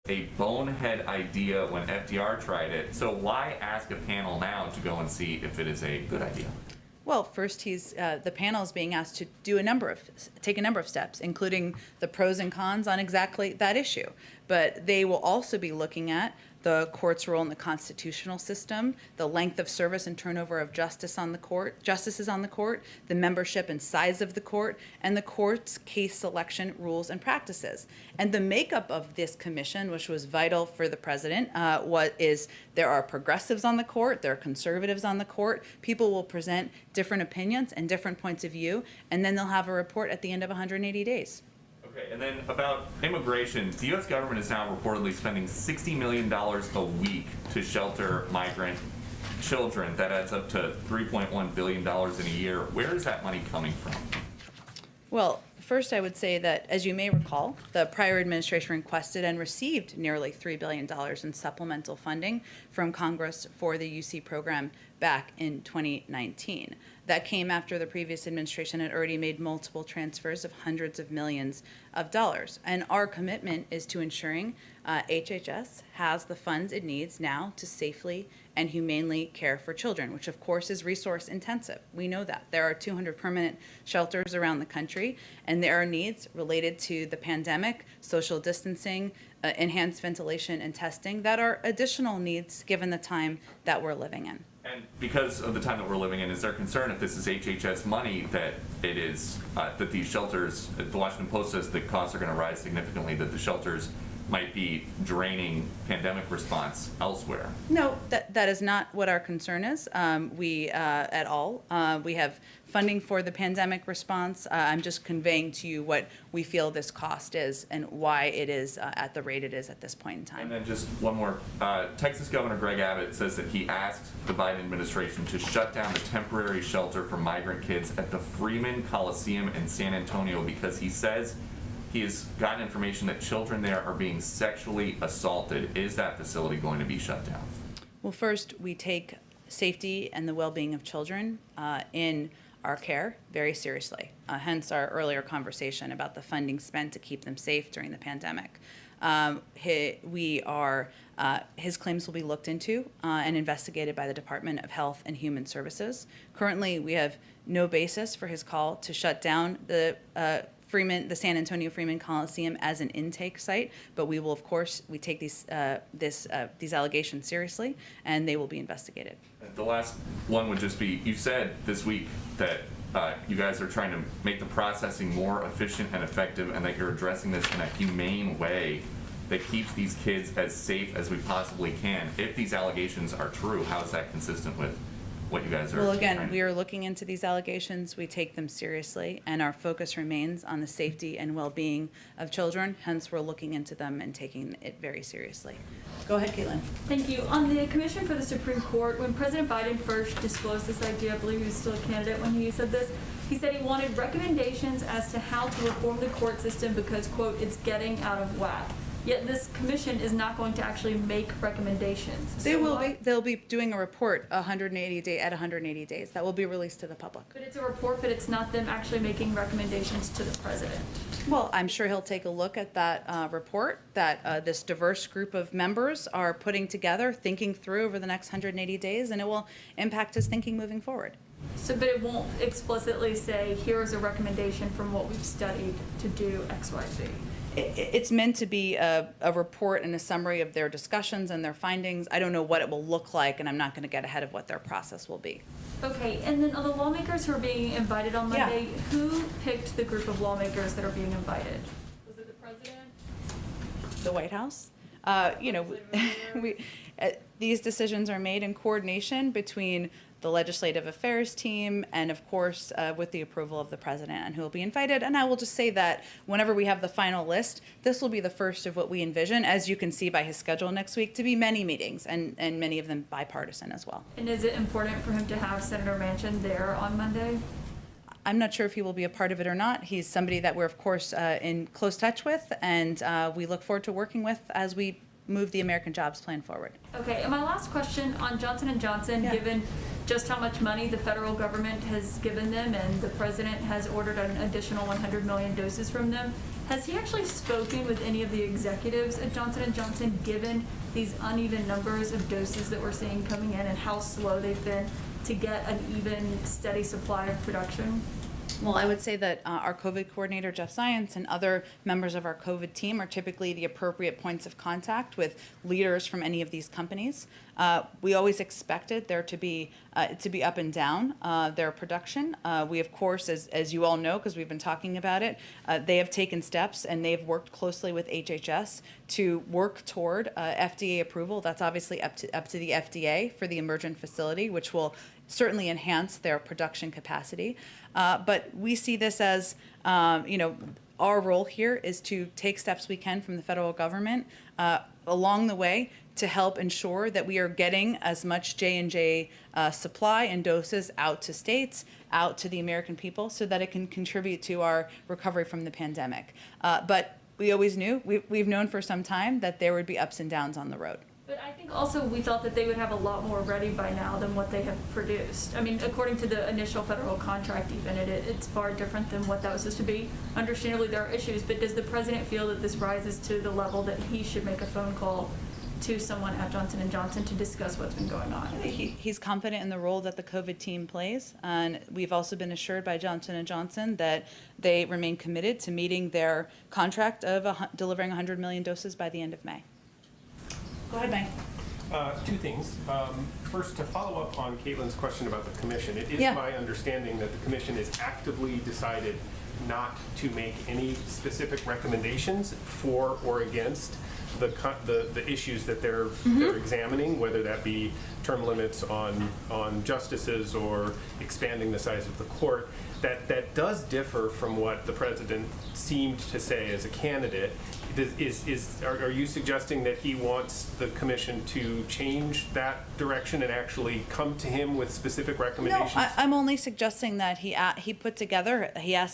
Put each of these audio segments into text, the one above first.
a bonehead idea when FDR tried it. So why ask a panel now to go and see if it is a good idea? Well, first, the panel is being asked to take a number of steps, including the pros and cons on exactly that issue. But they will also be looking at the court's role in the constitutional system, the length of service and turnover of justices on the court, the membership and size of the court, and the court's case selection rules and practices. And the makeup of this commission, which was vital for the president, there are progressives on the court, there are conservatives on the court. People will present different opinions and different points of view, and then they'll have a report at the end of 180 days. Okay, and then about immigration, the U.S. government is now reportedly spending $60 million a week to shelter migrant children. That adds up to $3.1 billion in a year. Where is that money coming from? Well, first I would say that, as you may recall, the prior administration requested and received nearly $3 billion in supplemental funding from Congress for the UC program back in 2019. That came after the previous administration had already made multiple transfers of hundreds of millions of dollars. And our commitment is to ensuring HHS has the funds it needs now to safely and humanely care for children, which of course is resource intensive. We know that. There are 200 permanent shelters around the country, and there are needs related to the pandemic, social distancing, enhanced ventilation and testing that are additional needs given the time that we're living in. And because of the time that we're living in, is there concern if this is HHS money that it is, that these shelters, the Washington Post says the costs are going to rise significantly, that the shelters might be draining pandemic response elsewhere? No, that is not what our concern is. We have funding for the pandemic response. I'm just conveying to you what we feel this cost is and why it is at the rate it is at this point in time. And then just one more. Texas Governor Greg Abbott says that he asked the Biden administration to shut down the temporary shelter for migrant kids at the Freeman Coliseum in San Antonio because he says he has gotten information that children there are being sexually assaulted. Is that facility going to be shut down? Well, first, we take safety and the well-being of children in our care very seriously, hence our earlier conversation about the funding spent to keep them safe during the pandemic. His claims will be looked into and investigated by the Department of Health and Human Services. Currently, we have no basis for his call to shut down the San Antonio Freeman Coliseum as an intake site, but we will, of course, we take these allegations seriously, and they will be investigated. The last one would just be, you said this week that you guys are trying to make the processing more efficient and effective, and that you're addressing this in a humane way that keeps these kids as safe as we possibly can. If these allegations are true, how is that consistent with what you guys are? Well, again, we are looking into these allegations. We take them seriously, and our focus remains on the safety and well-being of children. Hence, we're looking into them and taking it very seriously. Go ahead, Caitlin. Thank you. On the Commission for the Supreme Court, when President Biden first disclosed this idea, I believe he was still a candidate when he said this, he said he wanted recommendations as to how to reform the court system because, quote, it's getting out of whack. Yet this commission is not going to actually make recommendations. They'll be doing a report 180 days. That will be released to the public. But it's a report, but it's not them actually making recommendations to the president. Well, I'm sure he'll take a look at that report that this diverse group of members are putting together, thinking through over the next 180 days, and it will impact his thinking moving forward. So, but it won't explicitly say, here's a recommendation from what we've studied to do X, Y, Z. It's meant to be a report and a summary of their discussions and their findings. I don't know what it will look like, and I'm not going to get ahead of what their process will be. Okay, and then are the lawmakers who are being invited on Monday, who picked the group of lawmakers that are being invited? Was it the president? The White House? These decisions are made in coordination between the legislative affairs team and, of course, with the approval of the president and who will be invited. And I will just say that whenever we have the final list, this will be the first of what we envision, as you can see by his schedule next week, to be many meetings and many of them bipartisan as well. And is it important for him to have Senator Manchin there on Monday? I'm not sure if he will be a part of it or not. He's somebody that we're, of course, in close touch with, and we look forward to working with as we move the American Jobs Plan forward. Okay, and my last question on Johnson & Johnson, Yeah. given just how much money the federal government has given them and the president has ordered an additional 100 million doses from them, has he actually spoken with any of the executives at Johnson & Johnson, given these uneven numbers of doses that we're seeing coming in and how slow they've been to get an even, steady supply of production? Well, I would say that our COVID coordinator, Jeff Science, and other members of our COVID team are typically the appropriate points of contact with leaders from any of these companies. We always expected there to be up and down their production. We, of course, as you all know, because we've been talking about it, they have taken steps and they've worked closely with HHS to work toward FDA approval. That's obviously up to the FDA for the emergent facility, which will certainly enhance their production capacity. But we see this as, our role here is to take steps we can from the federal government along the way to help ensure that we are getting as much J&J supply and doses out to states, out to the American people, so that it can contribute to our recovery from the pandemic. But we always knew, we've known for some time that there would be ups and downs on the road. But I think also we thought that they would have a lot more ready by now than what they have produced. I mean, according to the initial federal contract even, it's far different than what that was supposed to be. Understandably, there are issues, but does the president feel that this rises to the level that he should make a phone call to someone at Johnson & Johnson to discuss what's been going on? He's confident in the role that the COVID team plays, and we've also been assured by Johnson & Johnson that they remain committed to meeting their contract of delivering 100 million doses by the end of May. Go ahead, Mike. Two things. First, to follow up on Caitlin's question about the commission, it is Yeah. my understanding that the commission has actively decided not to make any specific recommendations for or against the issues that they're examining, whether that be term limits on justices or expanding the size of the court. That does differ from what the president seemed to say as a candidate. Are you suggesting that he wants the commission to change that direction and actually come to him with specific recommendations? No, I'm only suggesting that he asked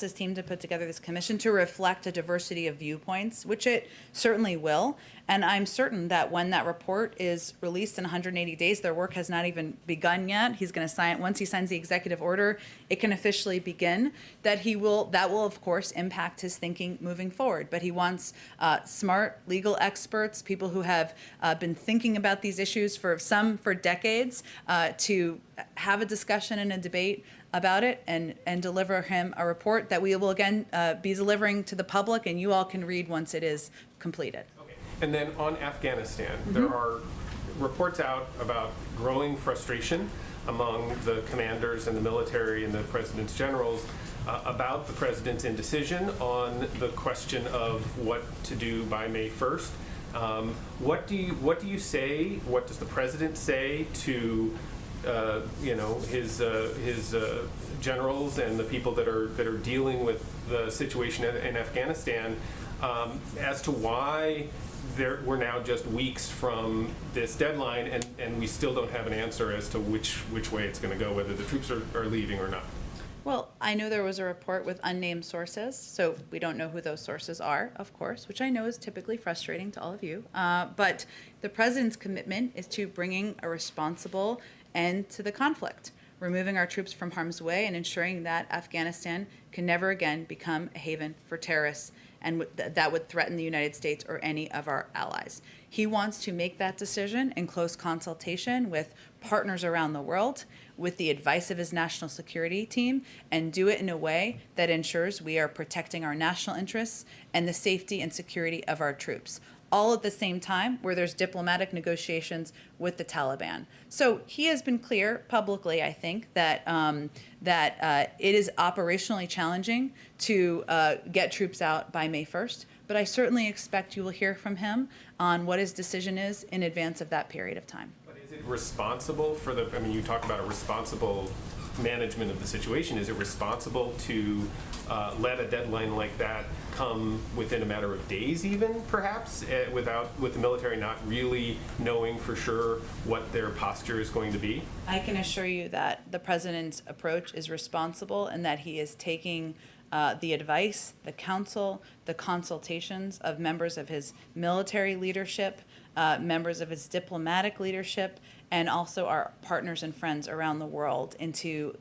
his team to put together this commission to reflect a diversity of viewpoints, which it certainly will. And I'm certain that when that report is released in 180 days, their work has not even begun yet. He's going to sign, once he signs the executive order, it can officially begin. That will of course impact his thinking moving forward. But he wants smart legal experts, people who have been thinking about these issues for decades, to have a discussion and a debate about it and deliver him a report that we will again be delivering to the public, and you all can read once it is completed. And then on Afghanistan, there are reports out about growing frustration among the commanders and the military and the president's generals about the president's indecision on the question of what to do by May 1st. What do you say? What does the president say to his generals and the people that are dealing with the situation in Afghanistan as to why we're now just weeks from this deadline and we still don't have an answer as to which way it's going to go, whether the troops are leaving or not? Well, I know there was a report with unnamed sources, so we don't know who those sources are, of course, which I know is typically frustrating to all of you. But the president's commitment is to bringing a responsible end to the conflict, removing our troops from harm's way and ensuring that Afghanistan can never again become a haven for terrorists, and that would threaten the United States or any of our allies. He wants to make that decision in close consultation with partners around the world, with the advice of his national security team, and do it in a way that ensures we are protecting our national interests and the safety and security of our troops, all at the same time where there's diplomatic negotiations with the Taliban. So he has been clear publicly, I think, that it is operationally challenging to get troops out by May 1st, but I certainly expect you will hear from him on what his decision is in advance of that period of time. But is it responsible you talk about a responsible management of the situation. Is it responsible to let a deadline like that come within a matter of days even, perhaps, with the military not really knowing for sure what their posture is going to be? I can assure you that the president's approach is responsible and that he is taking the advice, the counsel, the consultations of members of his military leadership members of his diplomatic leadership and also our partners and friends around the world into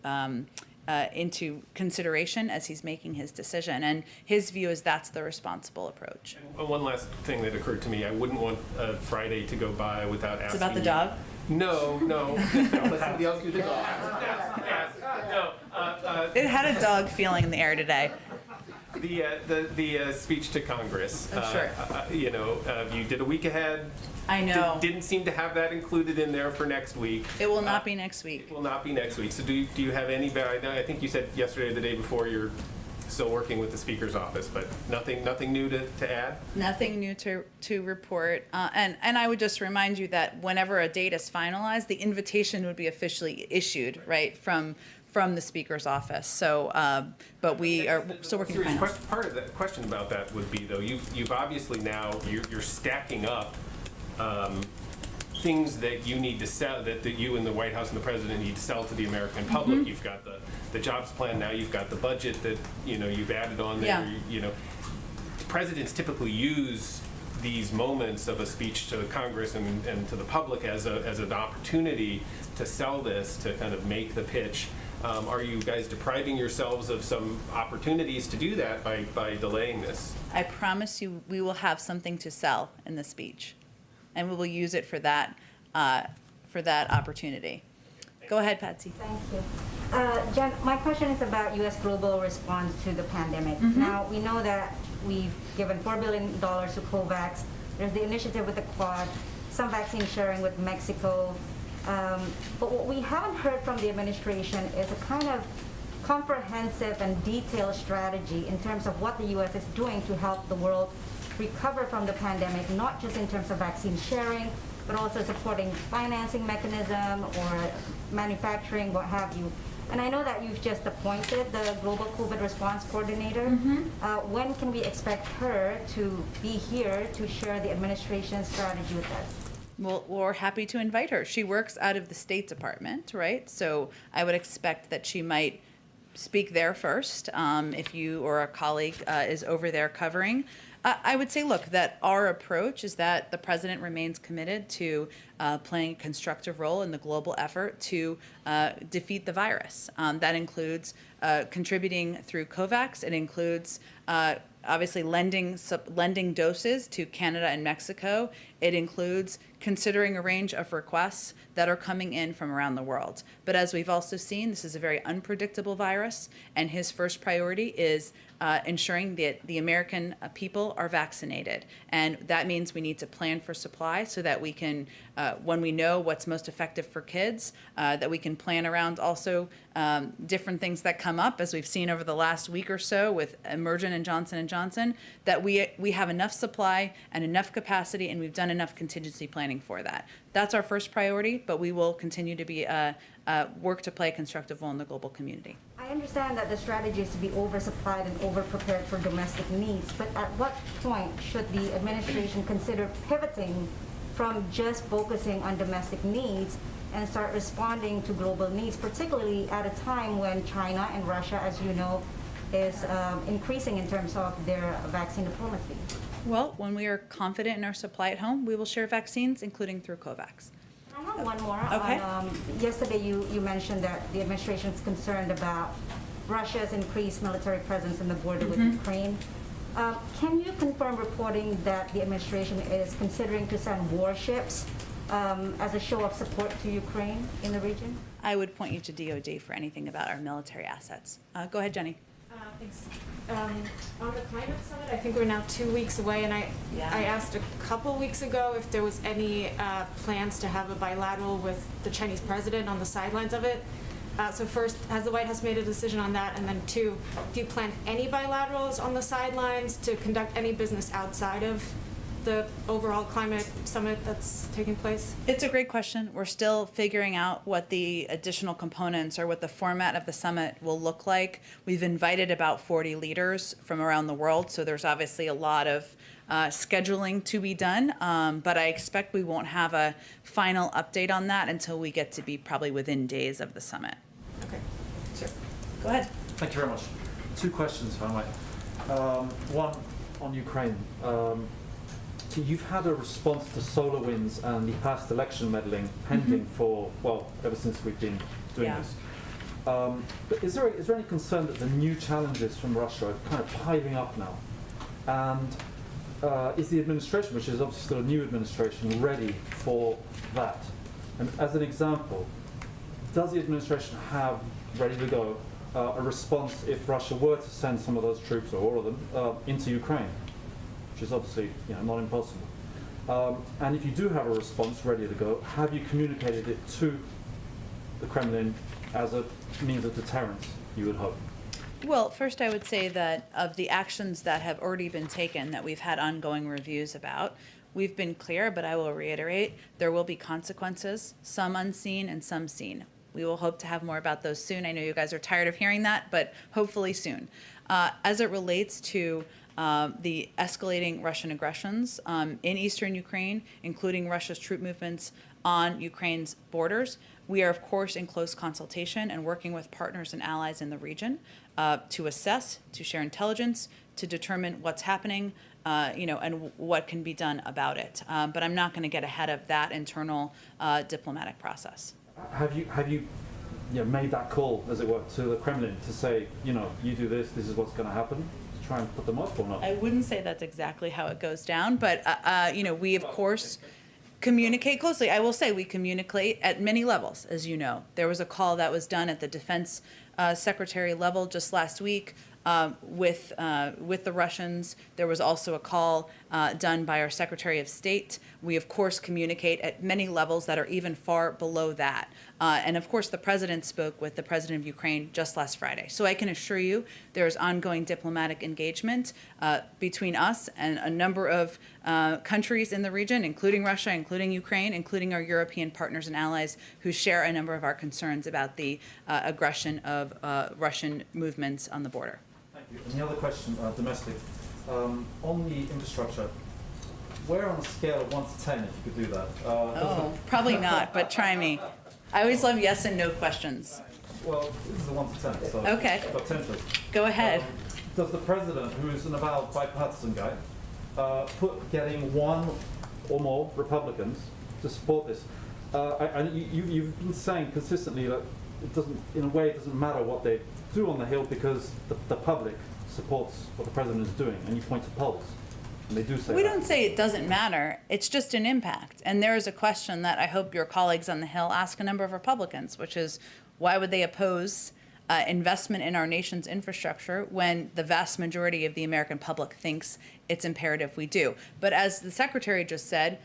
consideration as he's making his decision. And his view is that's the responsible approach. And one last thing that occurred to me, I wouldn't want Friday to go by without asking. It's about the dog? No. Let somebody else do the dog. No. It had a dog feeling in the air today. The speech to Congress. Sure. You did a week ahead. I know. Didn't seem to have that included in there for next week. It will not be next week. It will not be next week. So do you have any? I think you said yesterday or the day before you're still working with the Speaker's office, but nothing new to add? Nothing new to report. And I would just remind you that whenever a date is finalized, the invitation would be officially issued, right, from the Speaker's office. So, but we are still working. Part of that question about that would be, though, you've obviously now you're stacking up things that you need to sell, that you and the White House and the President need to sell to the American public. You've got the jobs plan now. You've got the budget that you've added on there. Yeah. Presidents typically use these moments of a speech to Congress and to the public as an opportunity to sell this, to kind of make the pitch. Are you guys depriving yourselves of some opportunities to do that by delaying this? I promise you we will have something to sell in the speech, and we will use it for that opportunity. Go ahead, Patsy. Thank you. Jen, my question is about U.S. global response to the pandemic. Now, we know that we've given $4 billion to COVAX. There's the initiative with the Quad, some vaccine sharing with Mexico. But what we haven't heard from the administration is a kind of comprehensive and detailed strategy in terms of what the U.S. is doing to help the world recover from the pandemic, not just in terms of vaccine sharing, but also supporting financing mechanism or manufacturing, what have you. And I know that you've just appointed the Global COVID Response Coordinator. When can we expect her to be here to share the administration's strategy with us? Well, we're happy to invite her. She works out of the State Department, right? So I would expect that she might speak there first if you or a colleague is over there covering. I would say, look, that our approach is that the president remains committed to playing a constructive role in the global effort to defeat the virus. That includes contributing through COVAX. It includes obviously lending doses to Canada and Mexico. It includes considering a range of requests that are coming in from around the world. But as we've also seen, this is a very unpredictable virus, and his first priority is ensuring that the American people are vaccinated. And that means we need to plan for supply so that we can, when we know what's most effective for kids, that we can plan around also different things that come up, as we've seen over the last week or so with Emergent and Johnson & Johnson, that we have enough supply and enough capacity, and we've done enough contingency planning for that. That's our first priority, but we will continue to be work to play a constructive role in the global community. I understand that the strategy is to be oversupplied and overprepared for domestic needs, but at what point should the administration consider pivoting from just focusing on domestic needs and start responding to global needs, particularly at a time when China and Russia, as you know, is increasing in terms of their vaccine diplomacy? Well, when we are confident in our supply at home, we will share vaccines, including through COVAX. I have one more. Okay. Yesterday, you mentioned that the administration is concerned about Russia's increased military presence in the border with Ukraine. Can you confirm reporting that the administration is considering to send warships as a show of support to Ukraine in the region? I would point you to DOD for anything about our military assets. Go ahead, Jenny. Thanks. On the climate summit, I think we're now 2 weeks away, and I asked a couple weeks ago if there was any plans to have a bilateral with the Chinese president on the sidelines of it. So first, has the White House made a decision on that? And then two, do you plan any bilaterals on the sidelines to conduct any business outside of the overall climate summit that's taking place? It's a great question. We're still figuring out what the additional components or what the format of the summit will look like. We've invited about 40 leaders from around the world, so there's obviously a lot of scheduling to be done, but I expect we won't have a final update on that until we get to be probably within days of the summit. Okay, sure. Go ahead. Thank you very much. Two questions, if I might. One on Ukraine. So you've had a response to SolarWinds and the past election meddling pending for, well, ever since we've been doing Yeah. this. But is there any concern that the new challenges from Russia are kind of piling up now? And is the administration, which is obviously still a new administration, ready for that? And as an example, does the administration have ready to go a response if Russia were to send some of those troops, or all of them, into Ukraine, which is obviously not impossible? And if you do have a response ready to go, have you communicated it to the Kremlin as a means of deterrence, you would hope? Well, first I would say that of the actions that have already been taken that we've had ongoing reviews about, we've been clear, but I will reiterate, there will be consequences, some unseen and some seen. We will hope to have more about those soon. I know you guys are tired of hearing that, but hopefully soon. As it relates to the escalating Russian aggressions in eastern Ukraine, including Russia's troop movements on Ukraine's borders, we are, of course, in close consultation and working with partners and allies in the region to assess, to share intelligence, to determine what's happening, and what can be done about it. But I'm not going to get ahead of that internal diplomatic process. Have you made that call, as it were, to the Kremlin to say, you do this, this is what's going to happen, to try and put them off or not? I wouldn't say that's exactly how it goes down, but we of course communicate closely. I will say we communicate at many levels, as you know. There was a call that was done at the defense secretary level just last week with the Russians. There was also a call done by our Secretary of State. We, of course, communicate at many levels that are even far below that. And, of course, the President spoke with the President of Ukraine just last Friday. So I can assure you there is ongoing diplomatic engagement between us and a number of countries in the region, including Russia, including Ukraine, including our European partners and allies who share a number of our concerns about the aggression of Russian movements on the border. Thank you. And the other question, domestic, on the infrastructure, where on a scale of 1 to 10, if you could do that? Probably not, but try me. I always love yes and no questions. Well, this is a 1 to 10, so Okay. I've got 10 choices. Go ahead. Does the president, who is an avowed bipartisan guy, put getting one or more Republicans to support this? You've been saying consistently that it doesn't, in a way, it doesn't matter what they do on the Hill because the public supports what the president is doing, and you point to polls. And they do say We that. don't say it doesn't matter. It's just an impact. And there is a question that I hope your colleagues on the Hill ask a number of Republicans, which is why would they oppose investment in our nation's infrastructure when the vast majority of the American public thinks it's imperative we do? But as the Secretary just said,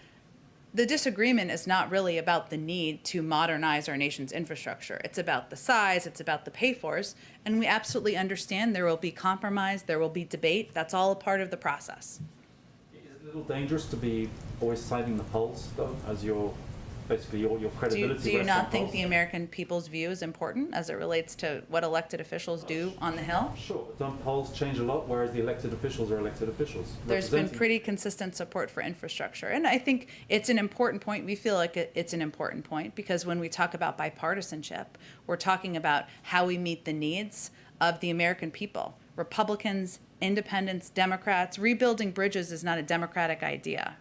the disagreement is not really about the need to modernize our nation's infrastructure. It's about the size, it's about the pay-fors, and we absolutely understand there will be compromise, there will be debate. That's all a part of the process. Is it a little dangerous to be always citing the polls, though, as your basically your credibility? Do you rests not on think polls? the American people's view is important as it relates to what elected officials do on the Hill? Sure, but don't polls change a lot, whereas the elected officials are elected officials? There's been representing- pretty consistent support for infrastructure. And I think it's an important point. We feel like it's an important point because when we talk about bipartisanship, we're talking about how we meet the needs of the American people. Republicans, independents, Democrats. Rebuilding bridges is not a Democratic idea.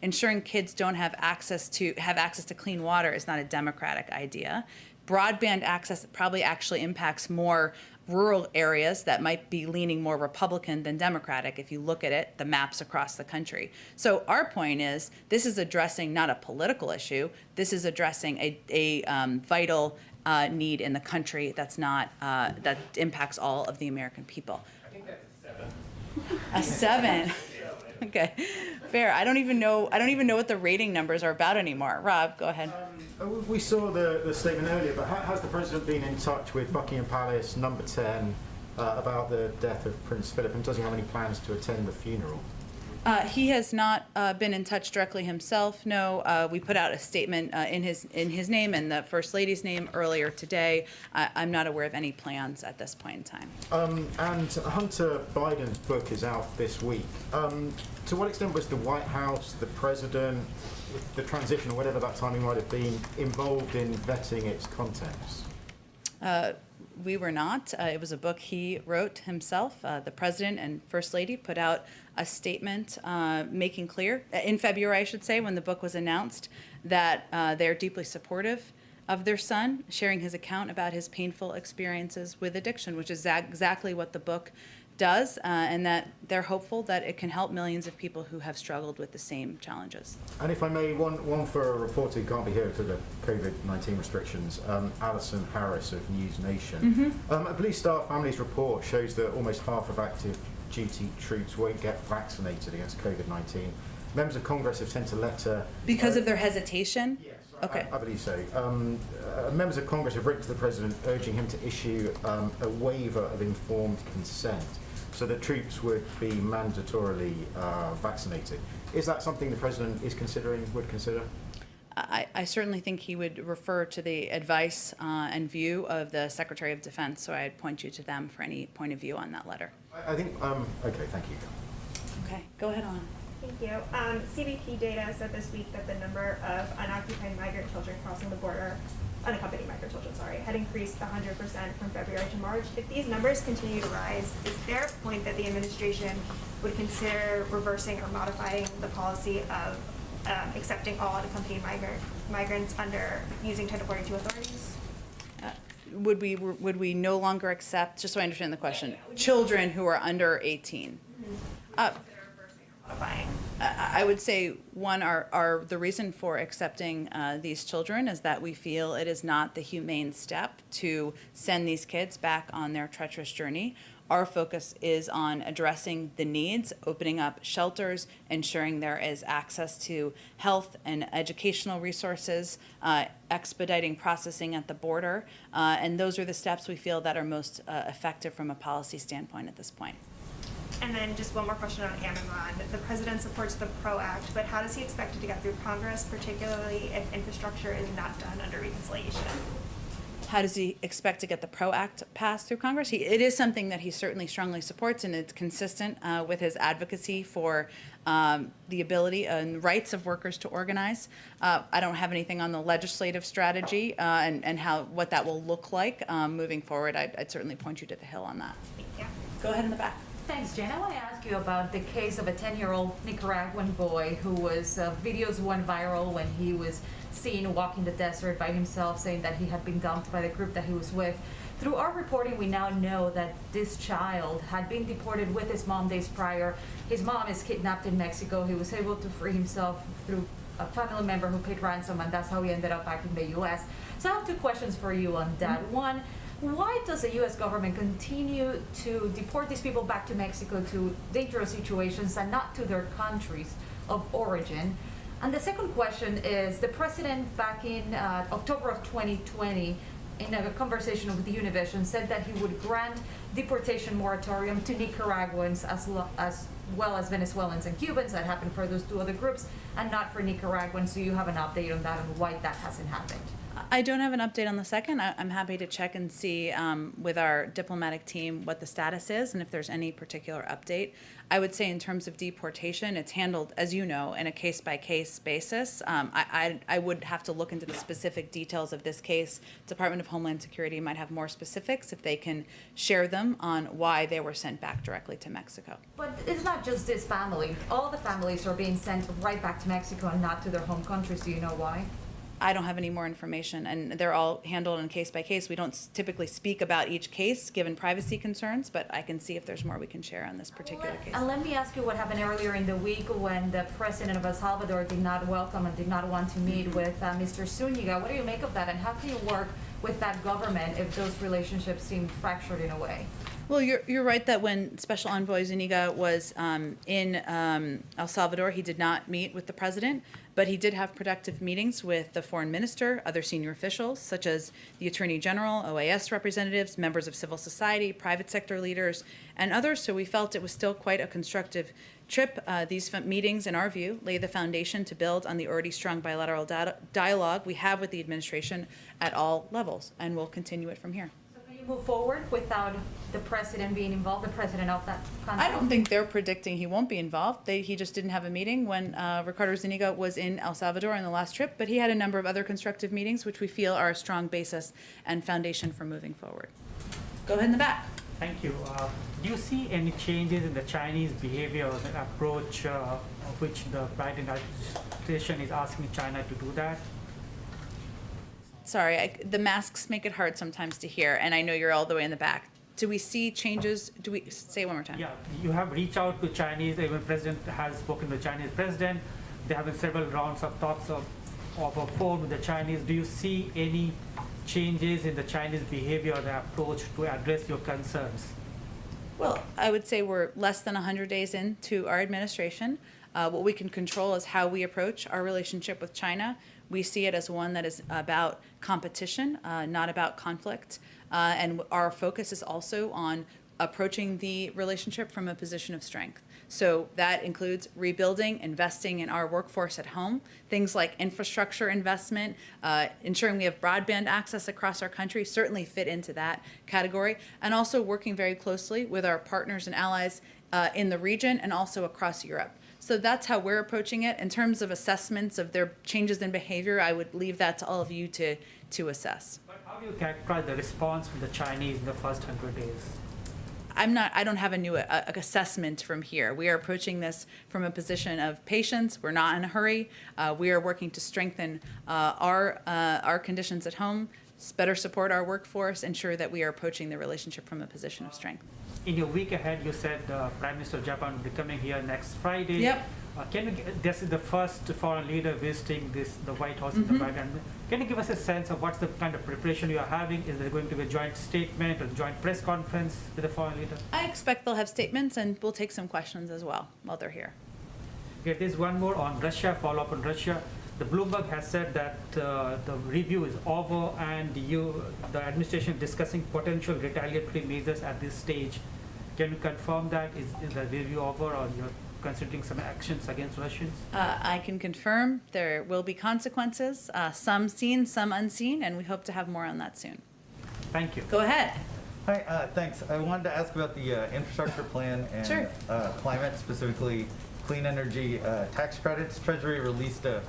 Ensuring kids don't have access to clean water is not a Democratic idea. Broadband access probably actually impacts more rural areas that might be leaning more Republican than Democratic if you look at it, the maps across the country. So our point is this is addressing not a political issue. This is addressing a vital need in the country that's not that impacts all of the American people. I think that's A 7. Okay, fair. I don't even know what the rating numbers are about anymore. Rob, go ahead. We saw the statement earlier, but has the president been in touch with Buckingham Palace number 10 about the death of Prince Philip, and does he have any plans to attend the funeral? He has not been in touch directly himself. No, we put out a statement in his name and the First Lady's name earlier today. I'm not aware of any plans at this point in time. And Hunter Biden's book is out this week. To what extent was the White House, the president, the transition, or whatever that timing might have been, involved in vetting its contents? We were not. It was a book he wrote himself. The president and first lady put out a statement making clear, in February, I should say, when the book was announced, that they're deeply supportive of their son, sharing his account about his painful experiences with addiction, which is exactly what the book does, and that they're hopeful that it can help millions of people who have struggled with the same challenges. And if I may, one for a reporter who can't be here because of COVID-19 restrictions, Alison Harris of News Nation. A Police Star Families report shows that almost half of active duty troops won't get vaccinated against COVID-19. Members of Congress have sent a letter... Because of their hesitation? Yes. Okay. I believe so. Members of Congress have written to the President urging him to issue a waiver of informed consent so that troops would be mandatorily vaccinated. Is that something the President is would consider? I certainly think he would refer to the advice and view of the Secretary of Defense, so I'd point you to them for any point of view on that letter. I think, okay, thank you. Okay, go ahead on. Thank you. CBP data said this week that the number of unoccupied migrant children crossing the border, unaccompanied migrant children, sorry, had increased 100% from February to March. If these numbers continue to rise, is there a point that the administration would consider reversing or modifying the policy of accepting all unaccompanied migrants under using Title 42 authorities? Would we no longer accept, just so I understand the question, children who are under 18? I would say, one, the reason for accepting these children is that we feel it is not the humane step to send these kids back on their treacherous journey. Our focus is on addressing the needs, opening up shelters, ensuring there is access to health and educational resources, expediting processing at the border, and those are the steps we feel that are most effective from a policy standpoint at this point. And then just one more question on Amazon. The president supports the PRO Act, but how does he expect it to get through Congress, particularly if infrastructure is not done under reconciliation? How does he expect to get the PRO Act passed through Congress? It is something that he certainly strongly supports, and it's consistent with his advocacy for the ability and rights of workers to organize. I don't have anything on the legislative strategy and what that will look like moving forward. I'd certainly point you to the Hill on that. Thank you. Go ahead in the back. Thanks, Jen. I want to ask you about the case of a 10-year-old Nicaraguan boy who was, videos went viral when he was seen walking the desert by himself, saying that he had been dumped by the group that he was with. Through our reporting, we now know that this child had been deported with his mom days prior. His mom is kidnapped in Mexico. He was able to free himself through a family member who paid ransom, and that's how he ended up back in the U.S. So I have two questions for you on that. One, why does the U.S. government continue to deport these people back to Mexico to dangerous situations and not to their countries of origin? And the second question is, the president back in October of 2020, in a conversation with Univision, said that he would grant deportation moratorium to Nicaraguans as well as Venezuelans and Cubans. That happened for those two other groups, and not for Nicaraguans. So you have an update on that and why that hasn't happened? I don't have an update on the second. I'm happy to check and see with our diplomatic team what the status is and if there's any particular update. I would say in terms of deportation, it's handled, as you know, in a case-by-case basis. I would have to look into the specific details of this case. Department of Homeland Security might have more specifics if they can share them on why they were sent back directly to Mexico. But it's not just this family. All the families are being sent right back to Mexico and not to their home countries. Do you know why? I don't have any more information, and they're all handled on case by case. We don't typically speak about each case given privacy concerns, but I can see if there's more we can share on this particular case. And let me ask you what happened earlier in the week when the president of El Salvador did not welcome and did not want to meet with Mr. Zúñiga. What do you make of that, and how can you work with that government if those relationships seem fractured in a way? Well, you're right that when Special Envoy Zúñiga was in El Salvador, he did not meet with the president, but he did have productive meetings with the foreign minister, other senior officials, such as the Attorney General, OAS representatives, members of civil society, private sector leaders, and others. So we felt it was still quite a constructive trip. These meetings, in our view, lay the foundation to build on the already strong bilateral dialogue we have with the administration at all levels, and we'll continue it from here. Move forward without the president being involved, the president of that country? I don't think they're predicting he won't be involved. He just didn't have a meeting when Ricardo Zúñiga was in El Salvador on the last trip, but he had a number of other constructive meetings, which we feel are a strong basis and foundation for moving forward. Go ahead in the back. Thank you. Do you see any changes in the Chinese behavior or the approach which the Biden administration is asking China to do that? Sorry, the masks make it hard sometimes to hear, and I know you're all the way in the back. Do we see changes? Do we say it one more time? Yeah, you have reached out to Chinese, even president has spoken to the Chinese president. They're having several rounds of talks of a phone with the Chinese. Do you see any changes in the Chinese behavior or the approach to address your concerns? Well, I would say we're less than 100 days into our administration. What we can control is how we approach our relationship with China. We see it as one that is about competition, not about conflict. And our focus is also on approaching the relationship from a position of strength. So that includes rebuilding, investing in our workforce at home, things like infrastructure investment, ensuring we have broadband access across our country certainly fit into that category, and also working very closely with our partners and allies in the region and also across Europe. So that's how we're approaching it. In terms of assessments of their changes in behavior, I would leave that to all of you to assess. But how do you characterize the response from the Chinese in the first 100 days? I don't have a new assessment from here. We are approaching this from a position of patience. We're not in a hurry. We are working to strengthen our conditions at home, better support our workforce, ensure that we are approaching the relationship from a position of strength. In your week ahead, you said Prime Minister of Japan will be coming here next Friday. Yep. This is the first foreign leader visiting the White House in the Biden. Can you give us a sense of what's the kind of preparation you are having? Is there going to be a joint statement or joint press conference with the foreign leader? I expect they'll have statements, and we'll take some questions as well while they're here. Okay, there's one more on Russia, follow up on Russia. The Bloomberg has said that the review is over and the administration is discussing potential retaliatory measures at this stage. Can you confirm that? Is the review over, or you're considering some actions against Russians? I can confirm there will be consequences, some seen, some unseen, and we hope to have more on that soon. Thank you. Go ahead. Hi, thanks. I wanted to ask about the infrastructure plan and Sure. Climate, specifically clean energy tax credits. Treasury released a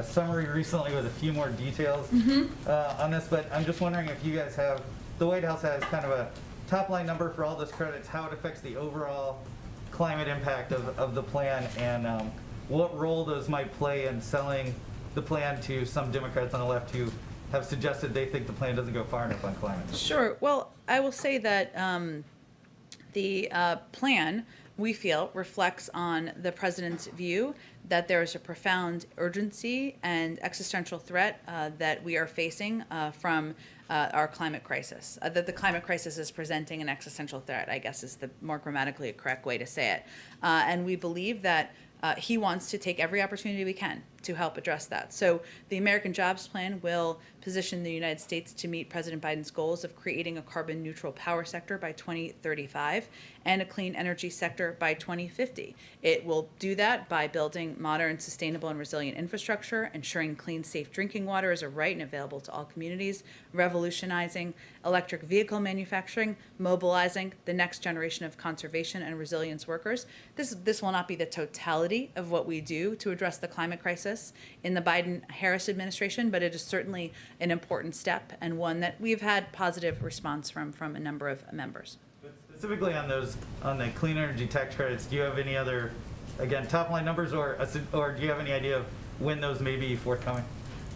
summary recently with a few more details on this, but I'm just wondering if you guys have, the White House has kind of a top line number for all those credits, how it affects the overall climate impact of the plan, and what role those might play in selling the plan to some Democrats on the left who have suggested they think the plan doesn't go far enough on climate. Sure. Well, I will say that the plan, we feel, reflects on the president's view that there is a profound urgency and existential threat that we are facing from our climate crisis. That the climate crisis is presenting an existential threat, I guess, is the more grammatically correct way to say it. And we believe that he wants to take every opportunity we can to help address that. So the American Jobs Plan will position the United States to meet President Biden's goals of creating a carbon neutral power sector by 2035 and a clean energy sector by 2050. It will do that by building modern, sustainable, and resilient infrastructure, ensuring clean, safe drinking water is a right and available to all communities, revolutionizing electric vehicle manufacturing, mobilizing the next generation of conservation and resilience workers. This will not be the totality of what we do to address the climate crisis in the Biden-Harris administration, but it is certainly an important step and one that we've had positive response from a number of members. But specifically on the clean energy tax credits, do you have any other, again, top line numbers, or do you have any idea of when those may be forthcoming?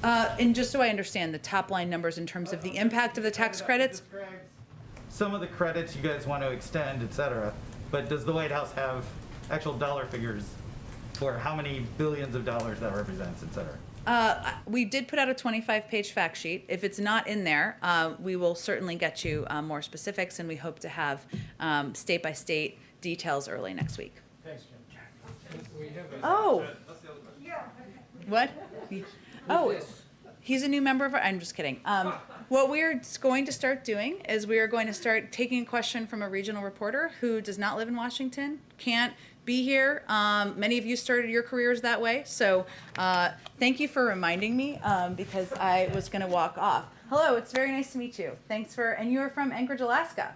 And just so I understand the top line numbers in terms of the impact of the tax credits. Some of the credits you guys want to extend, et cetera, but does the White House have actual dollar figures for how many billions of dollars that represents, et cetera? We did put out a 25-page fact sheet. If it's not in there, we will certainly get you more specifics, and we hope to have state-by-state details early next week. Thanks, Jim. Oh. What? Oh, he's a new member of our, I'm just kidding. What we're going to start doing is we are going to start taking a question from a regional reporter who does not live in Washington, can't be here. Many of you started your careers that way. So thank you for reminding me because I was going to walk off. Hello, it's very nice to meet you. Thanks for, and you're from Anchorage, Alaska.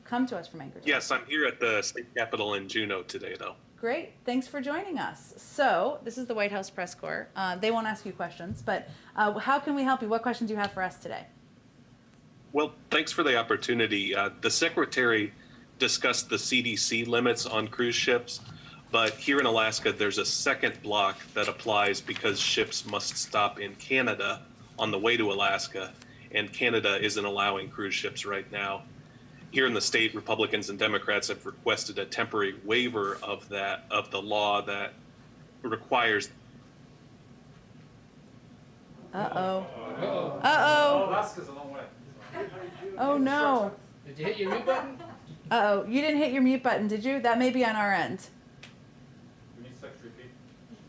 Come to us from Anchorage. Yes, I'm here at the state capitol in Juneau today, though. Great. Thanks for joining us. So this is the White House Press Corps. They won't ask you questions, but how can we help you? What questions do you have for us today? Well, thanks for the opportunity. The Secretary discussed the CDC limits on cruise ships, but here in Alaska, there's a second block that applies because ships must stop in Canada on the way to Alaska, and Canada isn't allowing cruise ships right now. Here in the state, Republicans and Democrats have requested a temporary waiver of the law that requires. Uh-oh. Uh-oh. Alaska's a long way. Oh, no. Did you hit your mute button? Uh-oh. You didn't hit your mute button, did you? That may be on our end.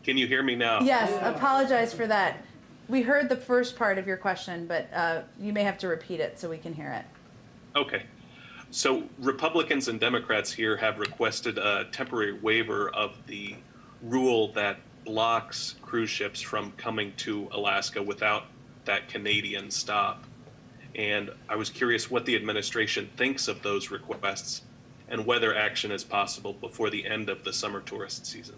Can you hear me now? Yes, apologize for that. We heard the first part of your question, but you may have to repeat it so we can hear it. Okay. So Republicans and Democrats here have requested a temporary waiver of the rule that blocks cruise ships from coming to Alaska without that Canadian stop. And I was curious what the administration thinks of those requests and whether action is possible before the end of the summer tourist season.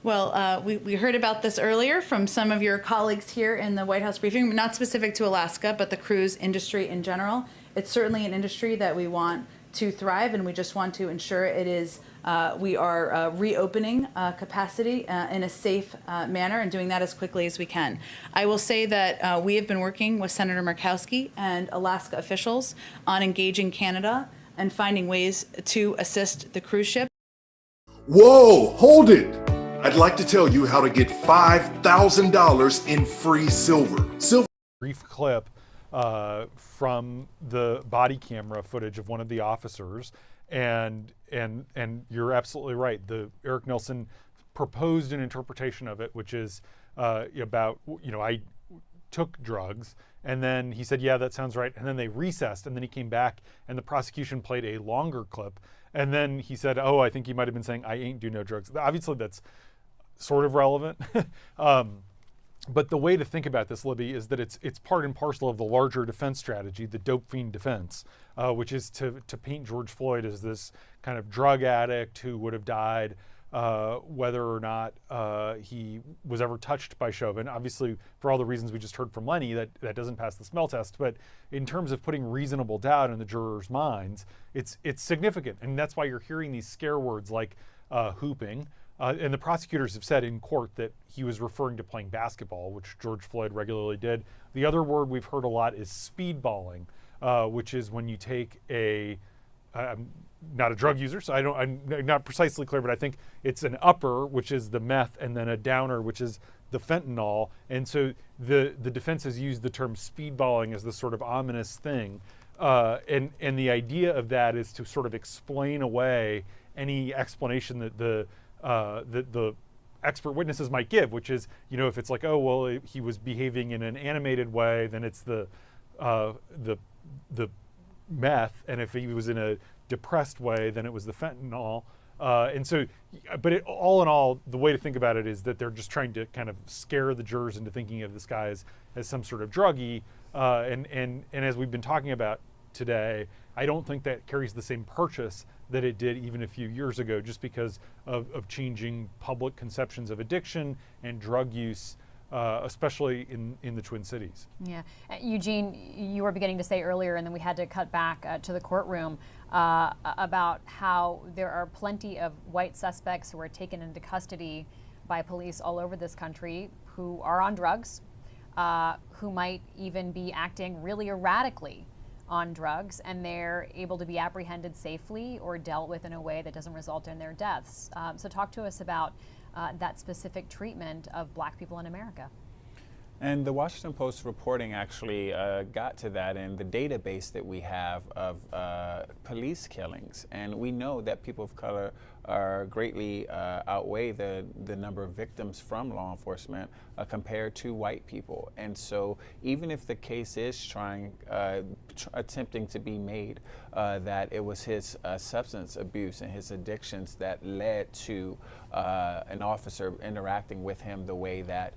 Well, we heard about this earlier from some of your colleagues here in the White House briefing, not specific to Alaska, but the cruise industry in general. It's certainly an industry that we want to thrive, and we just want to ensure it is, we are reopening capacity in a safe manner and doing that as quickly as we can. I will say that we have been working with Senator Murkowski and Alaska officials on engaging Canada and finding ways to assist the cruise ship. Whoa, hold it! I'd like to tell you how to get $5,000 in free silver. Brief clip from the body camera footage of one of the officers, and you're absolutely right. Eric Nelson proposed an interpretation of it, which is about, I took drugs, and then he said, yeah, that sounds right, and then they recessed, and then he came back, and the prosecution played a longer clip, and then he said, oh, I think he might have been saying, I ain't do no drugs. Obviously, that's sort of relevant. But the way to think about this, Libby, is that it's part and parcel of the larger defense strategy, the dope fiend defense, which is to paint George Floyd as this kind of drug addict who would have died whether or not he was ever touched by Chauvin. Obviously, for all the reasons we just heard from Lenny, that doesn't pass the smell test. But in terms of putting reasonable doubt in the jurors' minds, it's significant. And that's why you're hearing these scare words like hooping. And the prosecutors have said in court that he was referring to playing basketball, which George Floyd regularly did. The other word we've heard a lot is speedballing, which is when you take I'm not a drug user, so I'm not precisely clear, but I think it's an upper, which is the meth, and then a downer, which is the fentanyl. And so the defense has used the term speedballing as this sort of ominous thing. And the idea of that is to sort of explain away any explanation that the expert witnesses might give, which is, if it's like, oh, well, he was behaving in an animated way, then it's the meth, and if he was in a depressed way, then it was the fentanyl. And so, but all in all, the way to think about it is that they're just trying to kind of scare the jurors into thinking of this guy as some sort of druggie. And as we've been talking about today, I don't think that carries the same purchase that it did even a few years ago, just because of changing public conceptions of addiction and drug use, especially in the Twin Cities. Yeah. Eugene, you were beginning to say earlier, and then we had to cut back to the courtroom, about how there are plenty of white suspects who are taken into custody by police all over this country who are on drugs, who might even be acting really erratically on drugs, and they're able to be apprehended safely or dealt with in a way that doesn't result in their deaths. So talk to us about that specific treatment of Black people in America. And the Washington Post reporting actually got to that in the database that we have of police killings. And we know that people of color are greatly outweigh the number of victims from law enforcement compared to white people. And so even if the case is attempting to be made that it was his substance abuse and his addictions that led to an officer interacting with him the way that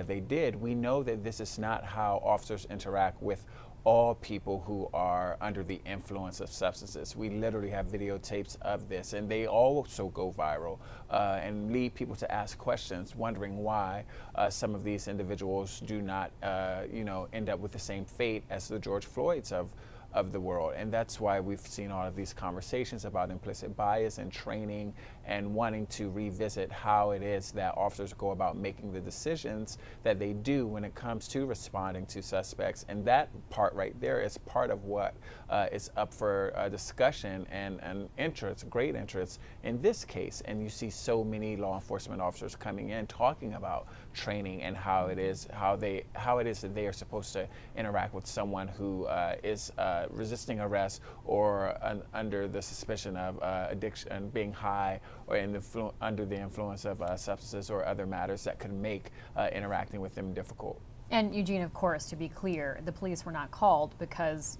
they did, we know that this is not how officers interact with all people who are under the influence of substances. We literally have videotapes of this, and they also go viral and lead people to ask questions, wondering why some of these individuals do not, end up with the same fate as the George Floyds of the world. And that's why we've seen all of these conversations about implicit bias and training and wanting to revisit how it is that officers go about making the decisions that they do when it comes to responding to suspects. And that part right there is part of what is up for discussion and interest, great interest in this case. And you see so many law enforcement officers coming in talking about training and how it is that they are supposed to interact with someone who is resisting arrest or under the suspicion of addiction, being high, or under the influence of substances or other matters that could make interacting with them difficult. And Eugene, of course, to be clear, the police were not called because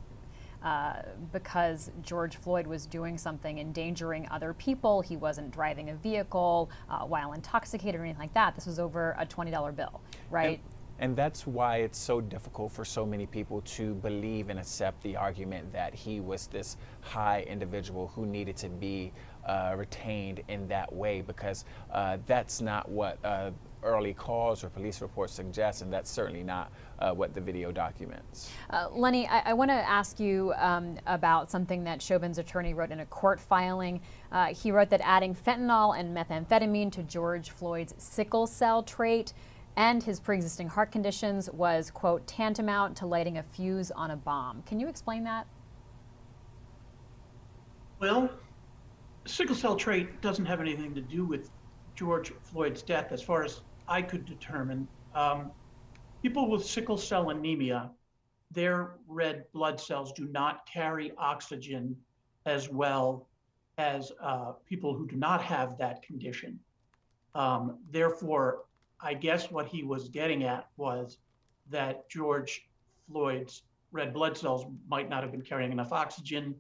George Floyd was doing something endangering other people. He wasn't driving a vehicle while intoxicated or anything like that. This was over a $20 bill, right? And that's why it's so difficult for so many people to believe and accept the argument that he was this high individual who needed to be retained in that way, because that's not what early calls or police reports suggest, and that's certainly not what the video documents. Lenny, I want to ask you about something that Chauvin's attorney wrote in a court filing. He wrote that adding fentanyl and methamphetamine to George Floyd's sickle cell trait and his pre-existing heart conditions was, quote, tantamount to lighting a fuse on a bomb. Can you explain that? Well, sickle cell trait doesn't have anything to do with George Floyd's death, as far as I could determine. People with sickle cell anemia, their red blood cells do not carry oxygen as well as people who do not have that condition. Therefore, I guess what he was getting at was that George Floyd's red blood cells might not have been carrying enough oxygen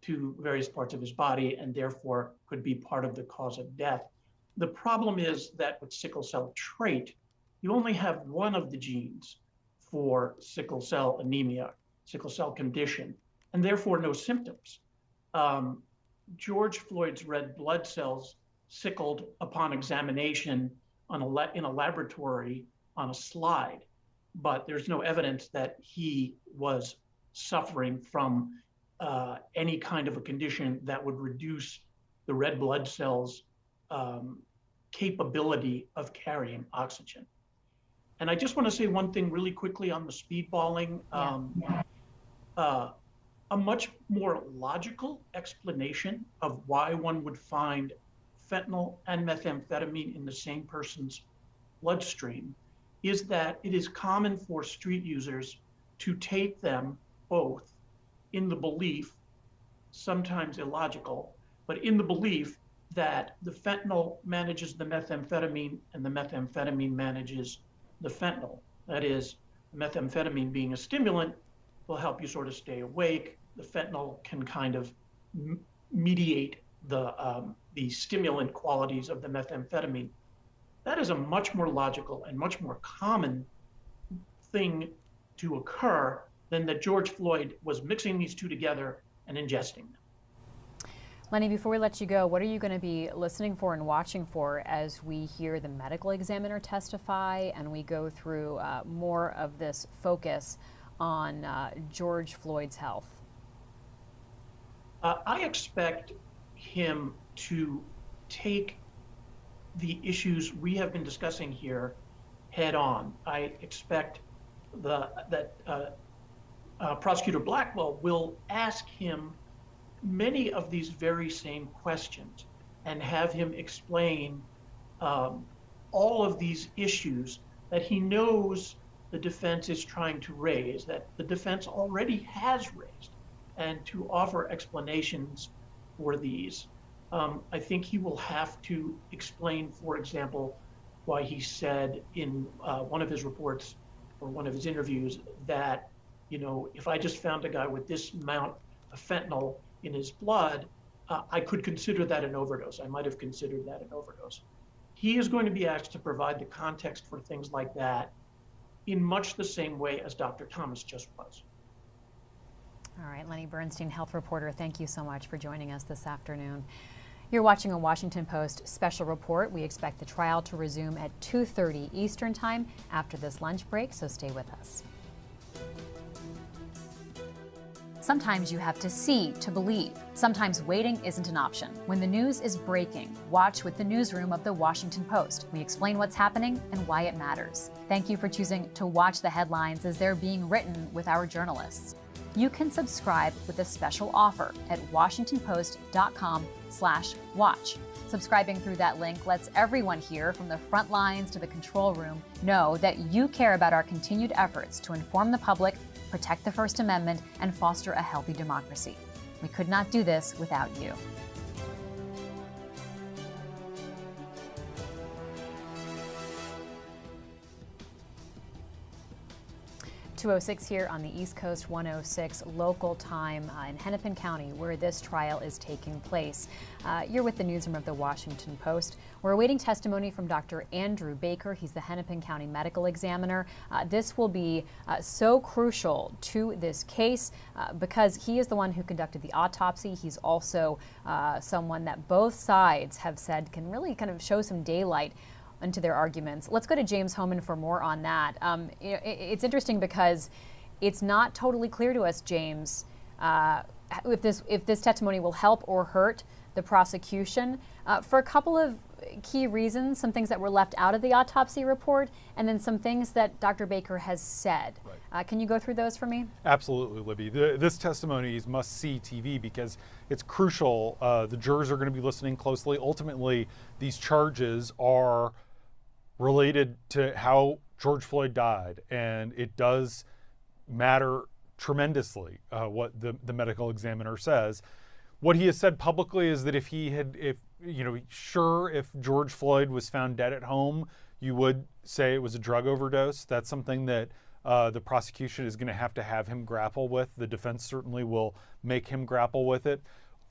to various parts of his body and therefore could be part of the cause of death. The problem is that with sickle cell trait, you only have one of the genes for sickle cell anemia, sickle cell condition, and therefore no symptoms. George Floyd's red blood cells sickled upon examination in a laboratory on a slide, but there's no evidence that he was suffering from any kind of a condition that would reduce the red blood cells' capability of carrying oxygen. And I just want to say one thing really quickly on the speedballing. A much more logical explanation of why one would find fentanyl and methamphetamine in the same person's bloodstream is that it is common for street users to take them both in the belief, sometimes illogical, but in the belief that the fentanyl manages the methamphetamine and the methamphetamine manages the fentanyl. That is, the methamphetamine being a stimulant will help you sort of stay awake. The fentanyl can kind of mediate the stimulant qualities of the methamphetamine. That is a much more logical and much more common thing to occur than that George Floyd was mixing these two together and ingesting them. Lenny, before we let you go, what are you going to be listening for and watching for as we hear the medical examiner testify and we go through more of this focus on George Floyd's health? I expect him to take the issues we have been discussing here head on. I expect that Prosecutor Blackwell will ask him many of these very same questions and have him explain all of these issues that he knows the defense is trying to raise, that the defense already has raised, and to offer explanations for these. I think he will have to explain, for example, why he said in one of his reports or one of his interviews that, if I just found a guy with this amount of fentanyl in his blood, I could consider that an overdose. I might have considered that an overdose. He is going to be asked to provide the context for things like that in much the same way as Dr. Thomas just was. All right, Lenny Bernstein, health reporter, thank you so much for joining us this afternoon. You're watching a Washington Post special report. We expect the trial to resume at 2:30 Eastern Time after this lunch break, so stay with us. Sometimes you have to see to believe. Sometimes waiting isn't an option. When the news is breaking, watch with the newsroom of the Washington Post. We explain what's happening and why it matters. Thank you for choosing to watch the headlines as they're being written with our journalists. You can subscribe with a special offer at washingtonpost.com/watch. Subscribing through that link lets everyone here, from the front lines to the control room, know that you care about our continued efforts to inform the public, protect the First Amendment, and foster a healthy democracy. We could not do this without you. 2:06 here on the East Coast, 1:06 local time in Hennepin County, where this trial is taking place. You're with the newsroom of the Washington Post. We're awaiting testimony from Dr. Andrew Baker. He's the Hennepin County medical examiner. This will be so crucial to this case because he is the one who conducted the autopsy. He's also someone that both sides have said can really kind of show some daylight into their arguments. Let's go to James Homan for more on that. It's interesting because it's not totally clear to us, James, if this testimony will help or hurt the prosecution for a couple of key reasons, some things that were left out of the autopsy report, and then some things that Dr. Baker has said. Right. Can you go through those for me? Absolutely, Libby. This testimony is must-see TV because it's crucial. The jurors are going to be listening closely. Ultimately, these charges are related to how George Floyd died, and it does matter tremendously what the medical examiner says. What he has said publicly is that if George Floyd was found dead at home, you would say it was a drug overdose. That's something that the prosecution is going to have him grapple with. The defense certainly will make him grapple with it.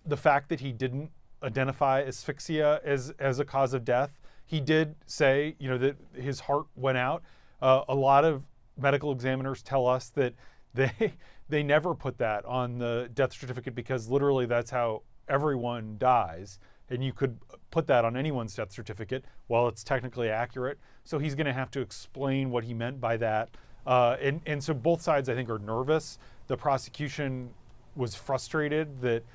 The fact that he didn't identify asphyxia as a cause of death, he did say, that his heart went out. A lot of medical examiners tell us that they never put that on the death certificate because literally that's how everyone dies. And you could put that on anyone's death certificate while it's technically accurate. So he's going to have to explain what he meant by that. And so both sides, I think, are nervous. The prosecution was frustrated that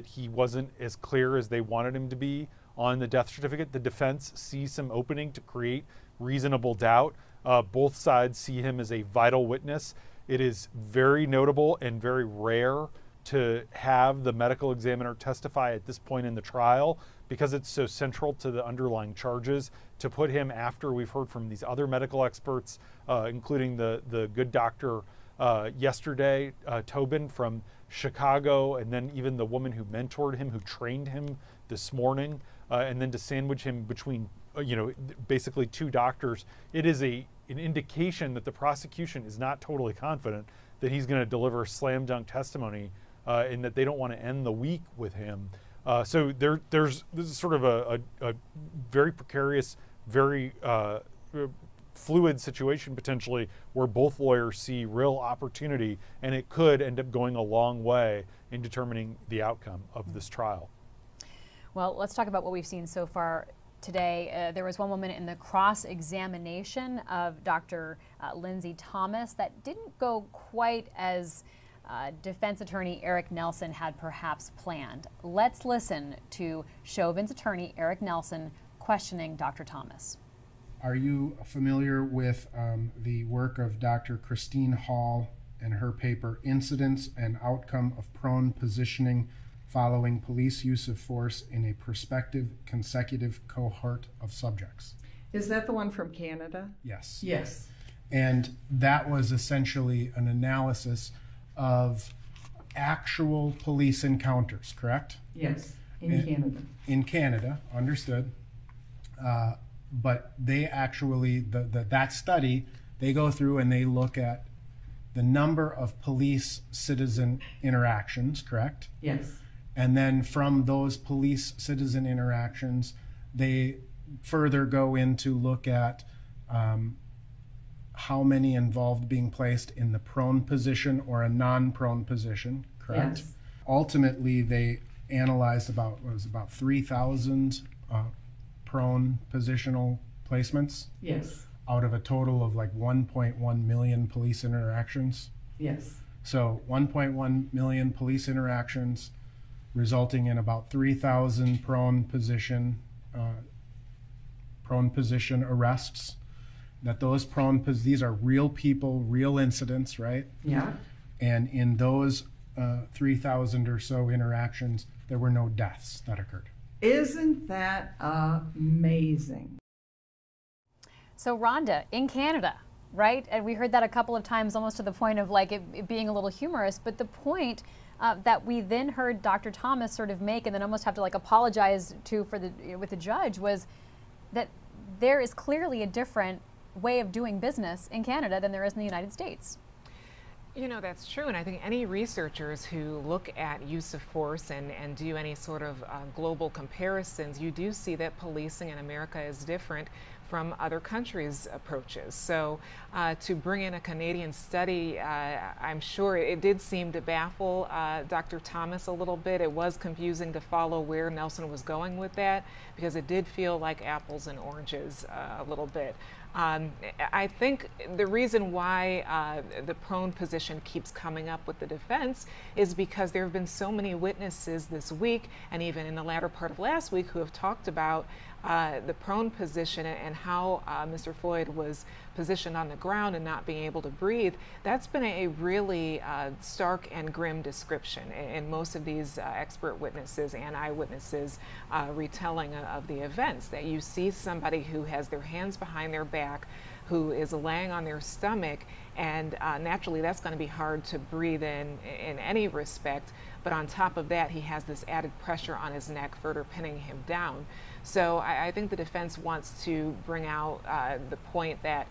he wasn't as clear as they wanted him to be on the death certificate. The defense sees some opening to create reasonable doubt. Both sides see him as a vital witness. It is very notable and very rare to have the medical examiner testify at this point in the trial because it's so central to the underlying charges. To put him after we've heard from these other medical experts, including the good doctor yesterday, Tobin from Chicago, and then even the woman who mentored him, who trained him this morning, and then to sandwich him between basically two doctors, it is an indication that the prosecution is not totally confident that he's going to deliver slam dunk testimony and that they don't want to end the week with him. So this is sort of a very precarious, very fluid situation potentially where both lawyers see real opportunity, and it could end up going a long way in determining the outcome of this trial. Well, let's talk about what we've seen so far today. There was one woman in the cross-examination of Dr. Lindsay Thomas that didn't go quite as defense attorney Eric Nelson had perhaps planned. Let's listen to Chauvin's attorney Eric Nelson questioning Dr. Thomas. Are you familiar with the work of Dr. Christine Hall and her paper, Incidence and Outcome of Prone Positioning Following Police Use of Force in a Prospective Consecutive Cohort of Subjects? Is that the one from Canada? Yes. Yes. And that was essentially an analysis of actual police encounters, correct? Yes, in Canada. In Canada, understood. But they actually, that study, they go through and they look at the number of police-citizen interactions, correct? Yes. And then from those police-citizen interactions, they further go in to look at how many involved being placed in the prone position or a non-prone position, correct? Yes. Ultimately, they analyzed about 3,000 prone positional placements. Yes. Out of a total of like 1.1 million police interactions. Yes. So 1.1 million police interactions, resulting in about 3,000 prone position arrests. That those these are real people, real incidents, right? Yeah. And in those 3,000 or so interactions, there were no deaths that occurred. Isn't that amazing? So Rhonda, in Canada, right? And we heard that a couple of times, almost to the point of like it being a little humorous, but the point that we then heard Dr. Thomas sort of make and then almost have to like apologize to with the judge was that there is clearly a different way of doing business in Canada than there is in the United States. You know, that's true, and I think any researchers who look at use of force and do any sort of global comparisons, you do see that policing in America is different from other countries' approaches. So to bring in a Canadian study, I'm sure it did seem to baffle Dr. Thomas a little bit. It was confusing to follow where Nelson was going with that, because it did feel like apples and oranges a little bit. I think the reason why the prone position keeps coming up with the defense is because there have been so many witnesses this week and even in the latter part of last week who have talked about the prone position and how Mr. Floyd was positioned on the ground and not being able to breathe. That's been a really stark and grim description in most of these expert witnesses and eyewitnesses retelling of the events, that you see somebody who has their hands behind their back, who is laying on their stomach, and naturally that's going to be hard to breathe in any respect, but on top of that he has this added pressure on his neck further pinning him down. So I think the defense wants to bring out the point that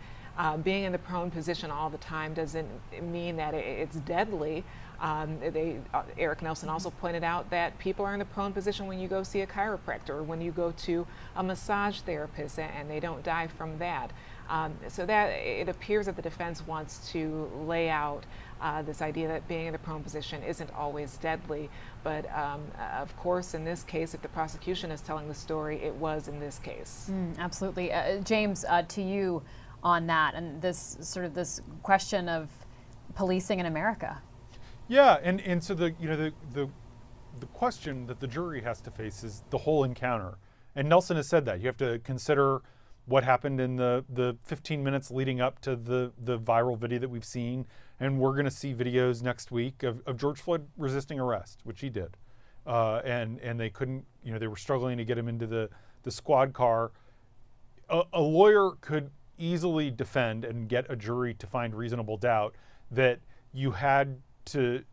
being in the prone position all the time doesn't mean that it's deadly. Eric Nelson also pointed out that people are in the prone position when you go see a chiropractor or when you go to a massage therapist, and they don't die from that. So that it appears that the defense wants to lay out this idea that being in the prone position isn't always deadly. But of course, in this case, if the prosecution is telling the story, it was in this case. Absolutely. James, to you on that and this question of policing in America. Yeah, and so the question that the jury has to face is the whole encounter. And Nelson has said that. You have to consider what happened in the 15 minutes leading up to the viral video that we've seen. And we're going to see videos next week of George Floyd resisting arrest, which he did. And they couldn't, they were struggling to get him into the squad car. A lawyer could easily defend and get a jury to find reasonable doubt that you had to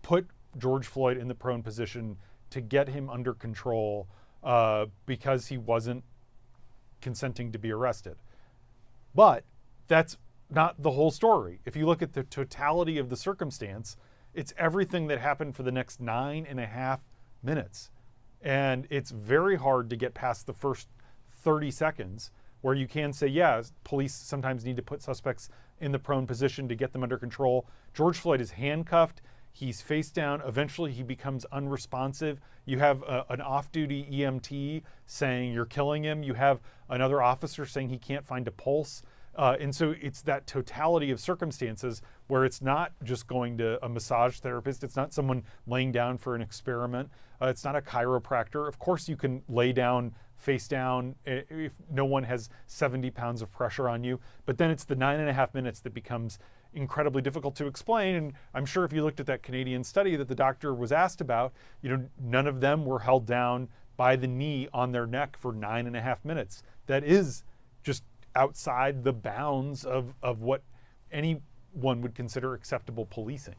put George Floyd in the prone position to get him under control because he wasn't consenting to be arrested. But that's not the whole story. If you look at the totality of the circumstance, it's everything that happened for the next 9.5 minutes. And it's very hard to get past the first 30 seconds where you can say, yeah, police sometimes need to put suspects in the prone position to get them under control. George Floyd is handcuffed. He's face down. Eventually he becomes unresponsive. You have an off-duty EMT saying you're killing him. You have another officer saying he can't find a pulse. And so it's that totality of circumstances where it's not just going to a massage therapist. It's not someone laying down for an experiment. It's not a chiropractor. Of course you can lay down face down if no one has 70 pounds of pressure on you. But then it's the 9.5 minutes that becomes incredibly difficult to explain. And I'm sure if you looked at that Canadian study that the doctor was asked about, none of them were held down by the knee on their neck for 9.5 minutes. That is just outside the bounds of what anyone would consider acceptable policing.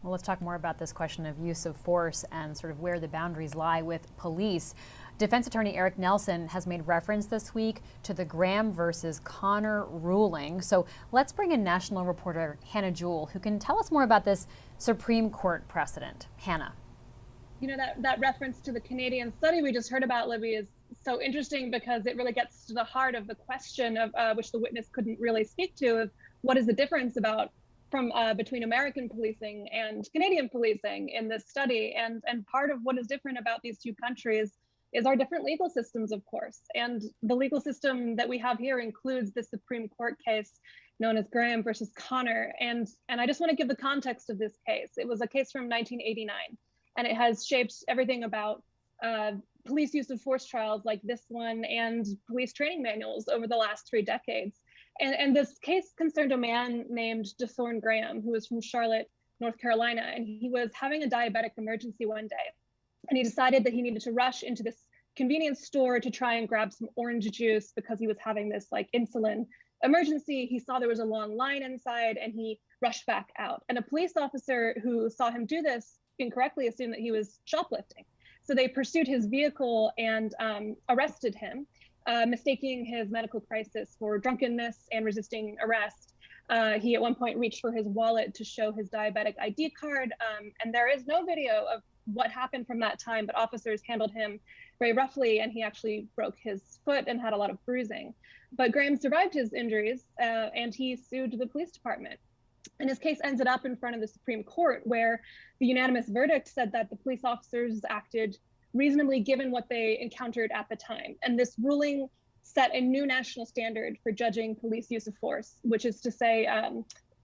Well, let's talk more about this question of use of force and sort of where the boundaries lie with police. Defense attorney Eric Nelson has made reference this week to the Graham versus Connor ruling. So let's bring in national reporter Hannah Jewell, who can tell us more about this Supreme Court precedent. Hannah. That reference to the Canadian study we just heard about, Libby, is so interesting because it really gets to the heart of the question of which the witness couldn't really speak to, of what is the difference between American policing and Canadian policing in this study. And part of what is different about these two countries is our different legal systems, of course. And the legal system that we have here includes the Supreme Court case known as Graham versus Connor. And I just want to give the context of this case. It was a case from 1989, and it has shaped everything about police use of force trials like this one and police training manuals over the last 3 decades. And this case concerned a man named DeThorne Graham, who was from Charlotte, North Carolina, and he was having a diabetic emergency one day. And he decided that he needed to rush into this convenience store to try and grab some orange juice because he was having this like insulin emergency. He saw there was a long line inside and he rushed back out. And a police officer who saw him do this incorrectly assumed that he was shoplifting. So they pursued his vehicle and arrested him, mistaking his medical crisis for drunkenness and resisting arrest. He at one point reached for his wallet to show his diabetic ID card. And there is no video of what happened from that time, but officers handled him very roughly, and he actually broke his foot and had a lot of bruising. But Graham survived his injuries, and he sued the police department. And his case ended up in front of the Supreme Court, where the unanimous verdict said that the police officers acted reasonably given what they encountered at the time. And this ruling set a new national standard for judging police use of force, which is to say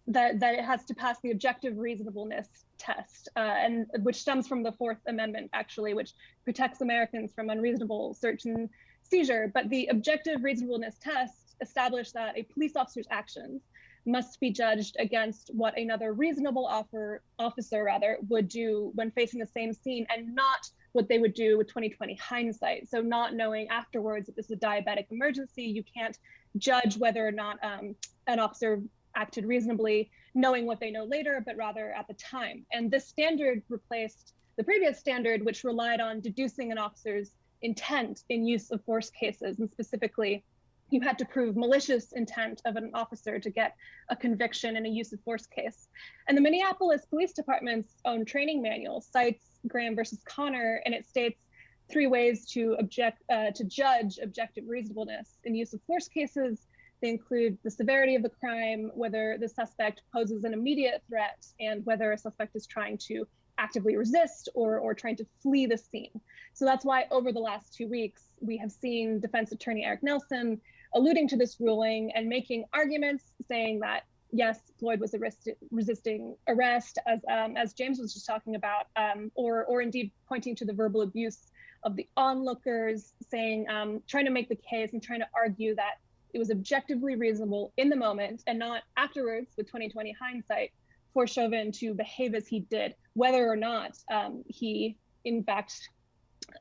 that it has to pass the objective reasonableness test, and which stems from the Fourth Amendment, actually, which protects Americans from unreasonable search and seizure. But the objective reasonableness test established that a police officer's actions must be judged against what another reasonable officer would do when facing the same scene, and not what they would do with 20/20 hindsight. So not knowing afterwards that this is a diabetic emergency, you can't judge whether or not an officer acted reasonably, knowing what they know later, but rather at the time. And this standard replaced the previous standard, which relied on deducing an officer's intent in use of force cases. And specifically, you had to prove malicious intent of an officer to get a conviction in a use of force case. And the Minneapolis Police Department's own training manual cites Graham versus Connor, and it states 3 ways to judge objective reasonableness in use of force cases. They include the severity of the crime, whether the suspect poses an immediate threat, and whether a suspect is trying to actively resist or trying to flee the scene. So that's why over the last 2 weeks, we have seen Defense Attorney Eric Nelson alluding to this ruling and making arguments saying that, yes, Floyd was resisting arrest, as James was just talking about, or indeed pointing to the verbal abuse of the onlookers, saying, trying to make the case and trying to argue that it was objectively reasonable in the moment and not afterwards with 20/20 hindsight for Chauvin to behave as he did, whether or not he in fact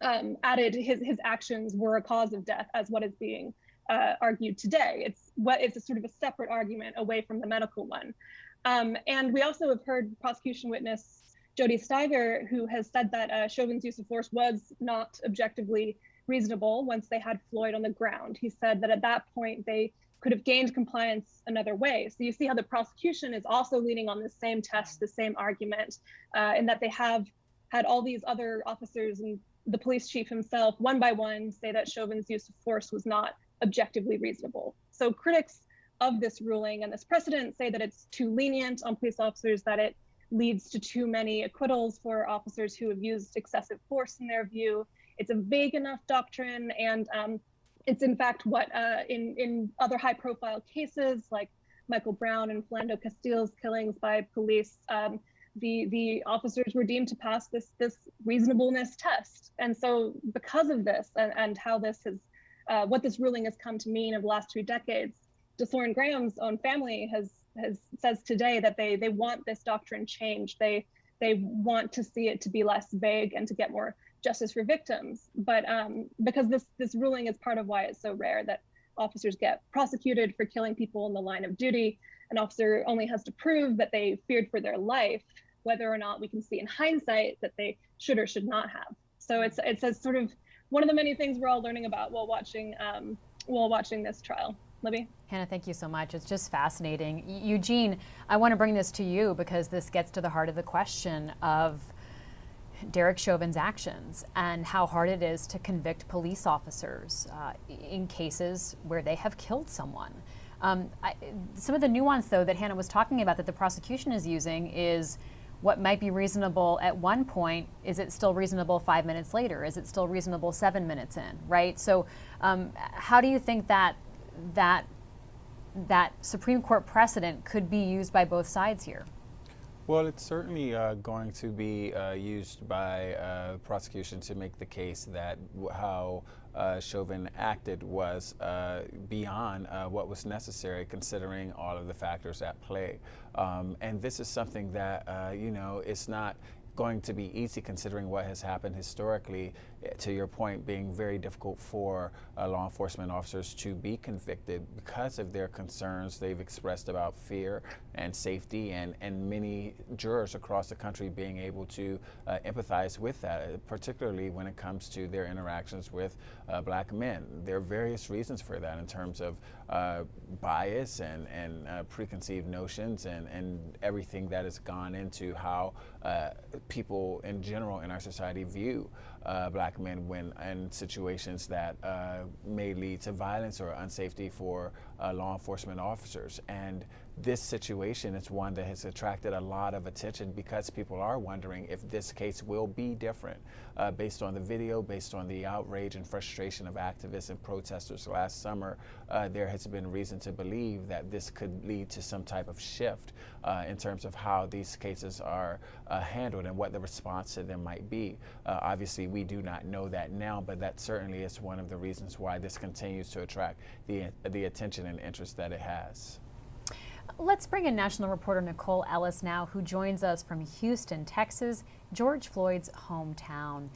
added his actions were a cause of death, as what is being argued today. It's a sort of a separate argument away from the medical one. And we also have heard prosecution witness Jody Steiger, who has said that Chauvin's use of force was not objectively reasonable once they had Floyd on the ground. He said that at that point they could have gained compliance another way. So you see how the prosecution is also leaning on the same test, the same argument, in that they have had all these other officers and the police chief himself, one by one, say that Chauvin's use of force was not objectively reasonable. So critics of this ruling and this precedent say that it's too lenient on police officers, that it leads to too many acquittals for officers who have used excessive force in their view. It's a vague enough doctrine, and it's in fact what in other high profile cases like Michael Brown and Philando Castile's killings by police, the officers were deemed to pass this reasonableness test. And so because of this and how this has, what this ruling has come to mean over the last 2 decades, DeThorne Graham's own family says today that they want this doctrine changed. They want to see it to be less vague and to get more justice for victims. But because this ruling is part of why it's so rare that officers get prosecuted for killing people in the line of duty, an officer only has to prove that they feared for their life, whether or not we can see in hindsight that they should or should not have. So it's a sort of one of the many things we're all learning about while watching this trial. Libby? Hannah, thank you so much. It's just fascinating. Eugene, I want to bring this to you because this gets to the heart of the question of Derick Chauvin's actions and how hard it is to convict police officers in cases where they have killed someone. Some of the nuance, though, that Hannah was talking about that the prosecution is using is what might be reasonable at one point. Is it still reasonable 5 minutes later? Is it still reasonable 7 minutes in, right? So how do you think that Supreme Court precedent could be used by both sides here? Well, it's certainly going to be used by prosecution to make the case that how Chauvin acted was beyond what was necessary, considering all of the factors at play. And this is something that, you know, it's not going to be easy considering what has happened historically, to your point, being very difficult for law enforcement officers to be convicted because of their concerns they've expressed about fear and safety, and many jurors across the country being able to empathize with that, particularly when it comes to their interactions with black men. There are various reasons for that in terms of bias and preconceived notions and everything that has gone into how people in general in our society view black men when in situations that may lead to violence or unsafety for law enforcement officers. And this situation is one that has attracted a lot of attention because people are wondering if this case will be different based on the video, based on the outrage and frustration of activists and protesters last summer. There has been reason to believe that this could lead to some type of shift in terms of how these cases are handled and what the response to them might be. Obviously, we do not know that now, but that certainly is one of the reasons why this continues to attract the attention and interest that it has. Let's bring in national reporter Nicole Ellis now, who joins us from Houston, Texas, George Floyd's hometown.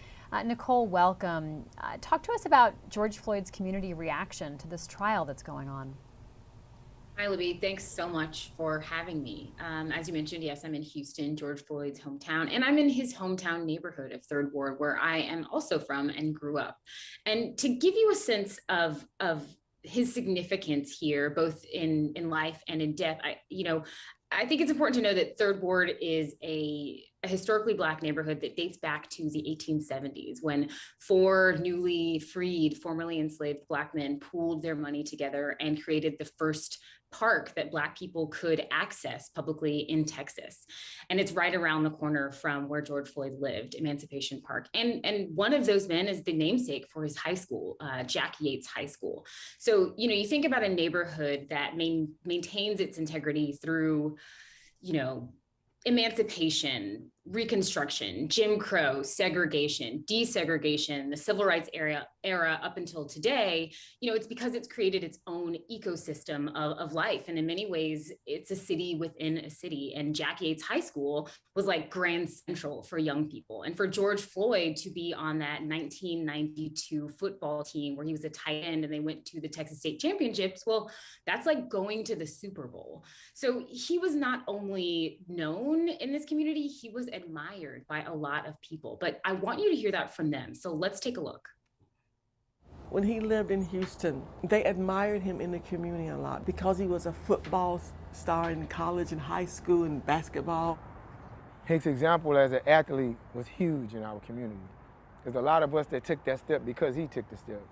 Nicole, welcome. Talk to us about George Floyd's community reaction to this trial that's going on. Hi, Libby. Thanks so much for having me. As you mentioned, yes, I'm in Houston, George Floyd's hometown, and I'm in his hometown neighborhood of 3rd Ward, where I am also from and grew up. And to give you a sense of his significance here, both in life and in death, I think it's important to know that 3rd Ward is a historically Black neighborhood that dates back to the 1870s, when 4 newly freed, formerly enslaved Black men pooled their money together and created the first park that Black people could access publicly in Texas. And it's right around the corner from where George Floyd lived, Emancipation Park. And one of those men is the namesake for his high school, Jack Yates High School. So, you think about a neighborhood that maintains its integrity through, emancipation, Reconstruction, Jim Crow, segregation, desegregation, the civil rights era up until today. It's because it's created its own ecosystem of life. And in many ways, it's a city within a city. And Jack Yates High School was like Grand Central for young people. And for George Floyd to be on that 1992 football team where he was a tight end and they went to the Texas State Championships, well, that's like going to the Super Bowl. So he was not only known in this community, he was admired by a lot of people. But I want you to hear that from them. So let's take a look. When he lived in Houston, they admired him in the community a lot because he was a football star in college and high school and basketball. His example as an athlete was huge in our community. There's a lot of us that took that step because he took the step.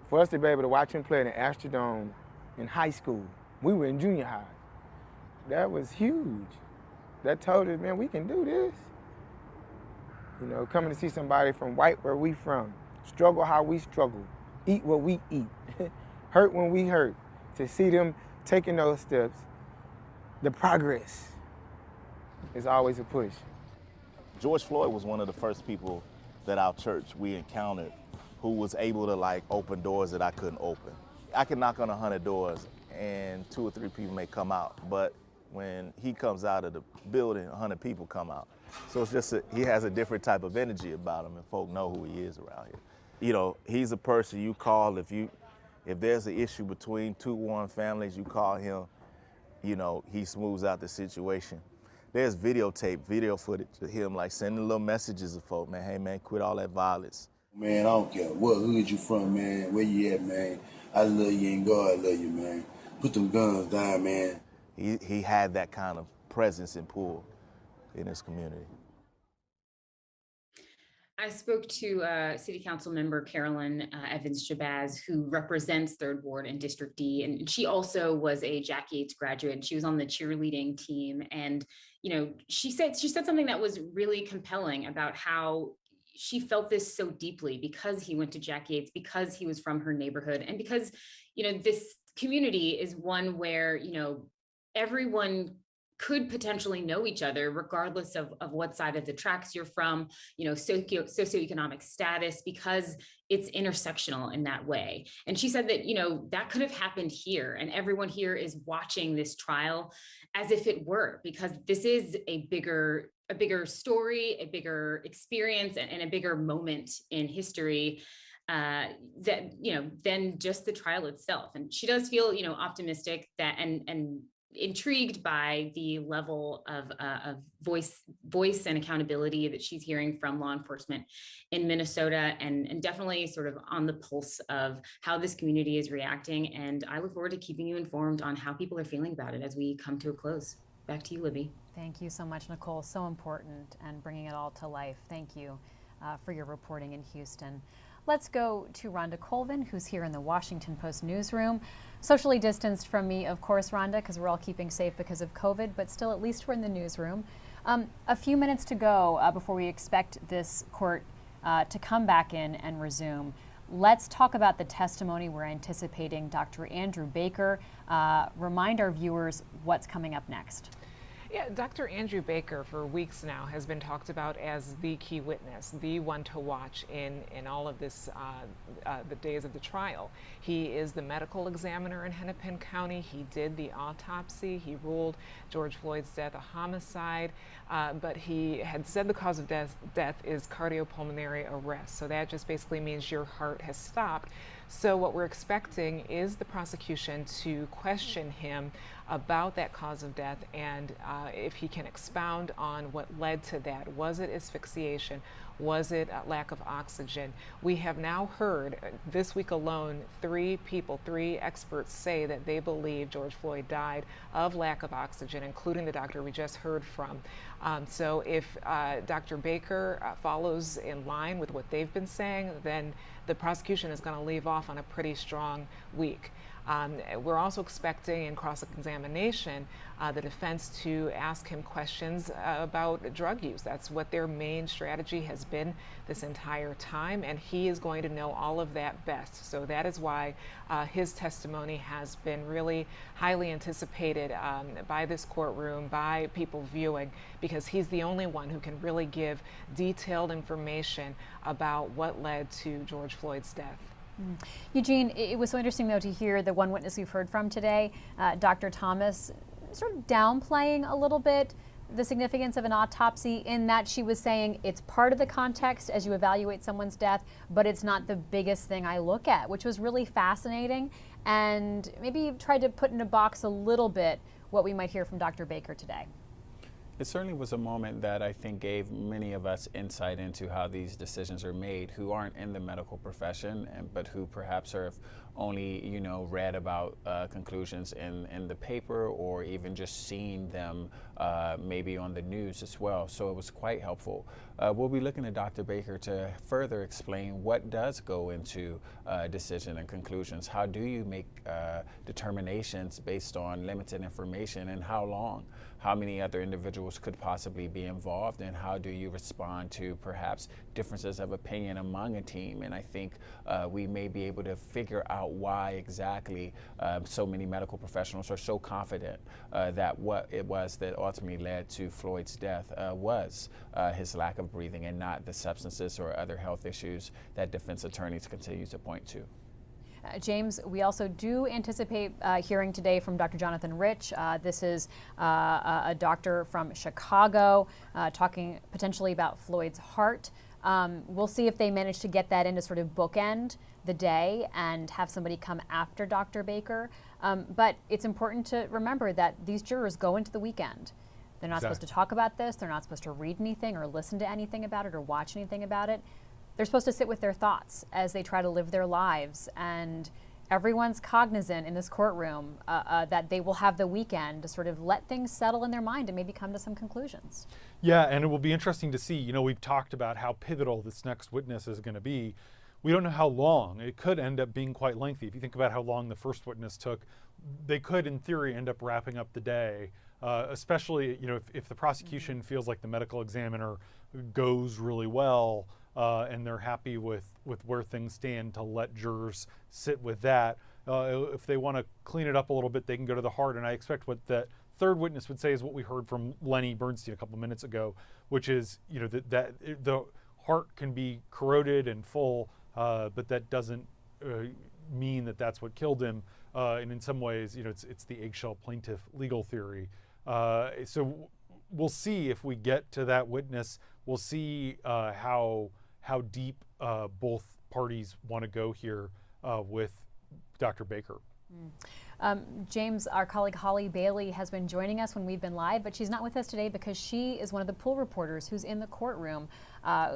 For us to be able to watch him play in the Astrodome in high school, we were in junior high. That was huge. That told us, man, we can do this. Coming to see somebody from right where we from, struggle how we struggle, eat what we eat, hurt when we hurt, to see them taking those steps, the progress is always a push. George Floyd was one of the first people that our church we encountered who was able to open doors that I couldn't open. I can knock on 100 doors and 2 or 3 people may come out, but when he comes out of the building, 100 people come out. So it's just he has a different type of energy about him, and folk know who he is around here. He's a person you call if there's an issue between 2 warring families, you call him, he smooths out the situation. There's video footage of him sending little messages to folk, man, hey man, quit all that violence. Man, I don't care what hood you from, man, where you at, man. I love you and God love you, man. Put them guns down, man. He had that kind of presence and pull in his community. I spoke to City Council member Carolyn Evans-Shabazz, who represents Third Ward and District D, and she also was a Jack Yates graduate. She was on the cheerleading team, and she said something that was really compelling about how she felt this so deeply because he went to Jack Yates, because he was from her neighborhood, and because this community is one where everyone could potentially know each other regardless of what side of the tracks you're from, socioeconomic status, because it's intersectional in that way. And she said that, that could have happened here, and everyone here is watching this trial as if it were, because this is a bigger story, a bigger experience, and a bigger moment in history than just the trial itself. And she does feel, optimistic that and intrigued by the level of voice and accountability that she's hearing from law enforcement in Minnesota, and definitely sort of on the pulse of how this community is reacting. And I look forward to keeping you informed on how people are feeling about it as we come to a close. Back to you, Libby. Thank you so much, Nicole. So important, and bringing it all to life. Thank you for your reporting in Houston. Let's go to Rhonda Colvin, who's here in the Washington Post newsroom. Socially distanced from me, of course, Rhonda, because we're all keeping safe because of COVID, but still, at least we're in the newsroom. A few minutes to go before we expect this court to come back in and resume. Let's talk about the testimony we're anticipating. Dr. Andrew Baker, remind our viewers what's coming up next. Yeah, Dr. Andrew Baker for weeks now has been talked about as the key witness, the one to watch in all of this, the days of the trial. He is the medical examiner in Hennepin County. He did the autopsy. He ruled George Floyd's death a homicide, but he had said the cause of death is cardiopulmonary arrest. So that just basically means your heart has stopped. So what we're expecting is the prosecution to question him about that cause of death, and if he can expound on what led to that. Was it asphyxiation? Was it a lack of oxygen? We have now heard this week alone, three experts say that they believe George Floyd died of lack of oxygen, including the doctor we just heard from. So if Dr. Baker follows in line with what they've been saying, then the prosecution is going to leave off on a pretty strong week. We're also expecting in cross-examination the defense to ask him questions about drug use. That's what their main strategy has been this entire time, and he is going to know all of that best. So that is why his testimony has been really highly anticipated by this courtroom, by people viewing, because he's the only one who can really give detailed information about what led to George Floyd's death. Eugene, it was so interesting, though, to hear the one witness we've heard from today, Dr. Thomas, sort of downplaying a little bit the significance of an autopsy, in that she was saying it's part of the context as you evaluate someone's death, but it's not the biggest thing I look at, which was really fascinating, and maybe tried to put in a box a little bit what we might hear from Dr. Baker today. It certainly was a moment that I think gave many of us insight into how these decisions are made, who aren't in the medical profession, but who perhaps have only, read about conclusions in the paper, or even just seen them maybe on the news as well. So it was quite helpful. We'll be looking at Dr. Baker to further explain what does go into decision and conclusions. How do you make determinations based on limited information, and how long? How many other individuals could possibly be involved, and how do you respond to perhaps differences of opinion among a team? And I think we may be able to figure out why exactly so many medical professionals are so confident that what it was that ultimately led to Floyd's death was his lack of breathing, and not the substances or other health issues that defense attorneys continue to point to. James, we also do anticipate hearing today from Dr. Jonathan Rich. This is a doctor from Chicago talking potentially about Floyd's heart. We'll see if they manage to get that in to sort of bookend the day and have somebody come after Dr. Baker. But it's important to remember that these jurors go into the weekend. They're not supposed to talk about this. They're not supposed to read anything or listen to anything about it or watch anything about it. They're supposed to sit with their thoughts as they try to live their lives and everyone's cognizant in this courtroom that they will have the weekend to sort of let things settle in their mind and maybe come to some conclusions. Yeah, and it will be interesting to see. You know, we've talked about how pivotal this next witness is going to be. We don't know how long. It could end up being quite lengthy. If you think about how long the first witness took, they could, in theory, end up wrapping up the day, especially, you know, if the prosecution feels like the medical examiner goes really well and they're happy with where things stand, to let jurors sit with that. If they want to clean it up a little bit, they can go to the heart. And I expect what that third witness would say is what we heard from Lenny Bernstein a couple minutes ago, which is, you know, that the heart can be corroded and full, but that doesn't mean that that's what killed him. And in some ways, you know, it's the eggshell plaintiff legal theory. So we'll see if we get to that witness. We'll see how deep both parties want to go here with Dr. Baker. James, our colleague Holly Bailey has been joining us when we've been live, but she's not with us today because she is one of the pool reporters who's in the courtroom.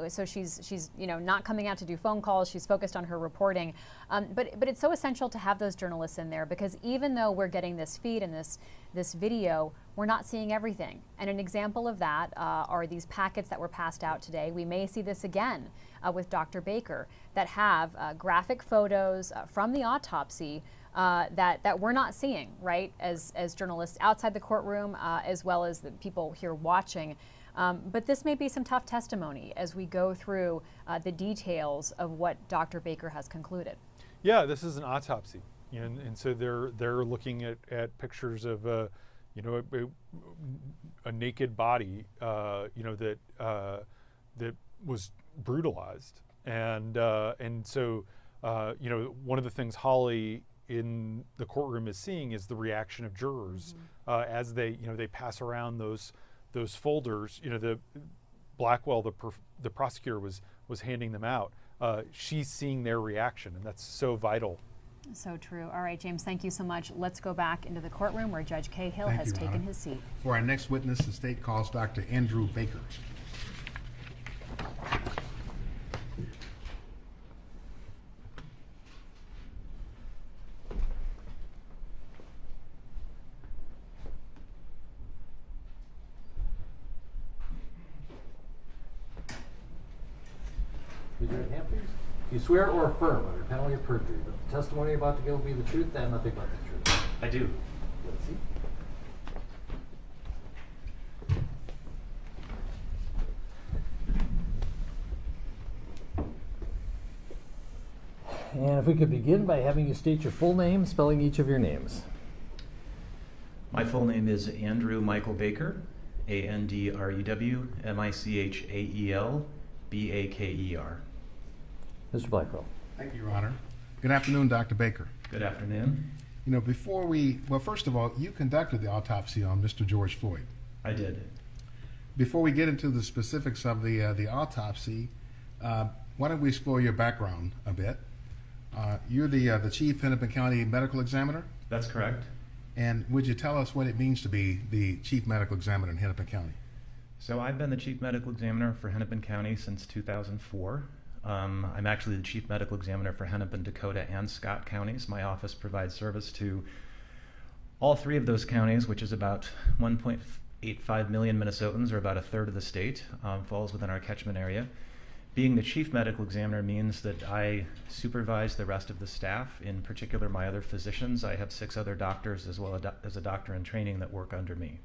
So she's you know, not coming out to do phone calls. She's focused on her reporting. But it's so essential to have those journalists in there, because even though we're getting this feed and this video, we're not seeing everything. And an example of that are these packets that were passed out today. We may see this again with Dr. Baker, that have graphic photos from the autopsy that we're not seeing, right, as journalists outside the courtroom, as well as the people here watching. But this may be some tough testimony as we go through the details of what Dr. Baker has concluded. Yeah, this is an autopsy, and so they're looking at pictures of you know, a naked body, you know, that was brutalized, and so you know, one of the things Holly in the courtroom is seeing is the reaction of jurors as they, you know, they pass around those folders. You know, the Blackwell, the prosecutor was handing them out. She's seeing their reaction, and that's so vital. So true. All right, James, thank you so much. Let's go back into the courtroom where Judge Cahill has taken his seat. For our next witness, the state calls Dr. Andrew Baker. Raise your right hand, please. You swear or affirm under penalty of perjury that the testimony you're about to give will be the truth and nothing but the truth? I do. Let's see. And if we could begin by having you state your full name, spelling each of your names. My full name is Andrew Michael Baker, Andrew Michael Baker. Mr. Blackwell. Thank you, Your Honor. Good afternoon, Dr. Baker. Good afternoon. You know, well, first of all, you conducted the autopsy on Mr. George Floyd. I did. Before we get into the specifics of the autopsy, why don't we explore your background a bit? You're the chief Hennepin County medical examiner? That's correct. And would you tell us what it means to be the chief medical examiner in Hennepin County? So I've been the chief medical examiner for Hennepin County since 2004. I'm actually the chief medical examiner for Hennepin, Dakota, and Scott counties. My office provides service to all three of those counties, which is about 1.85 million Minnesotans, or about a third of the state, falls within our catchment area. Being the chief medical examiner means that I supervise the rest of the staff, in particular my other physicians. I have 6 other doctors as well as a doctor in training that work under me.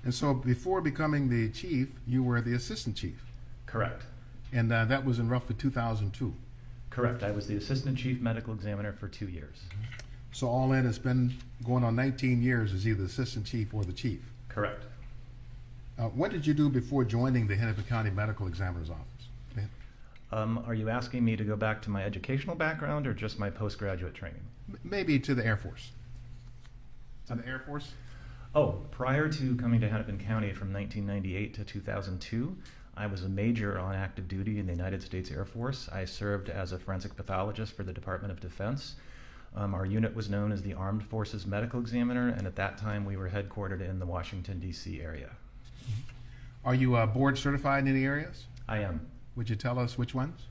And so before becoming the chief, you were the assistant chief? Correct. And that was in roughly 2002? Correct. I was the assistant chief medical examiner for 2 years. So all in, it's been going on 19 years as either assistant chief or the chief? Correct. What did you do before joining the Hennepin County Medical Examiner's Office? Are you asking me to go back to my educational background or just my postgraduate training? Maybe to the Air Force. To the Air Force? Oh, prior to coming to Hennepin County from 1998 to 2002, I was a major on active duty in the United States Air Force. I served as a forensic pathologist for the Department of Defense. Our unit was known as the Armed Forces Medical Examiner, and at that time we were headquartered in the Washington, D.C. area. Are you board certified in any areas? I am. Would you tell us which ones?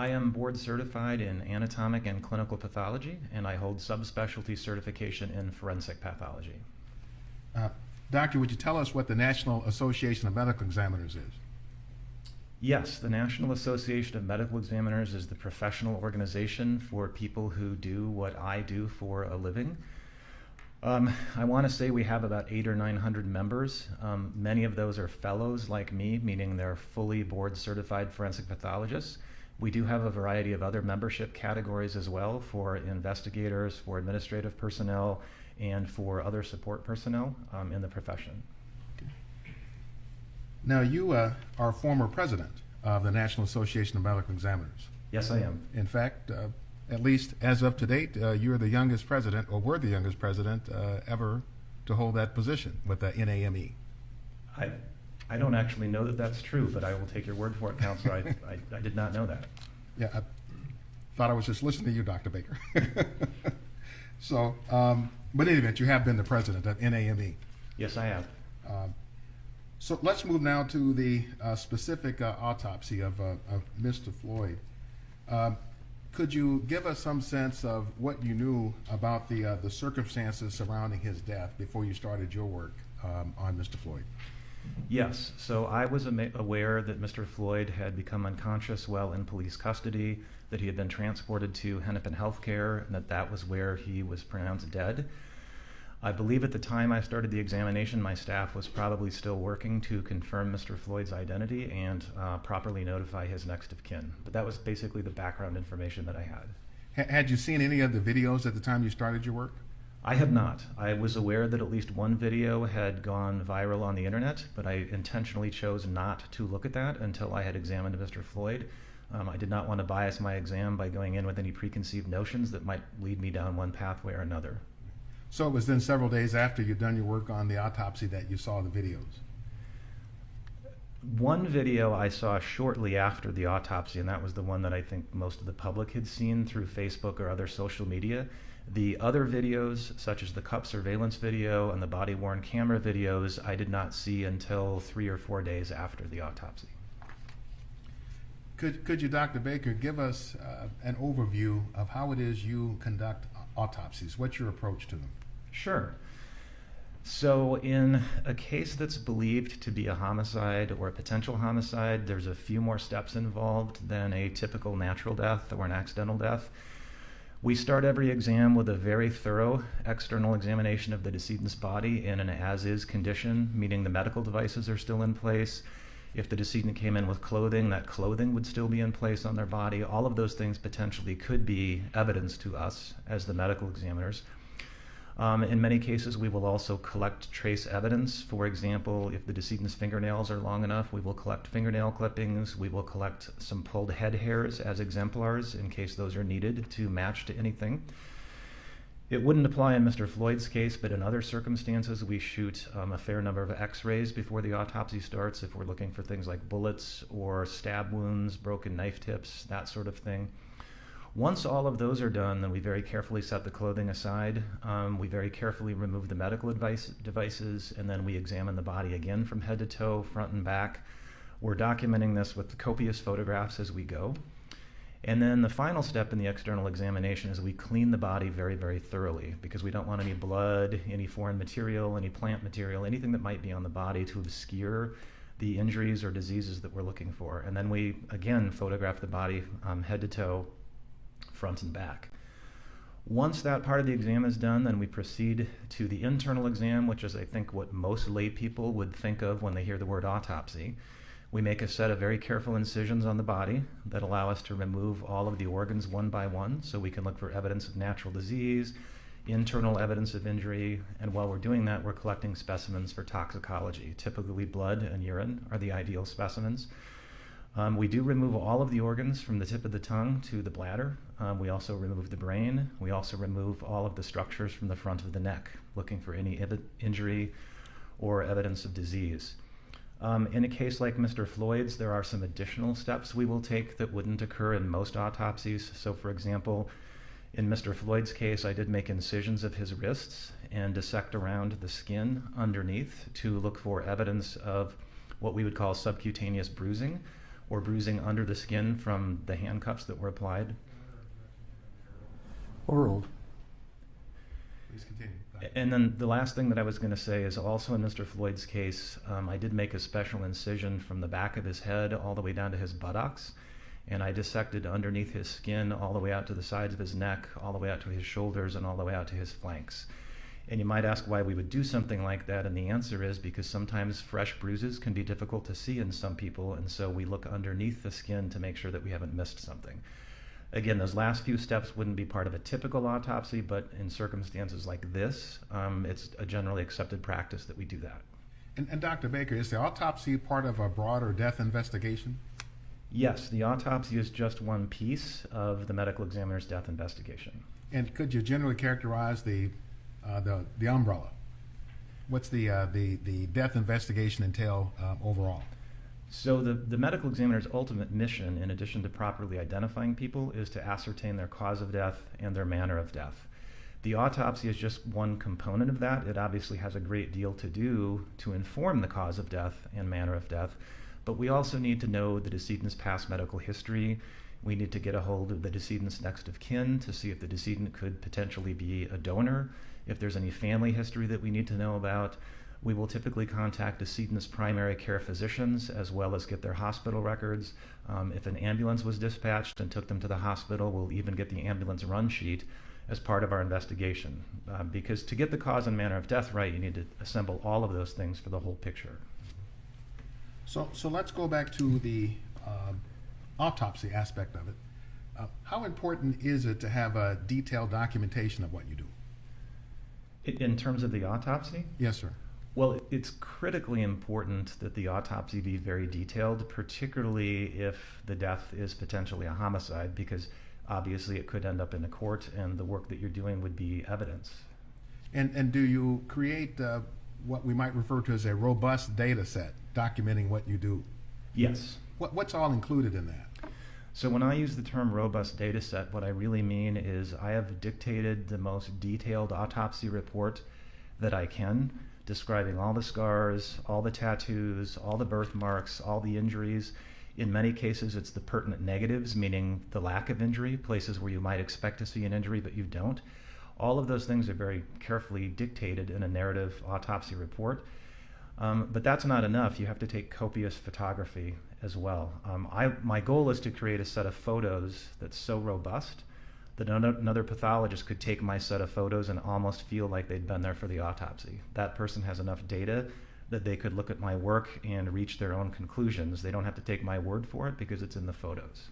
I am board certified in anatomic and clinical pathology, and I hold subspecialty certification in forensic pathology. Doctor, would you tell us what the National Association of Medical Examiners is? Yes, the National Association of Medical Examiners is the professional organization for people who do what I do for a living. I want to say we have about 800 or 900 members. Many of those are fellows like me, meaning they're fully board certified forensic pathologists. We do have a variety of other membership categories as well for investigators, for administrative personnel, and for other support personnel in the profession. Now, you are former president of the National Association of Medical Examiners. Yes, I am. In fact, at least as of to date, you're the youngest president, or were the youngest president ever to hold that position with the NAME. I don't actually know that that's true, but I will take your word for it, Counselor. I did not know that. Yeah, I thought I was just listening to you, Dr. Baker. So, but in any event, you have been the president of NAME. Yes, I have. So let's move now to the specific autopsy of Mr. Floyd. Could you give us some sense of what you knew about the circumstances surrounding his death before you started your work on Mr. Floyd? Yes, so I was aware that Mr. Floyd had become unconscious while in police custody, that he had been transported to Hennepin Healthcare, and that was where he was pronounced dead. I believe at the time I started the examination, my staff was probably still working to confirm Mr. Floyd's identity and properly notify his next of kin. But that was basically the background information that I had. Had you seen any of the videos at the time you started your work? I have not. I was aware that at least one video had gone viral on the internet, but I intentionally chose not to look at that until I had examined Mr. Floyd. I did not want to bias my exam by going in with any preconceived notions that might lead me down one pathway or another. So it was then several days after you'd done your work on the autopsy that you saw the videos? One video I saw shortly after the autopsy, and that was the one that I think most of the public had seen through Facebook or other social media. The other videos, such as the cup surveillance video and the body-worn camera videos, I did not see until 3 or 4 days after the autopsy. Could you, Dr. Baker, give us an overview of how it is you conduct autopsies? What's your approach to them? Sure. So in a case that's believed to be a homicide or a potential homicide, there's a few more steps involved than a typical natural death or an accidental death. We start every exam with a very thorough external examination of the decedent's body in an as-is condition, meaning the medical devices are still in place. If the decedent came in with clothing, that clothing would still be in place on their body. All of those things potentially could be evidence to us as the medical examiners. In many cases, we will also collect trace evidence. For example, if the decedent's fingernails are long enough, we will collect fingernail clippings. We will collect some pulled head hairs as exemplars in case those are needed to match to anything. It wouldn't apply in Mr. Floyd's case, but in other circumstances, we shoot a fair number of x-rays before the autopsy starts if we're looking for things like bullets or stab wounds, broken knife tips, that sort of thing. Once all of those are done, then we very carefully set the clothing aside. We very carefully remove the medical devices, and then we examine the body again from head to toe, front and back. We're documenting this with copious photographs as we go. And then the final step in the external examination is we clean the body very, very thoroughly because we don't want any blood, any foreign material, any plant material, anything that might be on the body to obscure the injuries or diseases that we're looking for. And then we, again, photograph the body head to toe, front and back. Once that part of the exam is done, then we proceed to the internal exam, which is, I think, what most lay people would think of when they hear the word autopsy. We make a set of very careful incisions on the body that allow us to remove all of the organs one by one, so we can look for evidence of natural disease, internal evidence of injury, and while we're doing that, we're collecting specimens for toxicology. Typically, blood and urine are the ideal specimens. We do remove all of the organs from the tip of the tongue to the bladder. We also remove the brain. We also remove all of the structures from the front of the neck, looking for any injury or evidence of disease. In a case like Mr. Floyd's, there are some additional steps we will take that wouldn't occur in most autopsies. So for example, in Mr. Floyd's case, I did make incisions of his wrists and dissect around the skin underneath to look for evidence of what we would call subcutaneous bruising or bruising under the skin from the handcuffs that were applied. Overruled. Please continue. And then the last thing that I was going to say is also in Mr. Floyd's case, I did make a special incision from the back of his head all the way down to his buttocks, and I dissected underneath his skin all the way out to the sides of his neck, all the way out to his shoulders, and all the way out to his flanks. And you might ask why we would do something like that, and the answer is because sometimes fresh bruises can be difficult to see in some people, and so we look underneath the skin to make sure that we haven't missed something. Again, those last few steps wouldn't be part of a typical autopsy, but in circumstances like this, it's a generally accepted practice that we do that. And Dr. Baker, is the autopsy part of a broader death investigation? Yes, the autopsy is just one piece of the medical examiner's death investigation. And could you generally characterize the umbrella? What's the death investigation entail overall? So the medical examiner's ultimate mission, in addition to properly identifying people, is to ascertain their cause of death and their manner of death. The autopsy is just one component of that. It obviously has a great deal to do to inform the cause of death and manner of death, but we also need to know the decedent's past medical history. We need to get a hold of the decedent's next of kin to see if the decedent could potentially be a donor. If there's any family history that we need to know about, we will typically contact decedent's primary care physicians as well as get their hospital records. If an ambulance was dispatched and took them to the hospital, we'll even get the ambulance run sheet as part of our investigation. Because to get the cause and manner of death right, you need to assemble all of those things for the whole picture. So let's go back to the autopsy aspect of it. How important is it to have a detailed documentation of what you do? In terms of the autopsy? Yes, sir. Well, it's critically important that the autopsy be very detailed, particularly if the death is potentially a homicide, because obviously it could end up in a court and the work that you're doing would be evidence. And do you create what we might refer to as a robust data set documenting what you do? Yes. What's all included in that? So when I use the term robust data set, what I really mean is I have dictated the most detailed autopsy report that I can, describing all the scars, all the tattoos, all the birthmarks, all the injuries. In many cases, it's the pertinent negatives, meaning the lack of injury, places where you might expect to see an injury but you don't. All of those things are very carefully dictated in a narrative autopsy report. But that's not enough. You have to take copious photography as well. My goal is to create a set of photos that's so robust that another pathologist could take my set of photos and almost feel like they'd been there for the autopsy. That person has enough data that they could look at my work and reach their own conclusions. They don't have to take my word for it because it's in the photos.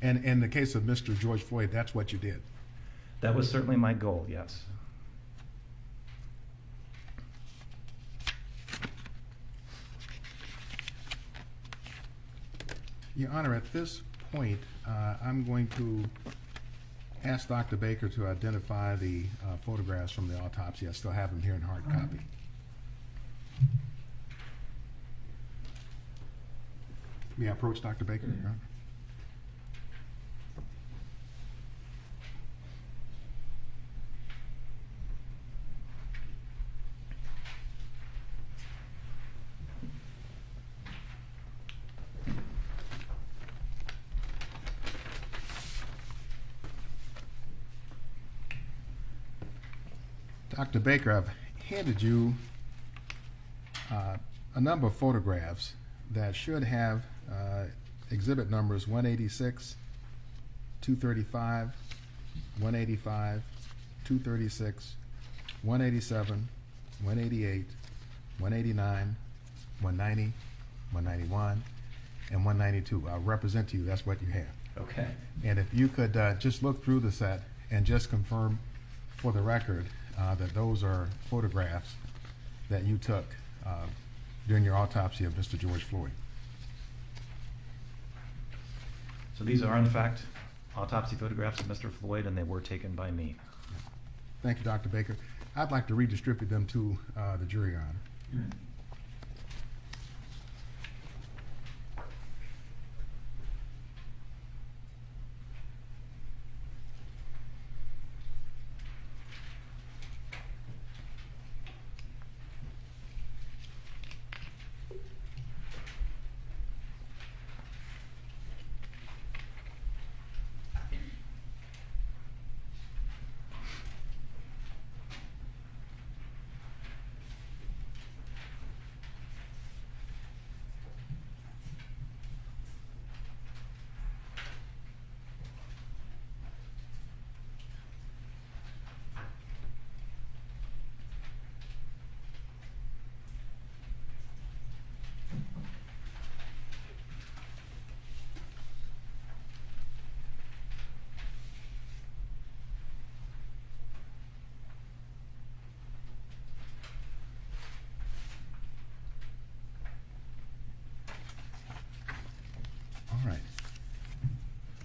And in the case of Mr. George Floyd, that's what you did? That was certainly my goal, yes. Your Honor, at this point, I'm going to ask Dr. Baker to identify the photographs from the autopsy. I still have them here in hard copy. May I approach Dr. Baker, Your Honor? Dr. Baker, I've handed you a number of photographs that should have exhibit numbers 186, 235, 185, 236, 187, 188, 189, 190, 191, and 192. I'll represent to you, that's what you have. Okay. And if you could just look through the set and just confirm for the record that those are photographs that you took during your autopsy of Mr. George Floyd. So these are, in fact, autopsy photographs of Mr. Floyd, and they were taken by me. Thank you, Dr. Baker. I'd like to redistribute them to the jury, Your Honor.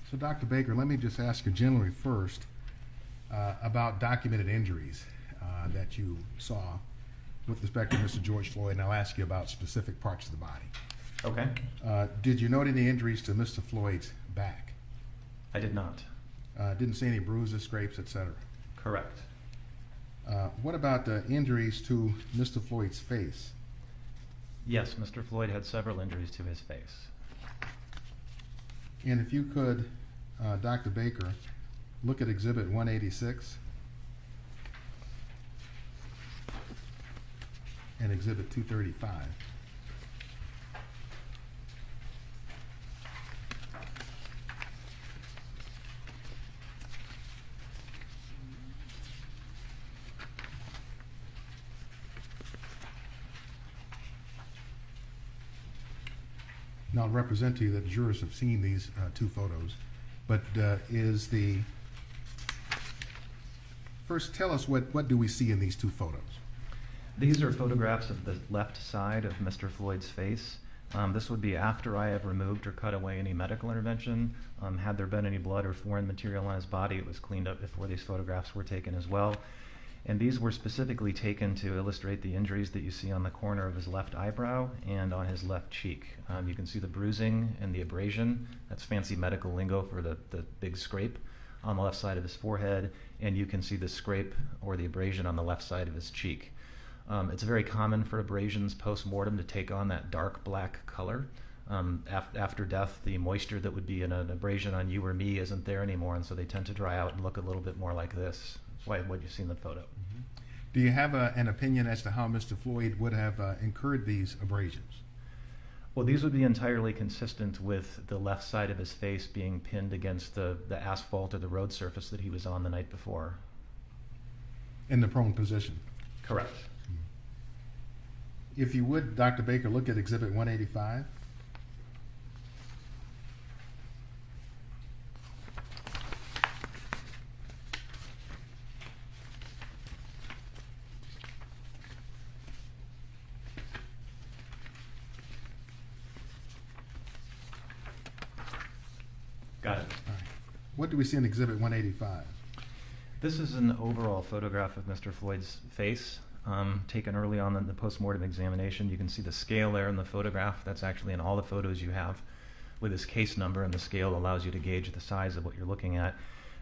So Dr. Baker, let me just ask you generally first about documented injuries that you saw with respect to Mr. George Floyd, and I'll ask you about specific parts of the body. Okay. Did you note any injuries to Mr. Floyd's back? I did not. Didn't see any bruises, scrapes, etc.? Correct. What about the injuries to Mr. Floyd's face? Yes, Mr. Floyd had several injuries to his face. And if you could, Dr. Baker, look at Exhibit 186 and Exhibit 235. Now, I'll represent to you that the jurors have seen these two photos, but first tell us what do we see in these two photos? These are photographs of the left side of Mr. Floyd's face. This would be after I have removed or cut away any medical intervention. Had there been any blood or foreign material on his body, it was cleaned up before these photographs were taken as well. And these were specifically taken to illustrate the injuries that you see on the corner of his left eyebrow and on his left cheek. You can see the bruising and the abrasion. That's fancy medical lingo for the big scrape on the left side of his forehead, and you can see the scrape or the abrasion on the left side of his cheek. It's very common for abrasions post-mortem to take on that dark black color. After death, the moisture that would be in an abrasion on you or me isn't there anymore, and so they tend to dry out and look a little bit more like this. That's why what you see in the photo. Mm-hmm. Do you have an opinion as to how Mr. Floyd would have incurred these abrasions? Well, these would be entirely consistent with the left side of his face being pinned against the asphalt or the road surface that he was on the night before. In the prone position? Correct. If you would, Dr. Baker, look at Exhibit 185. Got it. All right. What do we see in Exhibit 185? This is an overall photograph of Mr. Floyd's face, taken early on in the post-mortem examination. You can see the scale there in the photograph. That's actually in all the photos you have with his case number, and the scale allows you to gauge the size of what you're looking at.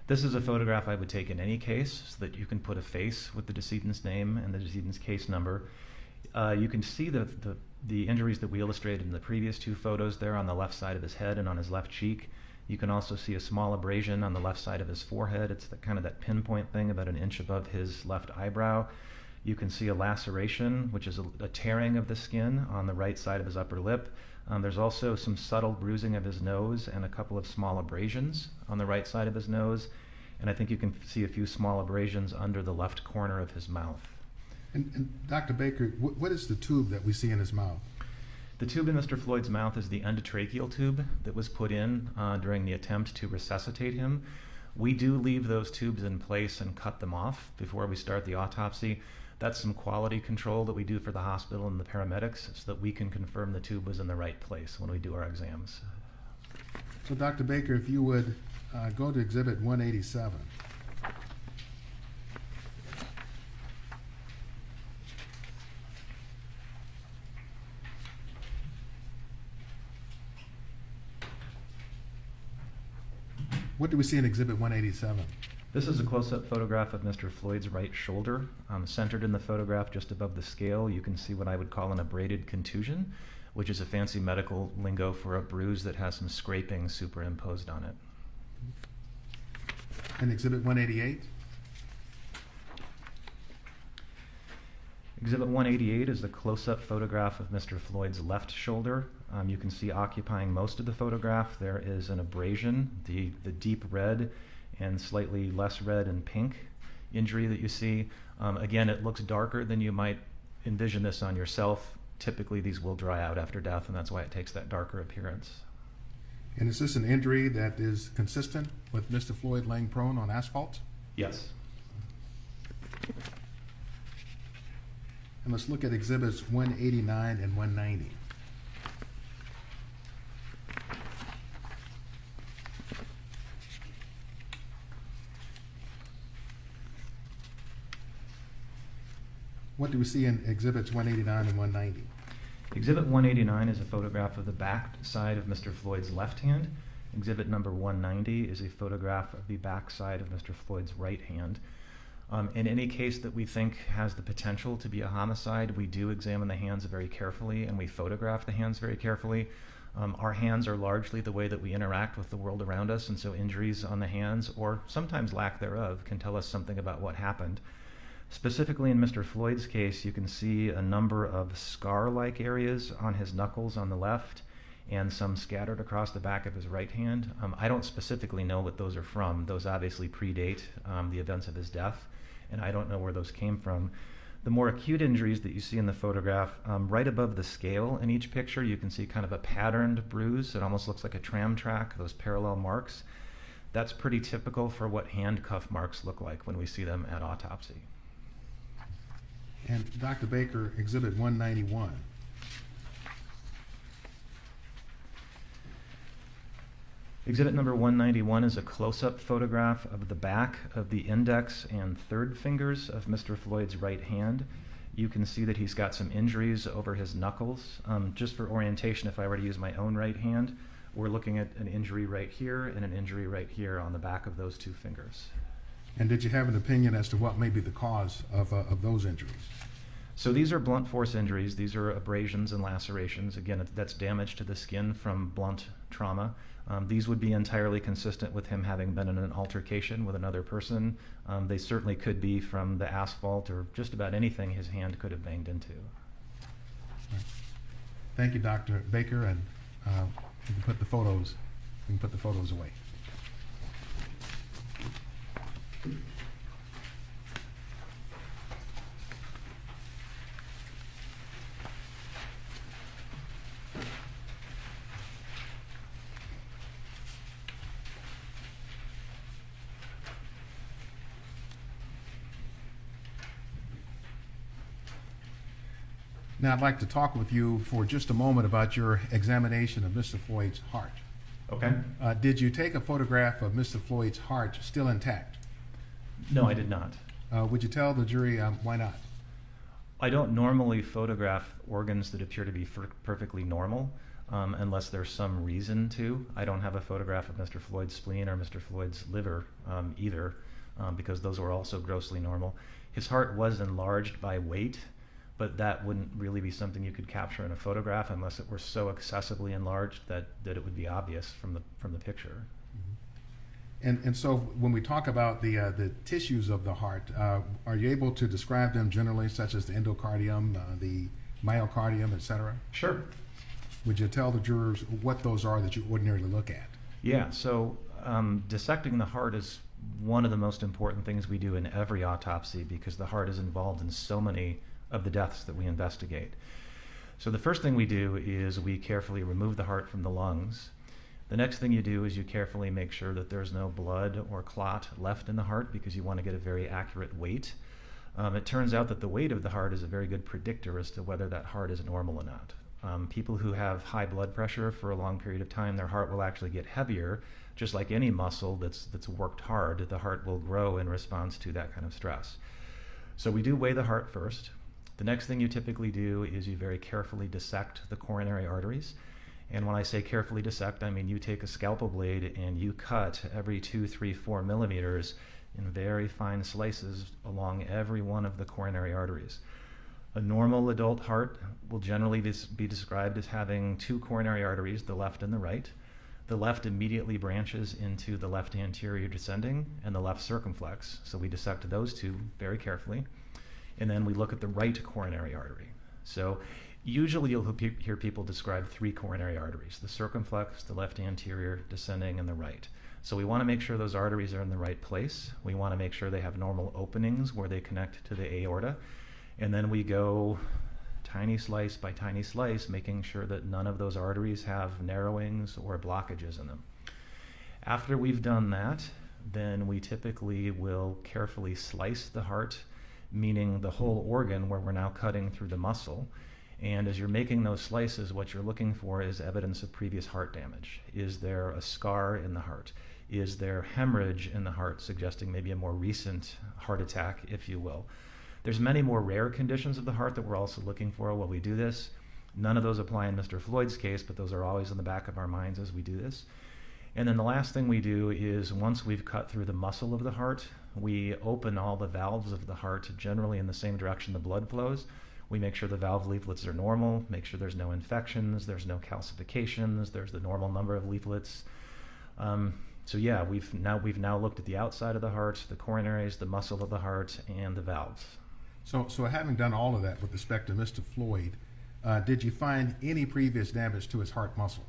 This is a photograph I would take in any case so that you can put a face with the decedent's name and the decedent's case number. You can see the injuries that we illustrated in the previous two photos there on the left side of his head and on his left cheek. You can also see a small abrasion on the left side of his forehead. It's kind of that pinpoint thing about an inch above his left eyebrow. You can see a laceration, which is a tearing of the skin on the right side of his upper lip. There's also some subtle bruising of his nose and a couple of small abrasions on the right side of his nose. And I think you can see a few small abrasions under the left corner of his mouth. And Dr. Baker, what is the tube that we see in his mouth? The tube in Mr. Floyd's mouth is the endotracheal tube that was put in during the attempt to resuscitate him. We do leave those tubes in place and cut them off before we start the autopsy. That's some quality control that we do for the hospital and the paramedics so that we can confirm the tube was in the right place when we do our exams. So Dr. Baker, if you would go to Exhibit 187. What do we see in Exhibit 187? This is a close-up photograph of Mr. Floyd's right shoulder. Centered in the photograph just above the scale, you can see what I would call an abraded contusion, which is a fancy medical lingo for a bruise that has some scraping superimposed on it. And Exhibit 188? Exhibit 188 is the close-up photograph of Mr. Floyd's left shoulder. You can see occupying most of the photograph there is an abrasion, the deep red and slightly less red and pink injury that you see. Again, it looks darker than you might envision this on yourself. Typically these will dry out after death, and that's why it takes that darker appearance. And is this an injury that is consistent with Mr. Floyd laying prone on asphalt? Yes. And let's look at Exhibits 189 and 190. What do we see in Exhibits 189 and 190? Exhibit 189 is a photograph of the back side of Mr. Floyd's left hand. Exhibit number 190 is a photograph of the back side of Mr. Floyd's right hand. In any case that we think has the potential to be a homicide, we do examine the hands very carefully and we photograph the hands very carefully. Our hands are largely the way that we interact with the world around us, and so injuries on the hands, or sometimes lack thereof, can tell us something about what happened. Specifically in Mr. Floyd's case, you can see a number of scar-like areas on his knuckles on the left and some scattered across the back of his right hand. I don't specifically know what those are from. Those obviously predate the events of his death, and I don't know where those came from. The more acute injuries that you see in the photograph, right above the scale in each picture, you can see kind of a patterned bruise. It almost looks like a tram track, those parallel marks. That's pretty typical for what handcuff marks look like when we see them at autopsy. And Dr. Baker, Exhibit 191. Exhibit number 191 is a close-up photograph of the back of the index and third fingers of Mr. Floyd's right hand. You can see that he's got some injuries over his knuckles. Just for orientation, if I were to use my own right hand, we're looking at an injury right here and an injury right here on the back of those two fingers. And did you have an opinion as to what may be the cause of those injuries? So these are blunt force injuries. These are abrasions and lacerations. Again, that's damage to the skin from blunt trauma. These would be entirely consistent with him having been in an altercation with another person. They certainly could be from the asphalt or just about anything his hand could have banged into. Thank you, Dr. Baker, and we can put the photos away. Now I'd like to talk with you for just a moment about your examination of Mr. Floyd's heart. Okay. Did you take a photograph of Mr. Floyd's heart still intact? No, I did not. Would you tell the jury why not? I don't normally photograph organs that appear to be perfectly normal unless there's some reason to. I don't have a photograph of Mr. Floyd's spleen or Mr. Floyd's liver either because those were also grossly normal. His heart was enlarged by weight, but that wouldn't really be something you could capture in a photograph unless it were so excessively enlarged that it would be obvious from the picture. And so when we talk about the tissues of the heart, are you able to describe them generally, such as the endocardium, the myocardium, etc.? Sure. Would you tell the jurors what those are that you ordinarily look at? Yeah, so dissecting the heart is one of the most important things we do in every autopsy because the heart is involved in so many of the deaths that we investigate. So the first thing we do is we carefully remove the heart from the lungs. The next thing you do is you carefully make sure that there's no blood or clot left in the heart because you want to get a very accurate weight. It turns out that the weight of the heart is a very good predictor as to whether that heart is normal or not. People who have high blood pressure for a long period of time, their heart will actually get heavier. Just like any muscle that's worked hard, the heart will grow in response to that kind of stress. So we do weigh the heart first. The next thing you typically do is you very carefully dissect the coronary arteries. And when I say carefully dissect, I mean you take a scalpel blade and you cut every 2, 3, 4 millimeters in very fine slices along every one of the coronary arteries. A normal adult heart will generally be described as having 2 coronary arteries, the left and the right. The left immediately branches into the left anterior descending and the left circumflex. So we dissect those two very carefully. And then we look at the right coronary artery. So usually you'll hear people describe 3 coronary arteries, the circumflex, the left anterior, descending, and the right. So we want to make sure those arteries are in the right place. We want to make sure they have normal openings where they connect to the aorta. And then we go tiny slice by tiny slice, making sure that none of those arteries have narrowings or blockages in them. After we've done that, then we typically will carefully slice the heart, meaning the whole organ where we're now cutting through the muscle. And as you're making those slices, what you're looking for is evidence of previous heart damage. Is there a scar in the heart? Is there hemorrhage in the heart, suggesting maybe a more recent heart attack, if you will? There's many more rare conditions of the heart that we're also looking for while we do this. None of those apply in Mr. Floyd's case, but those are always in the back of our minds as we do this. And then the last thing we do is once we've cut through the muscle of the heart, we open all the valves of the heart generally in the same direction the blood flows. We make sure the valve leaflets are normal, make sure there's no infections, there's no calcifications, there's the normal number of leaflets. So yeah, we've now looked at the outside of the heart, the coronaries, the muscle of the heart, and the valves. So having done all of that with respect to Mr. Floyd, did you find any previous damage to his heart muscle?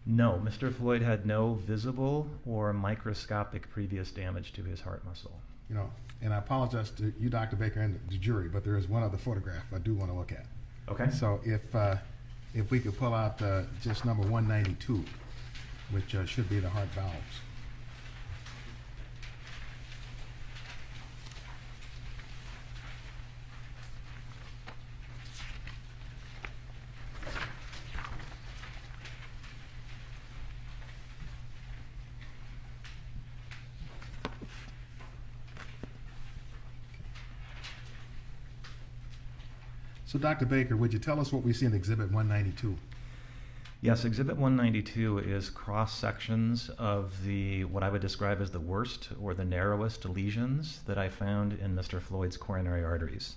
No, Mr. Floyd had no visible or microscopic previous damage to his heart muscle. You know, and I apologize to you, Dr. Baker, and the jury, but there is one other photograph I do want to look at. Okay. So if we could pull out just number 192, which should be the heart valves. So Dr. Baker, would you tell us what we see in Exhibit 192? Yes, Exhibit 192 is cross-sections of what I would describe as the worst or the narrowest lesions that I found in Mr. Floyd's coronary arteries.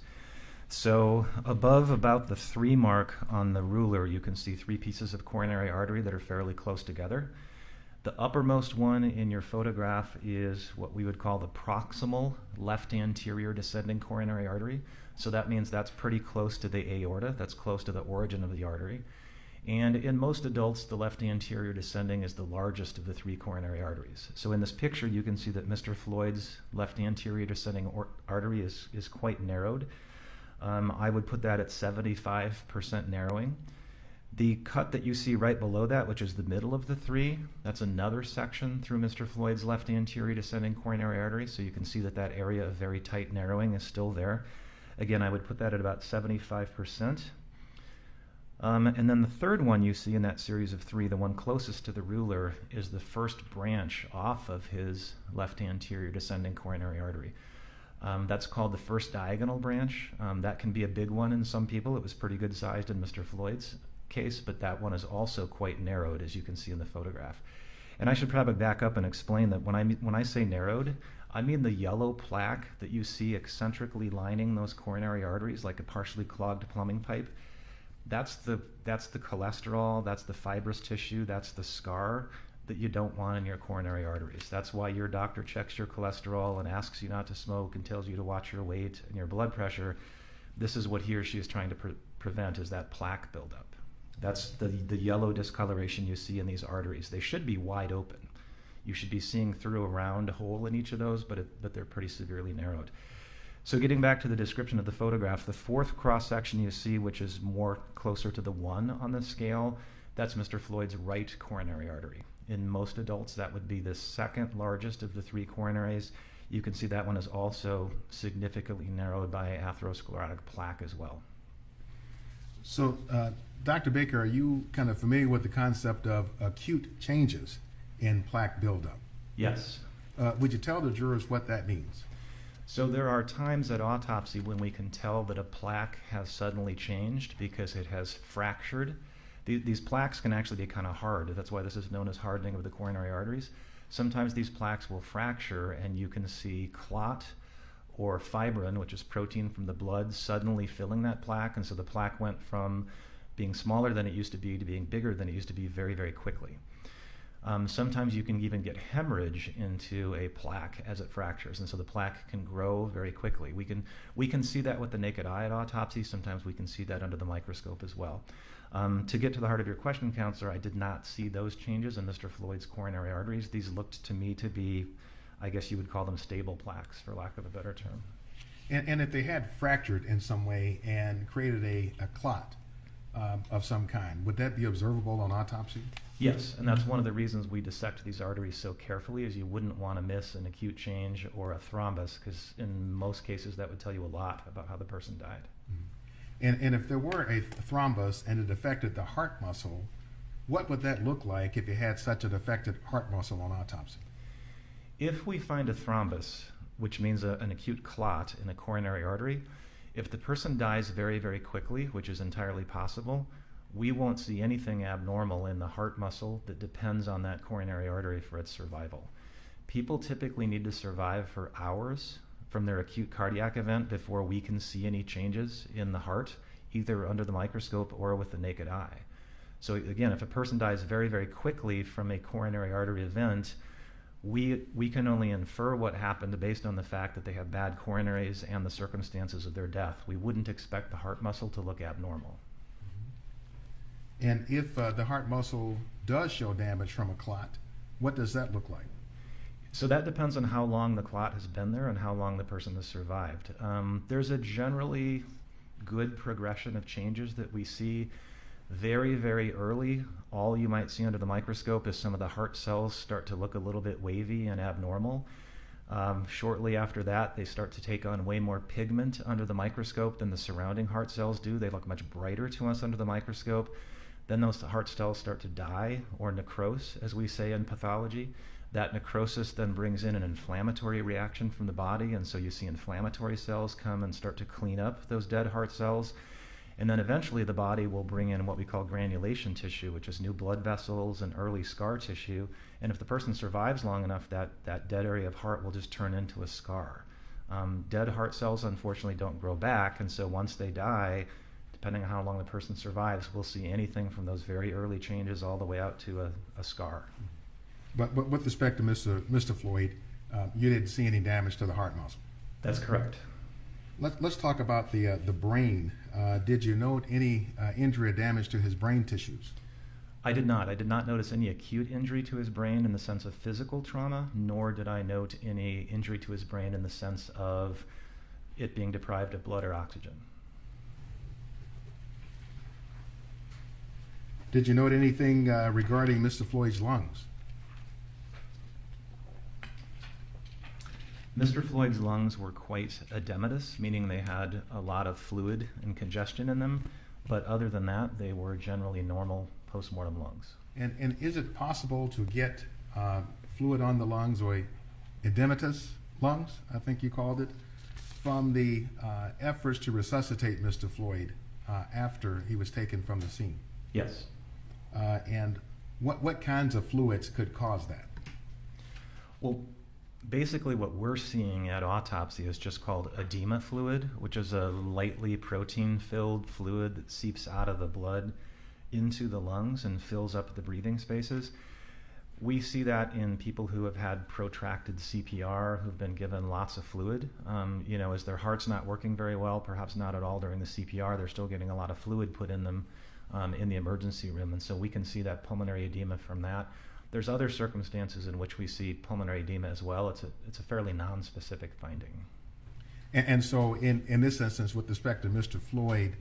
So above about the 3 mark on the ruler, you can see 3 pieces of coronary artery that are fairly close together. The uppermost one in your photograph is what we would call the proximal left anterior descending coronary artery. So that means that's pretty close to the aorta, that's close to the origin of the artery. And in most adults, the left anterior descending is the largest of the 3 coronary arteries. So in this picture, you can see that Mr. Floyd's left anterior descending artery is quite narrowed. I would put that at 75% narrowing. The cut that you see right below that, which is the middle of the 3, that's another section through Mr. Floyd's left anterior descending coronary artery. So you can see that that area of very tight narrowing is still there. Again, I would put that at about 75%. And then the third one you see in that series of 3, the one closest to the ruler, is the first branch off of his left anterior descending coronary artery. That's called the first diagonal branch. That can be a big one in some people. It was pretty good sized in Mr. Floyd's case, but that one is also quite narrowed, as you can see in the photograph. And I should probably back up and explain that when I say narrowed, I mean the yellow plaque that you see eccentrically lining those coronary arteries like a partially clogged plumbing pipe. That's the cholesterol, that's the fibrous tissue, that's the scar that you don't want in your coronary arteries. That's why your doctor checks your cholesterol and asks you not to smoke and tells you to watch your weight and your blood pressure. This is what he or she is trying to prevent, is that plaque buildup. That's the yellow discoloration you see in these arteries. They should be wide open. You should be seeing through a round hole in each of those, but they're pretty severely narrowed. So getting back to the description of the photograph, the 4th cross-section you see, which is more closer to the 1 on the scale, that's Mr. Floyd's right coronary artery. In most adults, that would be the 2nd largest of the 3 coronaries. You can see that one is also significantly narrowed by atherosclerotic plaque as well. So, Dr. Baker, are you kind of familiar with the concept of acute changes in plaque buildup? Yes. Would you tell the jurors what that means? So there are times at autopsy when we can tell that a plaque has suddenly changed because it has fractured. These plaques can actually be kind of hard. That's why this is known as hardening of the coronary arteries. Sometimes these plaques will fracture and you can see clot or fibrin, which is protein from the blood, suddenly filling that plaque. And so the plaque went from being smaller than it used to be to being bigger than it used to be very, very quickly. Sometimes you can even get hemorrhage into a plaque as it fractures, and so the plaque can grow very quickly. We can see that with the naked eye at autopsy. Sometimes we can see that under the microscope as well. To get to the heart of your question, Counselor, I did not see those changes in Mr. Floyd's coronary arteries. These looked to me to be, I guess you would call them stable plaques, for lack of a better term. And if they had fractured in some way and created a clot of some kind, would that be observable on autopsy? Yes, and that's one of the reasons we dissect these arteries so carefully, is you wouldn't want to miss an acute change or a thrombus, because in most cases that would tell you a lot about how the person died. Mm-hmm. And if there were a thrombus and it affected the heart muscle, what would that look like if you had such an affected heart muscle on autopsy? If we find a thrombus, which means an acute clot in a coronary artery. If the person dies very, very quickly, which is entirely possible, we won't see anything abnormal in the heart muscle that depends on that coronary artery for its survival. People typically need to survive for hours from their acute cardiac event before we can see any changes in the heart, either under the microscope or with the naked eye. So again, if a person dies very, very quickly from a coronary artery event, we can only infer what happened based on the fact that they have bad coronaries and the circumstances of their death. We wouldn't expect the heart muscle to look abnormal. And if the heart muscle does show damage from a clot, what does that look like? So that depends on how long the clot has been there and how long the person has survived. There's a generally good progression of changes that we see very, very early. All you might see under the microscope is some of the heart cells start to look a little bit wavy and abnormal. Shortly after that, they start to take on way more pigment under the microscope than the surrounding heart cells do. They look much brighter to us under the microscope. Then those heart cells start to die, or necrose, as we say in pathology. That necrosis then brings in an inflammatory reaction from the body, and so you see inflammatory cells come and start to clean up those dead heart cells. And then eventually the body will bring in what we call granulation tissue, which is new blood vessels and early scar tissue. And if the person survives long enough, that dead area of heart will just turn into a scar. Dead heart cells, unfortunately, don't grow back, and so once they die, depending on how long the person survives, we'll see anything from those very early changes all the way out to a scar. But with respect to Mr. Floyd, you didn't see any damage to the heart muscle? That's correct. Let's talk about the brain. Did you note any injury or damage to his brain tissues? I did not. I did not notice any acute injury to his brain in the sense of physical trauma, nor did I note any injury to his brain in the sense of it being deprived of blood or oxygen. Did you note anything regarding Mr. Floyd's lungs? Mr. Floyd's lungs were quite edematous, meaning they had a lot of fluid and congestion in them, but other than that, they were generally normal postmortem lungs. And is it possible to get fluid on the lungs, or edematous lungs, I think you called it, from the efforts to resuscitate Mr. Floyd after he was taken from the scene? Yes. And what kinds of fluids could cause that? Well, basically what we're seeing at autopsy is just called edema fluid, which is a lightly protein-filled fluid that seeps out of the blood into the lungs and fills up the breathing spaces. We see that in people who have had protracted CPR, who've been given lots of fluid. As their heart's not working very well, perhaps not at all during the CPR, they're still getting a lot of fluid put in them in the emergency room, and so we can see that pulmonary edema from that. There's other circumstances in which we see pulmonary edema as well. It's a fairly non-specific finding. And so in this instance, with respect to Mr. Floyd,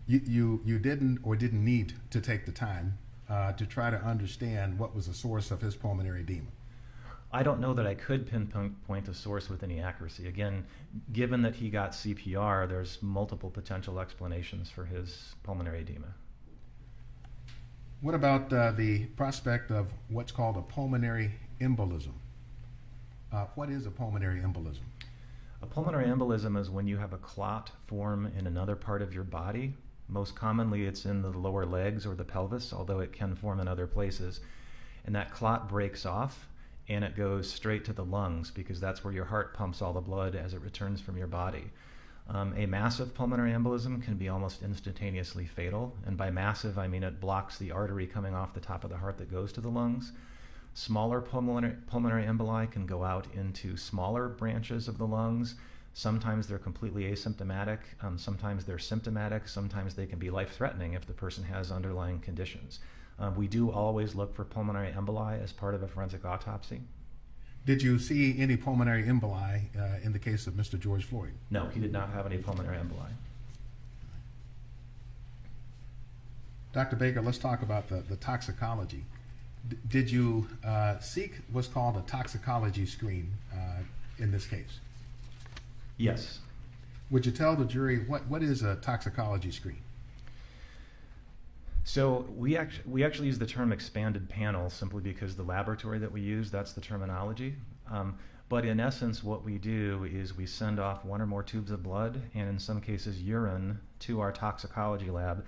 you didn't need to take the time to try to understand what was the source of his pulmonary edema? I don't know that I could pinpoint a source with any accuracy. Again, given that he got CPR, there's multiple potential explanations for his pulmonary edema. What about the prospect of what's called a pulmonary embolism? What is a pulmonary embolism? A pulmonary embolism is when you have a clot form in another part of your body. Most commonly it's in the lower legs or the pelvis, although it can form in other places. And that clot breaks off and it goes straight to the lungs because that's where your heart pumps all the blood as it returns from your body. A massive pulmonary embolism can be almost instantaneously fatal, and by massive I mean it blocks the artery coming off the top of the heart that goes to the lungs. Smaller pulmonary emboli can go out into smaller branches of the lungs. Sometimes they're completely asymptomatic, sometimes they're symptomatic, sometimes they can be life-threatening if the person has underlying conditions. We do always look for pulmonary emboli as part of a forensic autopsy. Did you see any pulmonary emboli in the case of Mr. George Floyd? No, he did not have any pulmonary emboli. Dr. Baker, let's talk about the toxicology. Did you seek what's called a toxicology screen in this case? Yes. Would you tell the jury what is a toxicology screen? So we actually use the term expanded panel simply because the laboratory that we use, that's the terminology. But in essence, what we do is we send off one or more tubes of blood, and in some cases urine, to our toxicology lab,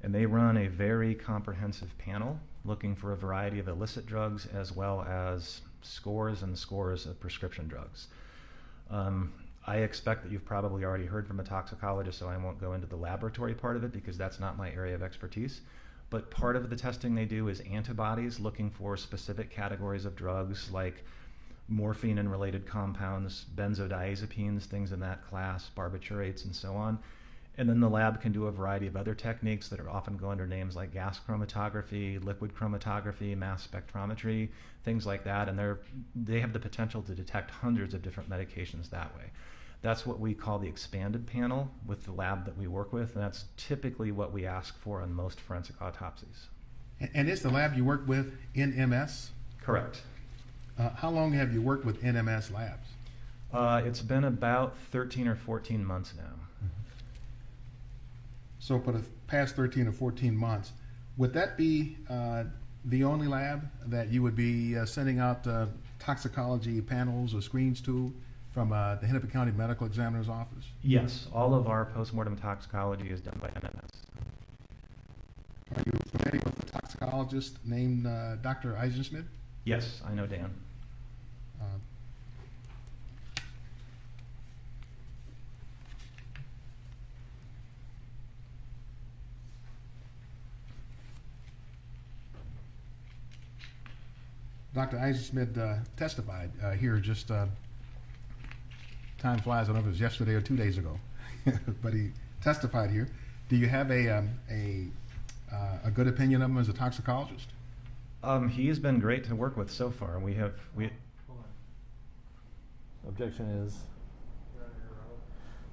and they run a very comprehensive panel looking for a variety of illicit drugs as well as scores and scores of prescription drugs. I expect that you've probably already heard from a toxicologist, so I won't go into the laboratory part of it because that's not my area of expertise. But part of the testing they do is antibodies looking for specific categories of drugs like morphine and related compounds, benzodiazepines, things in that class, barbiturates, and so on. And then the lab can do a variety of other techniques that are often go under names like gas chromatography, liquid chromatography, mass spectrometry, things like that. And they have the potential to detect hundreds of different medications that way. That's what we call the expanded panel with the lab that we work with, and that's typically what we ask for on most forensic autopsies. And is the lab you work with NMS? Correct. How long have you worked with NMS labs? It's been about 13 or 14 months now. So for the past 13 or 14 months, would that be the only lab that you would be sending out toxicology panels or screens to from the Hennepin County Medical Examiner's Office? Yes, all of our postmortem toxicology is done by NMS. Are you familiar with a toxicologist named Dr. Eisenschmidt? Yes, I know Dan. Dr. Eisenschmidt testified here just, time flies, I don't know if it was yesterday or 2 days ago, but he testified here. Do you have a good opinion of him as a toxicologist? He has been great to work with so far. Objection is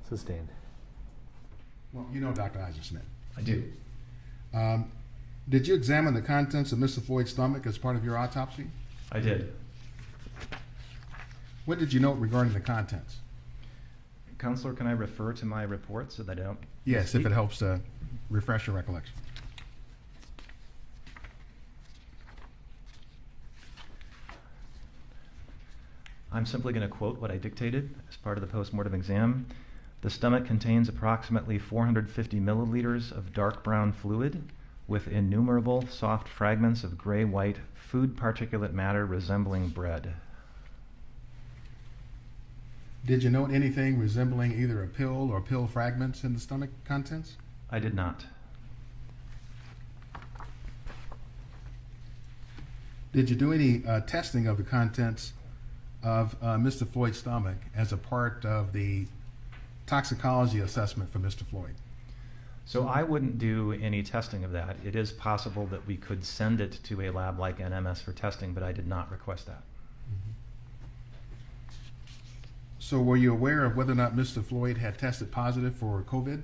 sustained. Well, you know Dr. Eisenschmidt. I do. Did you examine the contents of Mr. Floyd's stomach as part of your autopsy? I did. What did you note regarding the contents? Counselor, can I refer to my report so that I don't Yes, speak? if it helps refresh your recollection. I'm simply going to quote what I dictated as part of the postmortem exam. The stomach contains approximately 450 milliliters of dark brown fluid with innumerable soft fragments of gray-white food particulate matter resembling bread. Did you note anything resembling either a pill or pill fragments in the stomach contents? I did not. Did you do any testing of the contents of Mr. Floyd's stomach as a part of the toxicology assessment for Mr. Floyd? So I wouldn't do any testing of that. It is possible that we could send it to a lab like NMS for testing, but I did not request that. So were you aware of whether or not Mr. Floyd had tested positive for COVID?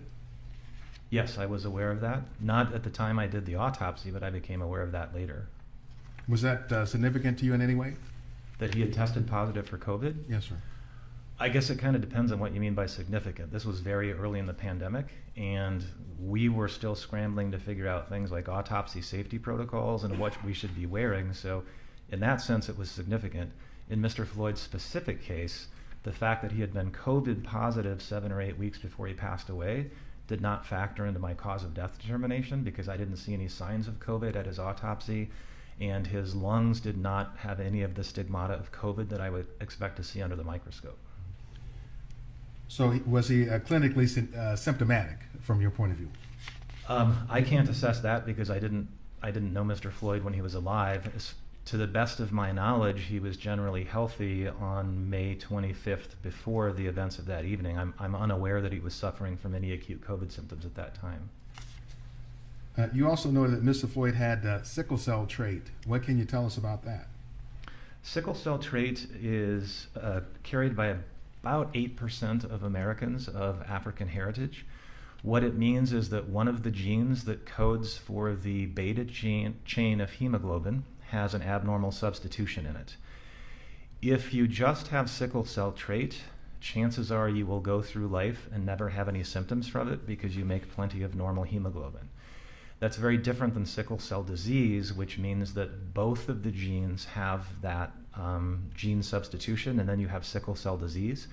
Yes, I was aware of that. Not at the time I did the autopsy, but I became aware of that later. Was that significant to you in any way? That he had tested positive for COVID? Yes, sir. I guess it kind of depends on what you mean by significant. This was very early in the pandemic, and we were still scrambling to figure out things like autopsy safety protocols and what we should be wearing. So in that sense, it was significant. In Mr. Floyd's specific case, the fact that he had been COVID positive 7 or 8 weeks before he passed away did not factor into my cause of death determination because I didn't see any signs of COVID at his autopsy, and his lungs did not have any of the stigmata of COVID that I would expect to see under the microscope. So was he clinically symptomatic from your point of view? I can't assess that because I didn't know Mr. Floyd when he was alive. To the best of my knowledge, he was generally healthy on May 25th before the events of that evening. I'm unaware that he was suffering from any acute COVID symptoms at that time. You also noted that Mr. Floyd had sickle cell trait. What can you tell us about that? Sickle cell trait is carried by about 8% of Americans of African heritage. What it means is that one of the genes that codes for the beta chain of hemoglobin has an abnormal substitution in it. If you just have sickle cell trait, chances are you will go through life and never have any symptoms from it because you make plenty of normal hemoglobin. That's very different than sickle cell disease, which means that both of the genes have that gene substitution, and then you have sickle cell disease.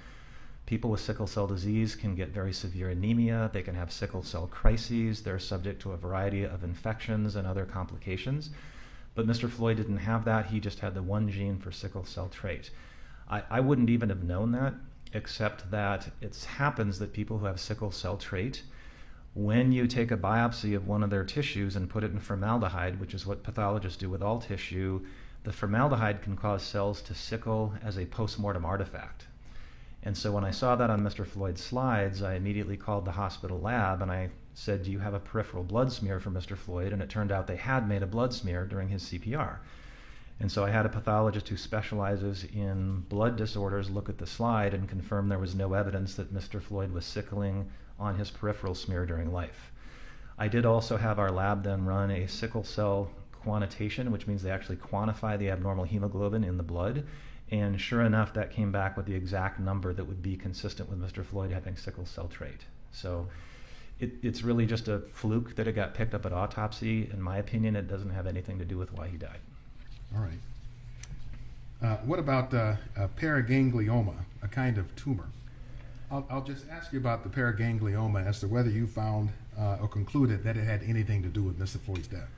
People with sickle cell disease can get very severe anemia, they can have sickle cell crises, they're subject to a variety of infections and other complications. But Mr. Floyd didn't have that, he just had the one gene for sickle cell trait. I wouldn't even have known that, except that it happens that people who have sickle cell trait, when you take a biopsy of one of their tissues and put it in formaldehyde, which is what pathologists do with all tissue, the formaldehyde can cause cells to sickle as a post-mortem artifact. And so when I saw that on Mr. Floyd's slides, I immediately called the hospital lab and I said, do you have a peripheral blood smear for Mr. Floyd? And it turned out they had made a blood smear during his CPR. And so I had a pathologist who specializes in blood disorders look at the slide and confirm there was no evidence that Mr. Floyd was sickling on his peripheral smear during life. I did also have our lab then run a sickle cell quantitation, which means they actually quantify the abnormal hemoglobin in the blood. And sure enough, that came back with the exact number that would be consistent with Mr. Floyd having sickle cell trait. So it's really just a fluke that it got picked up at autopsy. In my opinion, it doesn't have anything to do with why he died. All right. What about paraganglioma, a kind of tumor? I'll just ask you about the paraganglioma as to whether you found or concluded that it had anything to do with Mr. Floyd's death.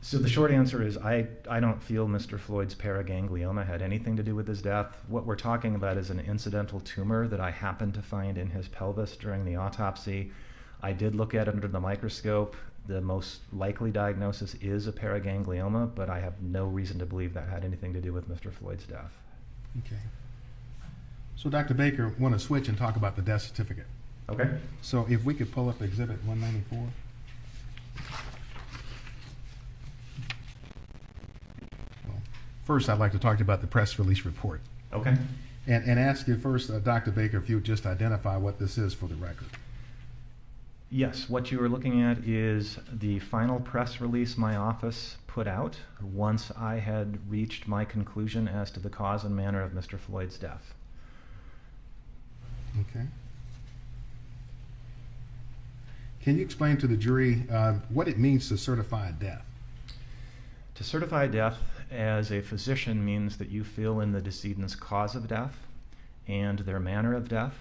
So the short answer is I don't feel Mr. Floyd's paraganglioma had anything to do with his death. What we're talking about is an incidental tumor that I happened to find in his pelvis during the autopsy. I did look at it under the microscope. The most likely diagnosis is a paraganglioma, but I have no reason to believe that had anything to do with Mr. Floyd's death. Okay. So Dr. Baker, want to switch and talk about the death certificate. Okay. So if we could pull up Exhibit 194. First, I'd like to talk to you about the press release report. Okay. And ask you first, Dr. Baker, if you would just identify what this is for the record. Yes, what you are looking at is the final press release my office put out once I had reached my conclusion as to the cause and manner of Mr. Floyd's death. Okay. Can you explain to the jury what it means to certify a death? To certify death as a physician means that you fill in the decedent's cause of death and their manner of death.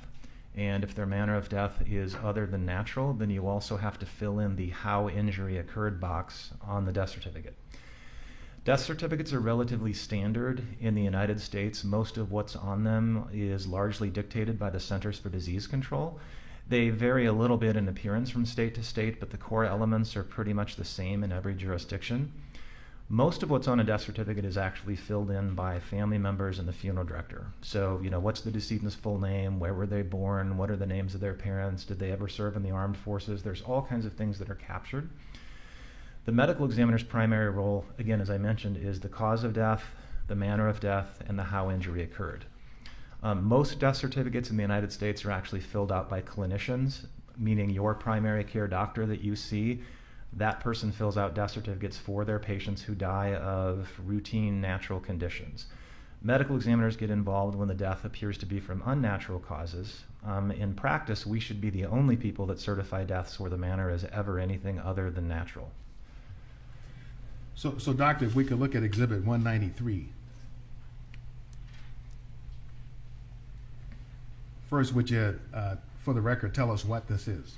And if their manner of death is other than natural, then you also have to fill in the how injury occurred box on the death certificate. Death certificates are relatively standard in the United States. Most of what's on them is largely dictated by the Centers for Disease Control. They vary a little bit in appearance from state to state, but the core elements are pretty much the same in every jurisdiction. Most of what's on a death certificate is actually filled in by family members and the funeral director. So, what's the decedent's full name? Where were they born? What are the names of their parents? Did they ever serve in the armed forces? There's all kinds of things that are captured. The medical examiner's primary role, again, as I mentioned, is the cause of death, the manner of death, and the how injury occurred. Most death certificates in the United States are actually filled out by clinicians, meaning your primary care doctor that you see. That person fills out death certificates for their patients who die of routine natural conditions. Medical examiners get involved when the death appears to be from unnatural causes. In practice, we should be the only people that certify deaths where the manner is ever anything other than natural. So doctor, if we could look at Exhibit 193. First, would you, for the record, tell us what this is?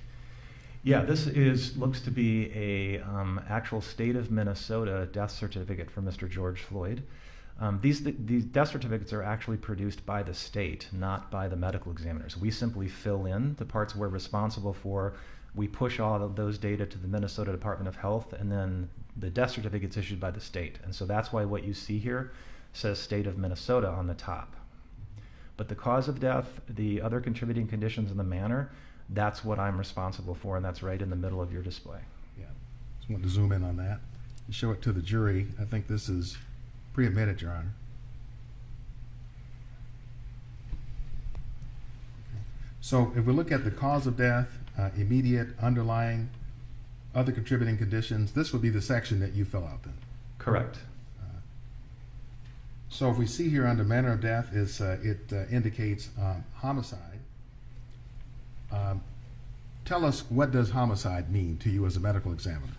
Yeah, this looks to be a actual state of Minnesota death certificate for Mr. George Floyd. These death certificates are actually produced by the state, not by the medical examiners. We simply fill in the parts we're responsible for. We push all of those data to the Minnesota Department of Health, and then the death certificate's issued by the state. And so that's why what you see here says state of Minnesota on the top. But the cause of death, the other contributing conditions, and the manner, that's what I'm responsible for, and that's right in the middle of your display. Yeah, just want to zoom in on that and show it to the jury. I think this is pre-admitted, Your Honor. So if we look at the cause of death, immediate, underlying, other contributing conditions, this would be the section that you fill out then? Correct. So if we see here under manner of death, it indicates homicide. Tell us, what does homicide mean to you as a medical examiner?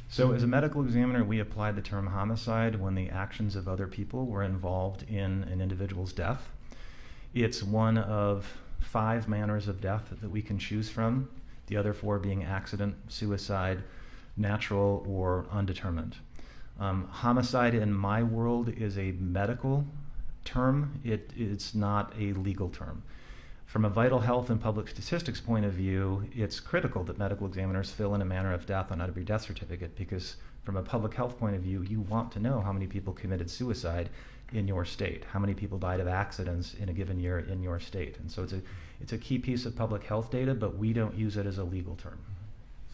So as a medical examiner, we applied the term homicide when the actions of other people were involved in an individual's death. It's one of 5 manners of death that we can choose from, the other 4 being accident, suicide, natural, or undetermined. Homicide in my world is a medical term. It's not a legal term. From a vital health and public statistics point of view, it's critical that medical examiners fill in a manner of death on every death certificate, because from a public health point of view, you want to know how many people committed suicide in your state, how many people died of accidents in a given year in your state. And so it's a key piece of public health data, but we don't use it as a legal term.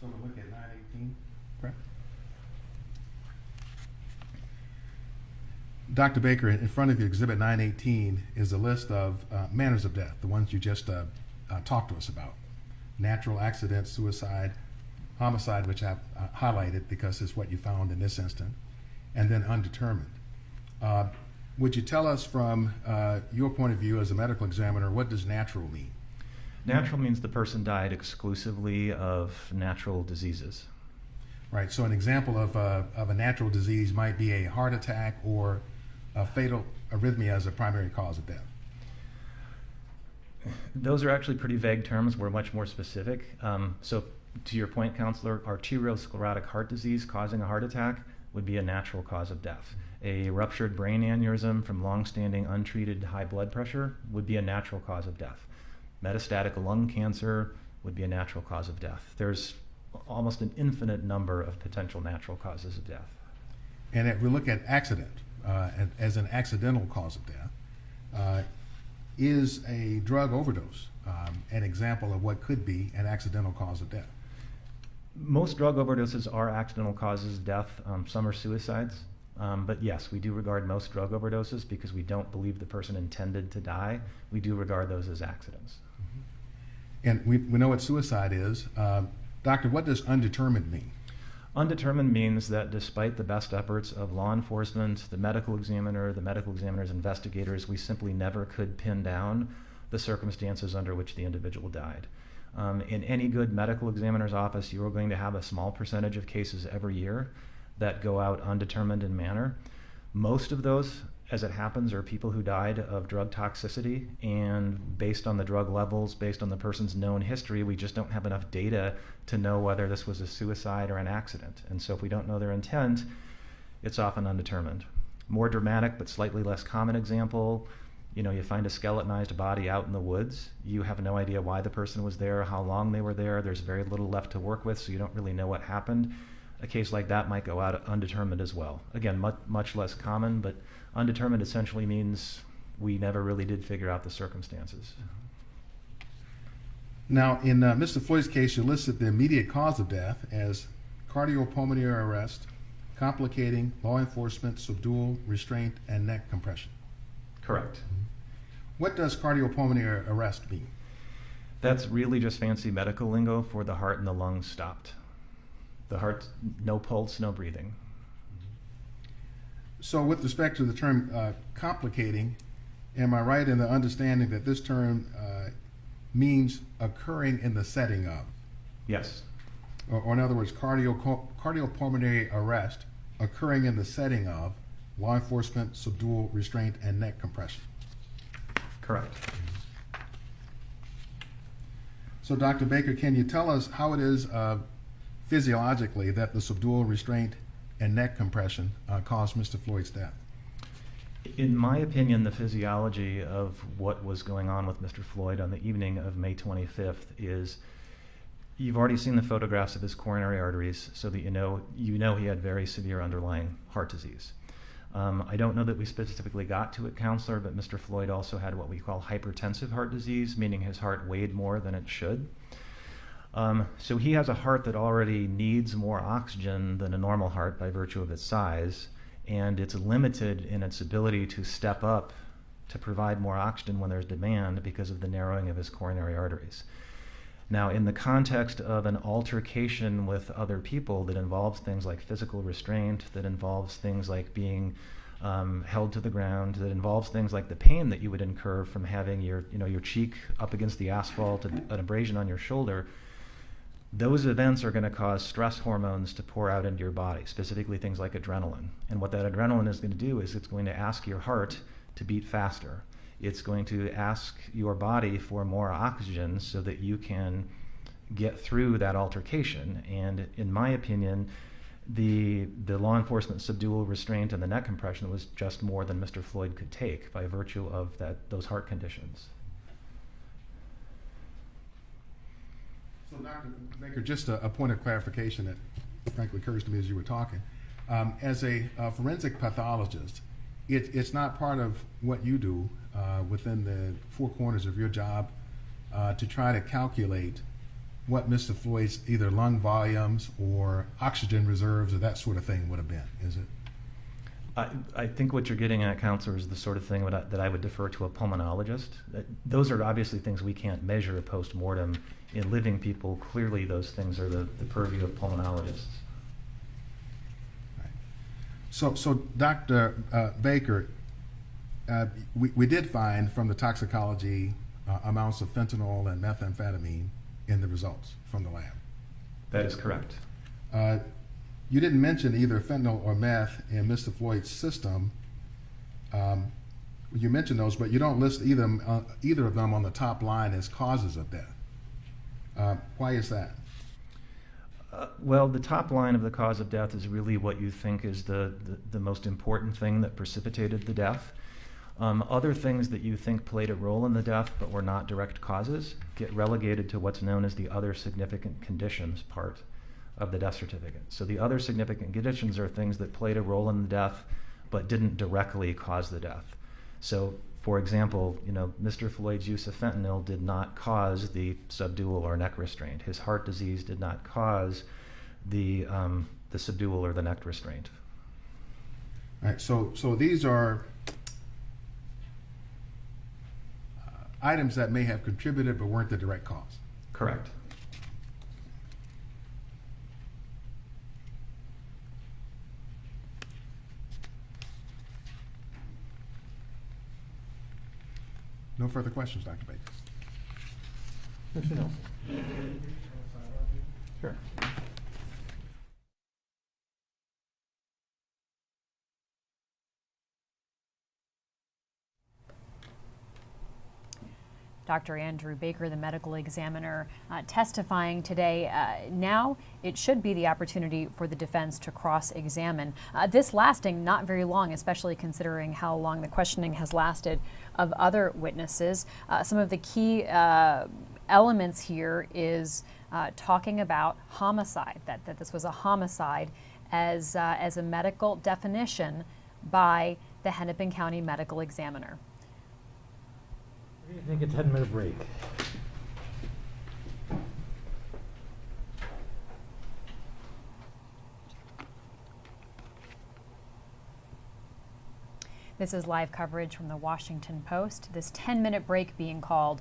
So to look at 918, correct? Dr. Baker, in front of you, Exhibit 918 is a list of manners of death, the ones you just talked to us about. Natural, accident, suicide, homicide, which I've highlighted because it's what you found in this instance, and then undetermined. Would you tell us from your point of view as a medical examiner, what does natural mean? Natural means the person died exclusively of natural diseases. Right, so an example of a natural disease might be a heart attack or a fatal arrhythmia as a primary cause of death. Those are actually pretty vague terms. We're much more specific. So to your point, counselor, arteriosclerotic heart disease causing a heart attack would be a natural cause of death. A ruptured brain aneurysm from long-standing untreated high blood pressure would be a natural cause of death. Metastatic lung cancer would be a natural cause of death. There's almost an infinite number of potential natural causes of death. And if we look at accident as an accidental cause of death, is a drug overdose an example of what could be an accidental cause of death? Most drug overdoses are accidental causes of death. Some are suicides. But yes, we do regard most drug overdoses, because we don't believe the person intended to die, we do regard those as accidents. And we know what suicide is. Doctor, what does undetermined mean? Undetermined means that despite the best efforts of law enforcement, the medical examiner's investigators, we simply never could pin down the circumstances under which the individual died. In any good medical examiner's office, you are going to have a small percentage of cases every year that go out undetermined in manner. Most of those, as it happens, are people who died of drug toxicity, and based on the drug levels, based on the person's known history, we just don't have enough data to know whether this was a suicide or an accident. And so if we don't know their intent, it's often undetermined. More dramatic but slightly less common example, you find a skeletonized body out in the woods. You have no idea why the person was there, how long they were there. There's very little left to work with, so you don't really know what happened. A case like that might go out undetermined as well. Again, much less common, but undetermined essentially means we never really did figure out the circumstances. Now, in Mr. Floyd's case, you listed the immediate cause of death as cardiopulmonary arrest, complicating law enforcement, subdual, restraint, and neck compression. Correct. What does cardiopulmonary arrest mean? That's really just fancy medical lingo for the heart and the lungs stopped. The heart, no pulse, no breathing. So with respect to the term complicating, am I right in the understanding that this term means occurring in the setting of? Yes. Or in other words, cardiopulmonary arrest occurring in the setting of law enforcement, subdual, restraint, and neck compression. Correct. So Dr. Baker, can you tell us how it is physiologically that the subdual, restraint, and neck compression caused Mr. Floyd's death? In my opinion, the physiology of what was going on with Mr. Floyd on the evening of May 25th is, you've already seen the photographs of his coronary arteries, so that you know he had very severe underlying heart disease. I don't know that we specifically got to it, counselor, but Mr. Floyd also had what we call hypertensive heart disease, meaning his heart weighed more than it should. So he has a heart that already needs more oxygen than a normal heart by virtue of its size, and it's limited in its ability to step up to provide more oxygen when there's demand because of the narrowing of his coronary arteries. Now, in the context of an altercation with other people that involves things like physical restraint, that involves things like being held to the ground, that involves things like the pain that you would incur from having your cheek up against the asphalt, an abrasion on your shoulder, those events are going to cause stress hormones to pour out into your body, specifically things like adrenaline. And what that adrenaline is going to do is it's going to ask your heart to beat faster. It's going to ask your body for more oxygen so that you can get through that altercation. And in my opinion, the law enforcement subdual restraint and the neck compression was just more than Mr. Floyd could take by virtue of those heart conditions. So, Dr. Baker, just a point of clarification that frankly occurs to me as you were talking. As a forensic pathologist, it's not part of what you do within the four corners of your job to try to calculate what Mr. Floyd's either lung volumes or oxygen reserves or that sort of thing would have been, is it? I think what you're getting at, Counselor, is the sort of thing that I would defer to a pulmonologist. Those are obviously things we can't measure post-mortem in living people. Clearly those things are the purview of pulmonologists. So Dr. Baker, we did find from the toxicology amounts of fentanyl and methamphetamine in the results from the lab. That is correct. You didn't mention either fentanyl or meth in Mr. Floyd's system. You mentioned those, but you don't list either of them on the top line as causes of death. Why is that? Well, the top line of the cause of death is really what you think is the most important thing that precipitated the death. Other things that you think played a role in the death but were not direct causes get relegated to what's known as the other significant conditions part of the death certificate. So the other significant conditions are things that played a role in the death but didn't directly cause the death. So, for example, Mr. Floyd's use of fentanyl did not cause the subdual or neck restraint. His heart disease did not cause the subdual or the neck restraint. All right. So these are items that may have contributed but weren't the direct cause. Correct. No further questions, Dr. Baker. Mr. Nelson. Sure. Dr. Andrew Baker, the medical examiner, testifying today. Now it should be the opportunity for the defense to cross-examine. This lasting not very long, especially considering how long the questioning has lasted of other witnesses. Some of the key elements here is talking about homicide, that this was a homicide as a medical definition by the Hennepin County medical examiner. We're going to take a 10-minute break. This is live coverage from the Washington Post. This 10-minute break being called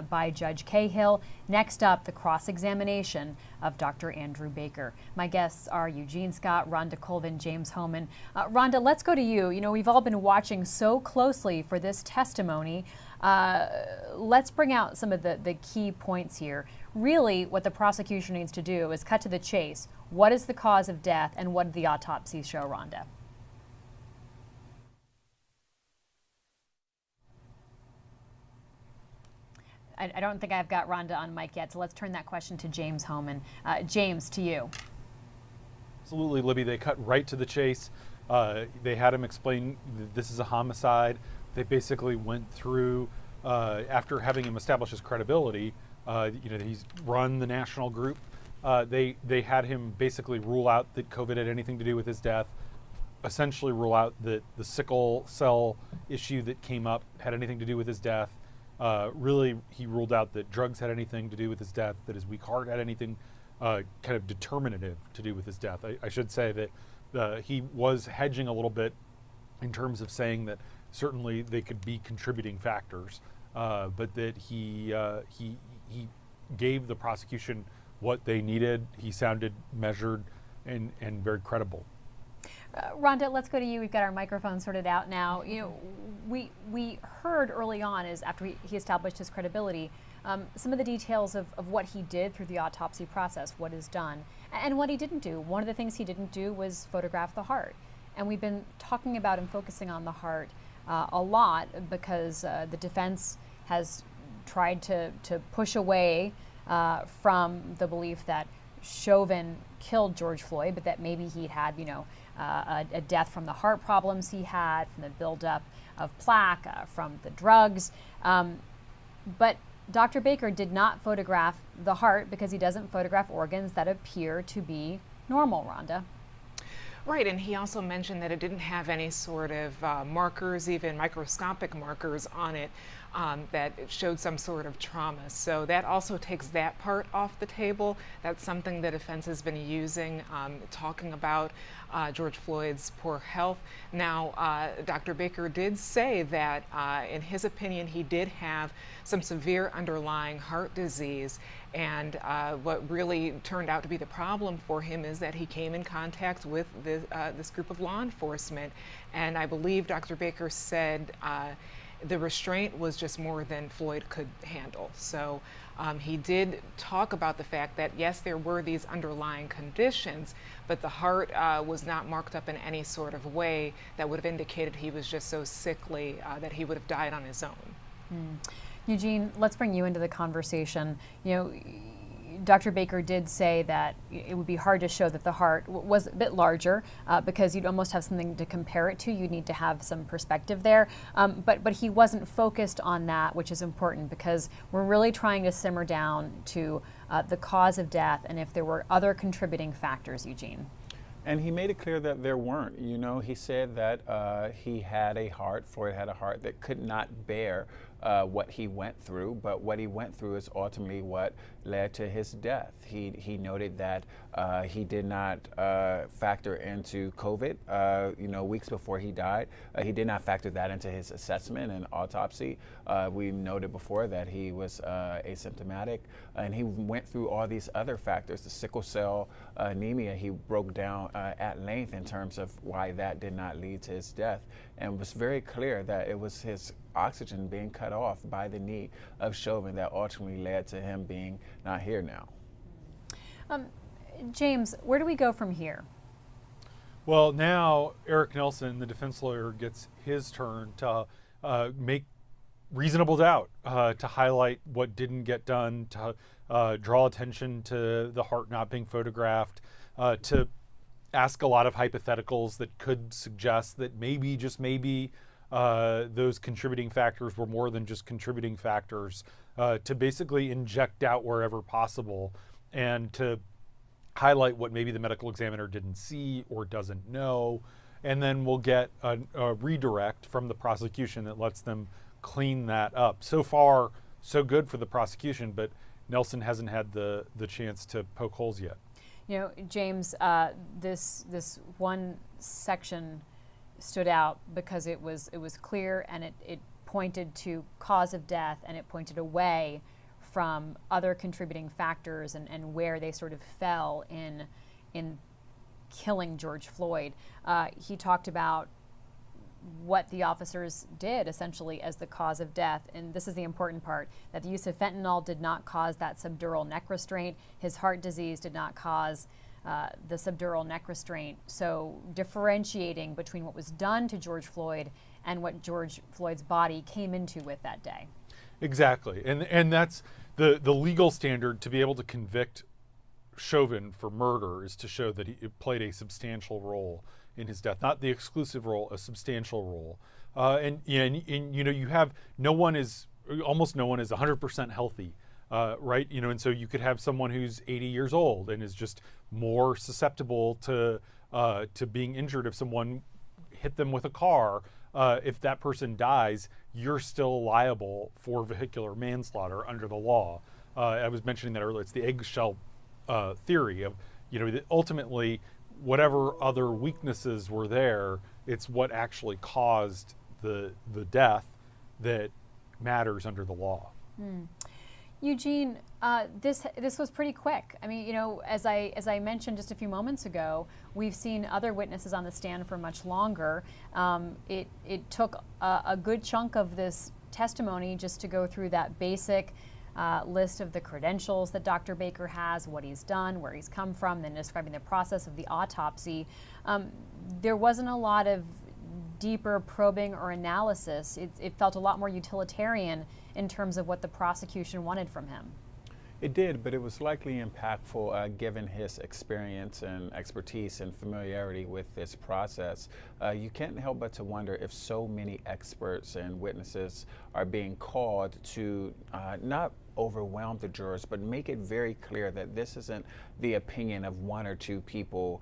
by Judge Cahill. Next up, the cross-examination of Dr. Andrew Baker. My guests are Eugene Scott, Rhonda Colvin, James Homan. Rhonda, let's go to you. We've all been watching so closely for this testimony. Let's bring out some of the key points here. Really, what the prosecution needs to do is cut to the chase. What is the cause of death, and what did the autopsy show, Rhonda? I don't think I've got Rhonda on mic yet, so let's turn that question to James Homan. James, to you. Absolutely, Libby. They cut right to the chase. They had him explain that this is a homicide. They basically went through, after having him establish his credibility, he's run the national group. They had him basically rule out that COVID had anything to do with his death, essentially rule out that the sickle cell issue that came up had anything to do with his death. Really, he ruled out that drugs had anything to do with his death, that his weak heart had anything kind of determinative to do with his death. I should say that he was hedging a little bit in terms of saying that certainly they could be contributing factors, but that he gave the prosecution what they needed. He sounded measured and very credible. Rhonda, let's go to you. We've got our microphone sorted out now. You know, we heard early on, is after he established his credibility, some of the details of what he did through the autopsy process, what is done, and what he didn't do. One of the things he didn't do was photograph the heart. And we've been talking about and focusing on the heart a lot because the defense has tried to push away from the belief that Chauvin killed George Floyd, but that maybe he'd had, you know, a death from the heart problems he had, from the buildup of plaque, from the drugs. But Dr. Baker did not photograph the heart because he doesn't photograph organs that appear to be normal, Rhonda. Right, and he also mentioned that it didn't have any sort of markers, even microscopic markers on it, that it showed some sort of trauma. So that also takes that part off the table. That's something the defense has been using, talking about George Floyd's poor health. Now, Dr. Baker did say that, in his opinion, he did have some severe underlying heart disease. And what really turned out to be the problem for him is that he came in contact with this group of law enforcement. And I believe Dr. Baker said the restraint was just more than Floyd could handle. So he did talk about the fact that, yes, there were these underlying conditions, but the heart was not marked up in any sort of way that would have indicated he was just so sickly that he would have died on his own. Eugene, let's bring you into the conversation. You know, Dr. Baker did say that it would be hard to show that the heart was a bit larger because you'd almost have something to compare it to. You'd need to have some perspective there. But he wasn't focused on that, which is important because we're really trying to simmer down to the cause of death and if there were other contributing factors, Eugene. And he made it clear that there weren't. You know, he said that he had a heart, Floyd had a heart that could not bear what he went through, but what he went through is ultimately what led to his death. He noted that he did not factor into COVID, you know, weeks before he died. He did not factor that into his assessment and autopsy. We noted before that he was asymptomatic, and he went through all these other factors. The sickle cell anemia, he broke down at length in terms of why that did not lead to his death, and was very clear that it was his oxygen being cut off by the knee of Chauvin that ultimately led to him being not here now. James, where do we go from here? Well, now Eric Nelson, the defense lawyer, gets his turn to make reasonable doubt, to highlight what didn't get done, to draw attention to the heart not being photographed, to ask a lot of hypotheticals that could suggest that maybe, just maybe, those contributing factors were more than just contributing factors, to basically inject doubt wherever possible and to highlight what maybe the medical examiner didn't see or doesn't know. And then we'll get a redirect from the prosecution that lets them clean that up. So far, so good for the prosecution, but Nelson hasn't had the chance to poke holes yet. You know, James, this one section stood out because it was clear and it pointed to cause of death and it pointed away from other contributing factors and where they sort of fell in killing George Floyd. He talked about what the officers did essentially as the cause of death, and this is the important part, that the use of fentanyl did not cause that subdural neck restraint. His heart disease did not cause the subdural neck restraint. So differentiating between what was done to George Floyd and what George Floyd's body came into with that day. Exactly, and that's the legal standard to be able to convict Chauvin for murder is to show that he played a substantial role in his death, not the exclusive role, a substantial role. And you know, you have almost no one is 100% healthy. Right, you know, and so you could have someone who's 80 years old and is just more susceptible to being injured if someone hit them with a car. If that person dies, you're still liable for vehicular manslaughter under the law. I was mentioning that earlier. It's the eggshell theory of, you know, that ultimately whatever other weaknesses were there, it's what actually caused the death that matters under the law. Eugene, this was pretty quick. I mean, you know, as I mentioned just a few moments ago, we've seen other witnesses on the stand for much longer. It took a good chunk of this testimony just to go through that basic list of the credentials that Dr. Baker has, what he's done, where he's come from, then describing the process of the autopsy. There wasn't a lot of deeper probing or analysis. It felt a lot more utilitarian in terms of what the prosecution wanted from him. It did, but it was likely impactful given his experience and expertise and familiarity with this process. You can't help but to wonder if so many experts and witnesses are being called to not overwhelm the jurors, but make it very clear that this isn't the opinion of one or two people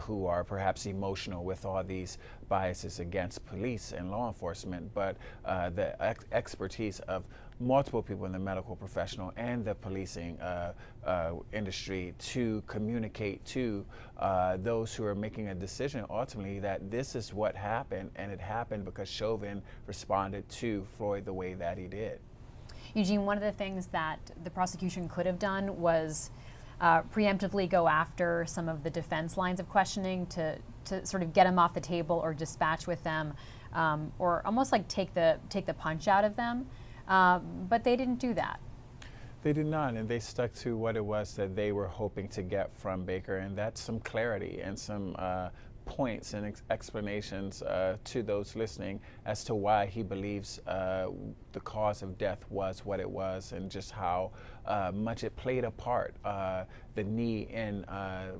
who are perhaps emotional with all these biases against police and law enforcement, but the expertise of multiple people in the medical professional and the policing industry to communicate to those who are making a decision ultimately that this is what happened, and it happened because Chauvin responded to Floyd the way that he did. Eugene, one of the things that the prosecution could have done was preemptively go after some of the defense lines of questioning to sort of get them off the table or dispatch with them, or almost like take the punch out of them. But they didn't do that. They did not, and they stuck to what it was that they were hoping to get from Baker, and that's some clarity and some points and explanations to those listening as to why he believes the cause of death was what it was, and just how much it played a part, the knee in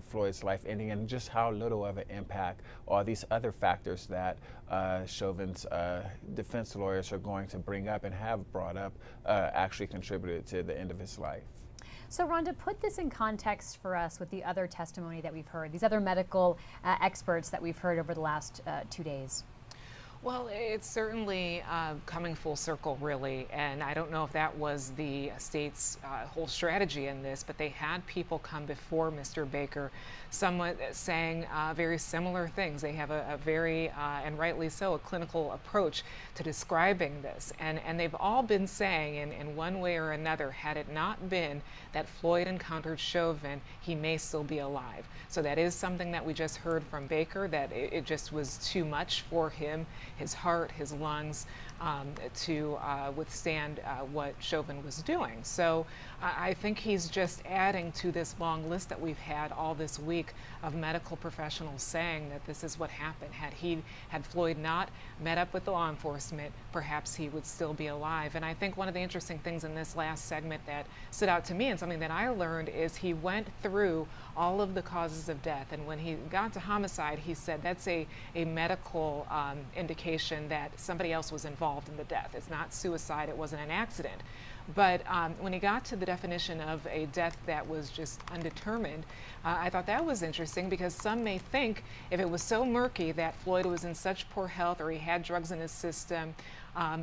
Floyd's life ending, and just how little of an impact all these other factors that Chauvin's defense lawyers are going to bring up and have brought up actually contributed to the end of his life. So Rhonda, put this in context for us with the other testimony that we've heard, these other medical experts that we've heard over the last 2 days. Well, it's certainly coming full circle, really, and I don't know if that was the state's whole strategy in this, but they had people come before Mr. Baker, somewhat saying very similar things. They have a very, and rightly so, a clinical approach to describing this, and they've all been saying, in one way or another, had it not been that Floyd encountered Chauvin, he may still be alive. So that is something that we just heard from Baker, that it just was too much for him, his heart, his lungs, to withstand what Chauvin was doing. So I think he's just adding to this long list that we've had all this week of medical professionals saying that this is what happened. Had Floyd not met up with the law enforcement, perhaps he would still be alive. And I think one of the interesting things in this last segment that stood out to me, and something that I learned, is he went through all of the causes of death, and when he got to homicide, he said that's a medical indication that somebody else was involved in the death. It's not suicide, it wasn't an accident. But when he got to the definition of a death that was just undetermined, I thought that was interesting, because some may think if it was so murky that Floyd was in such poor health or he had drugs in his system,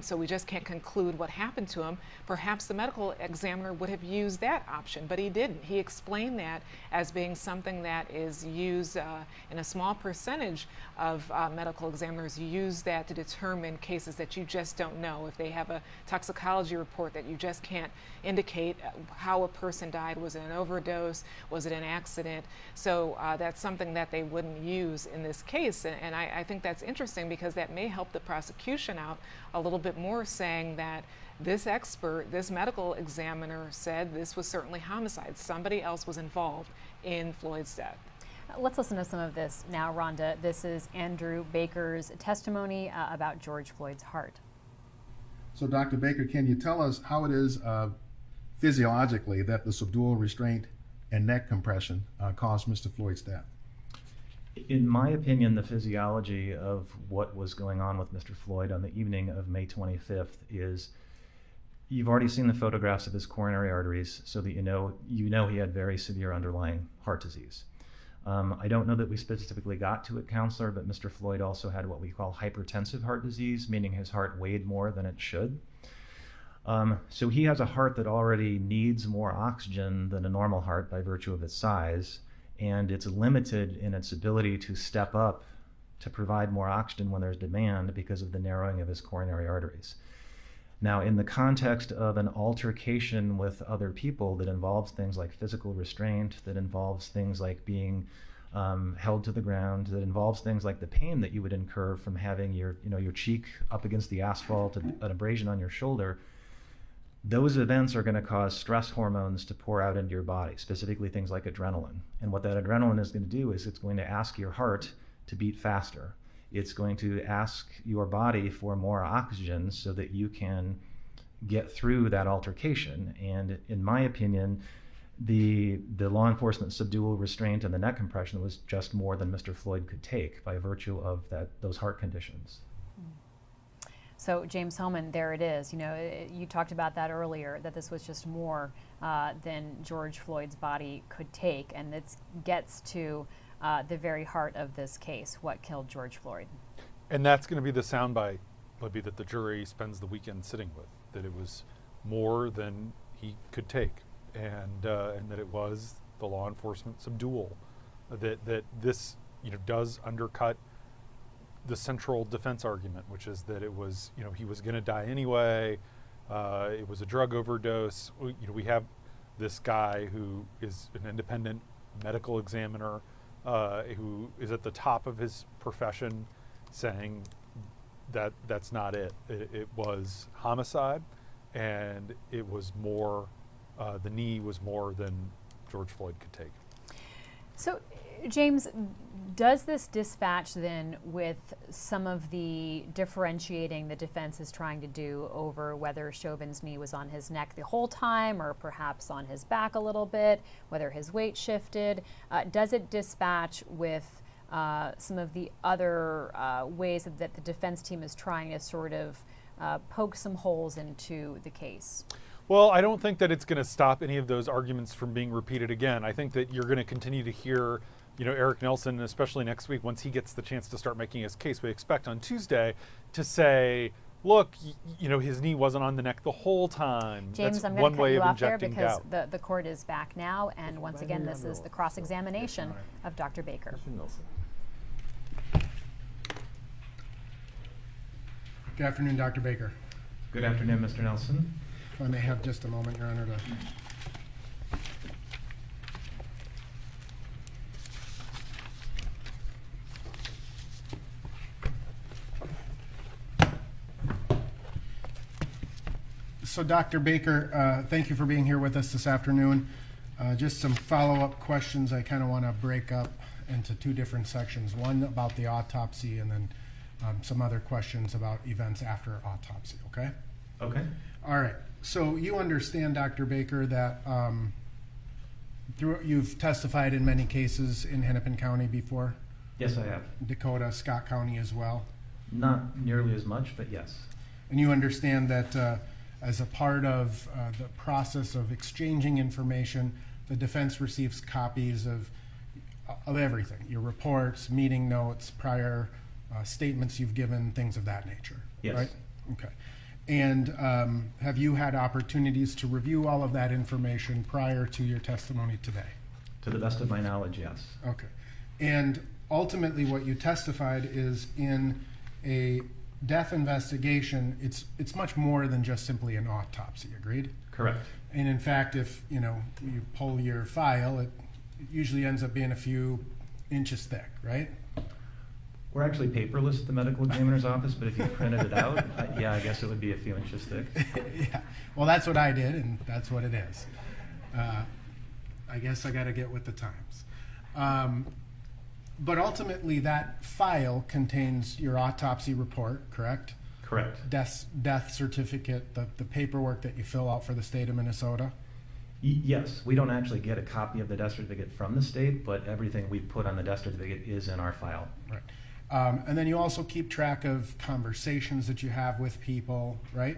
so we just can't conclude what happened to him, perhaps the medical examiner would have used that option, but he didn't. He explained that as being something that is used in a small percentage of medical examiners use that to determine cases that you just don't know. If they have a toxicology report that you just can't indicate how a person died, was it an overdose, was it an accident? So that's something that they wouldn't use in this case, and I think that's interesting, because that may help the prosecution out a little bit more, saying that this expert, this medical examiner, said this was certainly homicide. Somebody else was involved in Floyd's death. Let's listen to some of this now, Rhonda. This is Andrew Baker's testimony about George Floyd's heart. So Dr. Baker, can you tell us how it is physiologically that the subdural restraint and neck compression caused Mr. Floyd's death? In my opinion, the physiology of what was going on with Mr. Floyd on the evening of May 25th is, you've already seen the photographs of his coronary arteries, so that you know he had very severe underlying heart disease. I don't know that we specifically got to it, Counselor, but Mr. Floyd also had what we call hypertensive heart disease, meaning his heart weighed more than it should. So he has a heart that already needs more oxygen than a normal heart by virtue of its size, and it's limited in its ability to step up to provide more oxygen when there's demand because of the narrowing of his coronary arteries. Now, in the context of an altercation with other people that involves things like physical restraint, that involves things like being held to the ground, that involves things like the pain that you would incur from having your cheek up against the asphalt, an abrasion on your shoulder, those events are going to cause stress hormones to pour out into your body, specifically things like adrenaline. And what that adrenaline is going to do is it's going to ask your heart to beat faster. It's going to ask your body for more oxygen so that you can get through that altercation. And in my opinion, the law enforcement subdual restraint and the neck compression was just more than Mr. Floyd could take by virtue of those heart conditions. So James Hohmann, there it is. You talked about that earlier, that this was just more than George Floyd's body could take, and this gets to the very heart of this case, what killed George Floyd. And that's going to be the soundbite, Libby, that the jury spends the weekend sitting with, that it was more than he could take, and that it was the law enforcement subdual, that this does undercut the central defense argument, which is that it was, he was going to die anyway. It was a drug overdose. We have this guy who is an independent medical examiner who is at the top of his profession saying that that's not it. It was homicide, and it was more, the knee was more than George Floyd could take. So, James, does this dispatch then with some of the differentiating the defense is trying to do over whether Chauvin's knee was on his neck the whole time or perhaps on his back a little bit, whether his weight shifted? Does it dispatch with some of the other ways that the defense team is trying to sort of poke some holes into the case? Well, I don't think that it's going to stop any of those arguments from being repeated again. I think that you're going to continue to hear, Eric Nelson, especially next week, once he gets the chance to start making his case, we expect on Tuesday, to say, look, his knee wasn't on the neck the whole time. James, That's I'm going to cut you off there because the court is back now, and once again, this is the cross-examination of Dr. Baker. Good afternoon, Dr. Baker. Good afternoon, Mr. Nelson. If I may have just a moment, Your Honor, So, Dr. Baker, thank you for being here with us this afternoon. Just some follow-up questions I kind of want to break up into two different sections. One about the autopsy, and then some other questions about events after autopsy, okay? Okay. All right. So you understand, Dr. Baker, that you've testified in many cases in Hennepin County before? Yes, I have. Dakota, Scott County as well? Not nearly as much, but yes. And you understand that as a part of the process of exchanging information, the defense receives copies of everything, your reports, meeting notes, prior statements you've given, things of that nature, yes. Right? Okay. And have you had opportunities to review all of that information prior to your testimony today? To the best of my knowledge, yes. Okay. And ultimately what you testified is in a death investigation, it's much more than just simply an autopsy, agreed? Correct. And in fact, if you pull your file, it usually ends up being a few inches thick, right? We're actually paperless at the medical examiner's office, but if you printed it out, yeah, I guess it would be a few inches thick. Yeah, well, that's what I did, and that's what it is. I guess I got to get with the times. But ultimately, that file contains your autopsy report, correct? Correct. Death certificate, the paperwork that you fill out for the state of Minnesota? Yes, we don't actually get a copy of the death certificate from the state, but everything we put on the death certificate is in our file. Right. And then you also keep track of conversations that you have with people, right?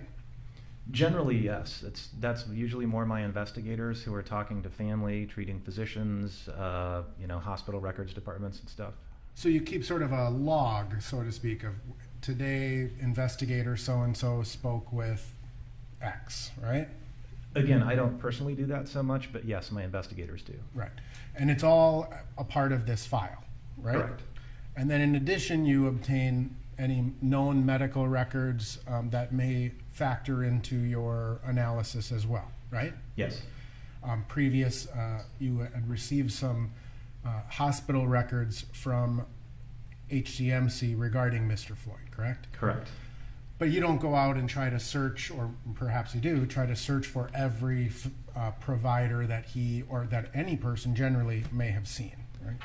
Generally, yes. That's usually more my investigators who are talking to family, treating physicians, hospital records departments and stuff. So you keep sort of a log, so to speak, of today investigator so-and-so spoke with X, right? Again, I don't personally do that so much, but yes, my investigators do. Right. And it's all a part of this file, right? Correct. And then in addition, you obtain any known medical records that may factor into your analysis as well, right? Yes. You had received some hospital records from HCMC regarding Mr. Floyd, correct? Correct. But you don't go out and try to search, or perhaps you do, try to search for every provider that he or that any person generally may have seen, right?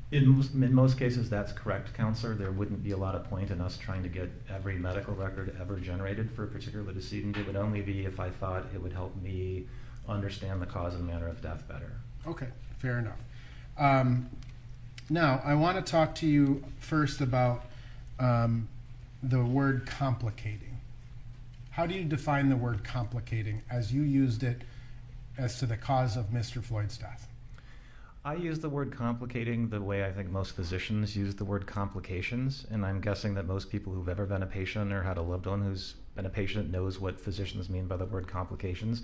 In most cases, that's correct, Counselor. There wouldn't be a lot of point in us trying to get every medical record ever generated for a particular decedent. It would only be if I thought it would help me understand the cause and manner of death better. Okay, fair enough. Now, I want to talk to you first about the word complicating. How do you define the word complicating as you used it as to the cause of Mr. Floyd's death? I use the word complicating the way I think most physicians use the word complications, and I'm guessing that most people who've ever been a patient or had a loved one who's been a patient knows what physicians mean by the word complications.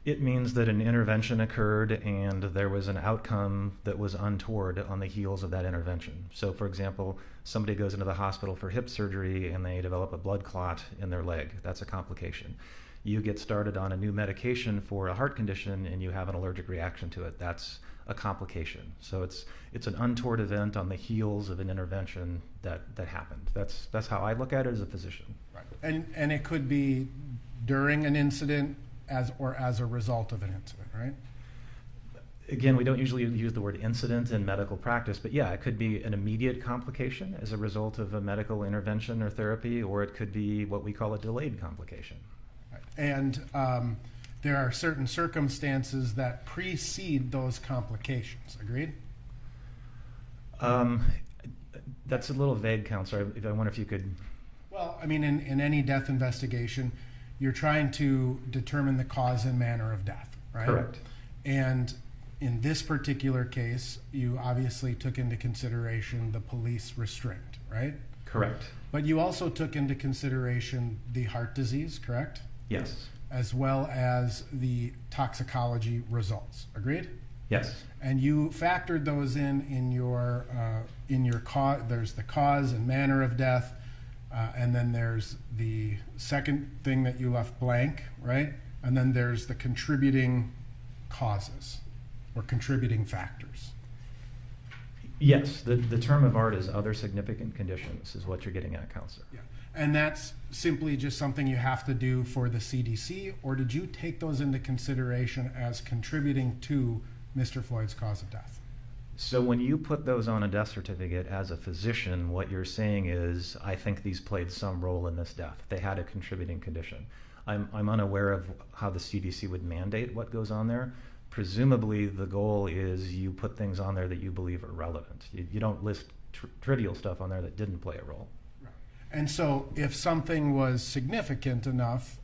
It means that an intervention occurred and there was an outcome that was untoward on the heels of that intervention. So for example, somebody goes into the hospital for hip surgery and they develop a blood clot in their leg. That's a complication. You get started on a new medication for a heart condition and you have an allergic reaction to it. That's a complication. So it's an untoward event on the heels of an intervention that happened. That's how I look at it as a physician. Right. And it could be during an incident as a result of an incident, right? Again, we don't usually use the word incident in medical practice, but yeah, it could be an immediate complication as a result of a medical intervention or therapy, or it could be what we call a delayed complication. Right. And there are certain circumstances that precede those complications. Agreed? That's a little vague, Counselor. I wonder if you could... Well, I mean, in any death investigation, you're trying to determine the cause and manner of death, right? Correct. And in this particular case, you obviously took into consideration the police restraint, right? Correct. But you also took into consideration the heart disease, correct? Yes. As well as the toxicology results. Agreed? Yes. And you factored those in your cause. There's the cause and manner of death, and then there's the second thing that you left blank, right? And then there's the contributing causes or contributing factors. Yes, the term of art is other significant conditions is what you're getting at, Counselor. Yeah. And that's simply just something you have to do for the CDC, or did you take those into consideration as contributing to Mr. Floyd's cause of death? So when you put those on a death certificate as a physician, what you're saying is, I think these played some role in this death. They had a contributing condition. I'm unaware of how the CDC would mandate what goes on there. Presumably the goal is you put things on there that you believe are relevant. You don't list trivial stuff on there that didn't play a role. And so if something was significant enough,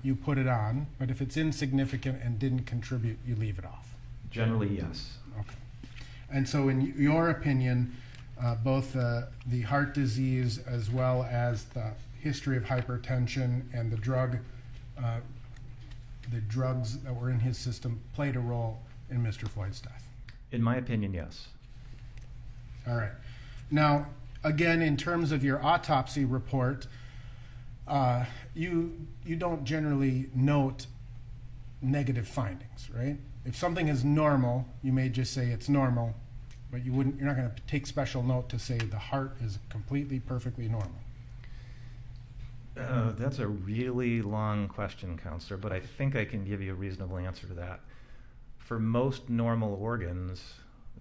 you put it on, but if it's insignificant and didn't contribute, you leave it off. Generally, yes. Okay. And so in your opinion, both the heart disease as well as the history of hypertension and the drugs that were in his system played a role in Mr. Floyd's death? In my opinion, yes. All right. Now, again, in terms of your autopsy report, you don't generally note negative findings, right? If something is normal, you may just say it's normal, but you're not going to take special note to say the heart is completely, perfectly normal. That's a really long question, Counselor, but I think I can give you a reasonable answer to that. For most normal organs,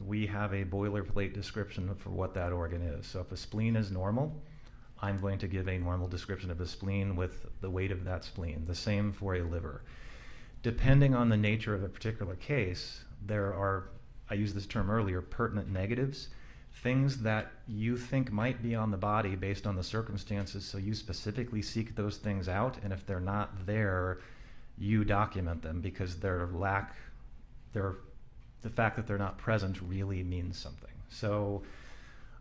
we have a boilerplate description for what that organ is. So if a spleen is normal, I'm going to give a normal description of a spleen with the weight of that spleen. The same for a liver. Depending on the nature of a particular case, there are, I used this term earlier, pertinent negatives, things that you think might be on the body based on the circumstances, so you specifically seek those things out, and if they're not there, you document them because the fact that they're not present really means something. So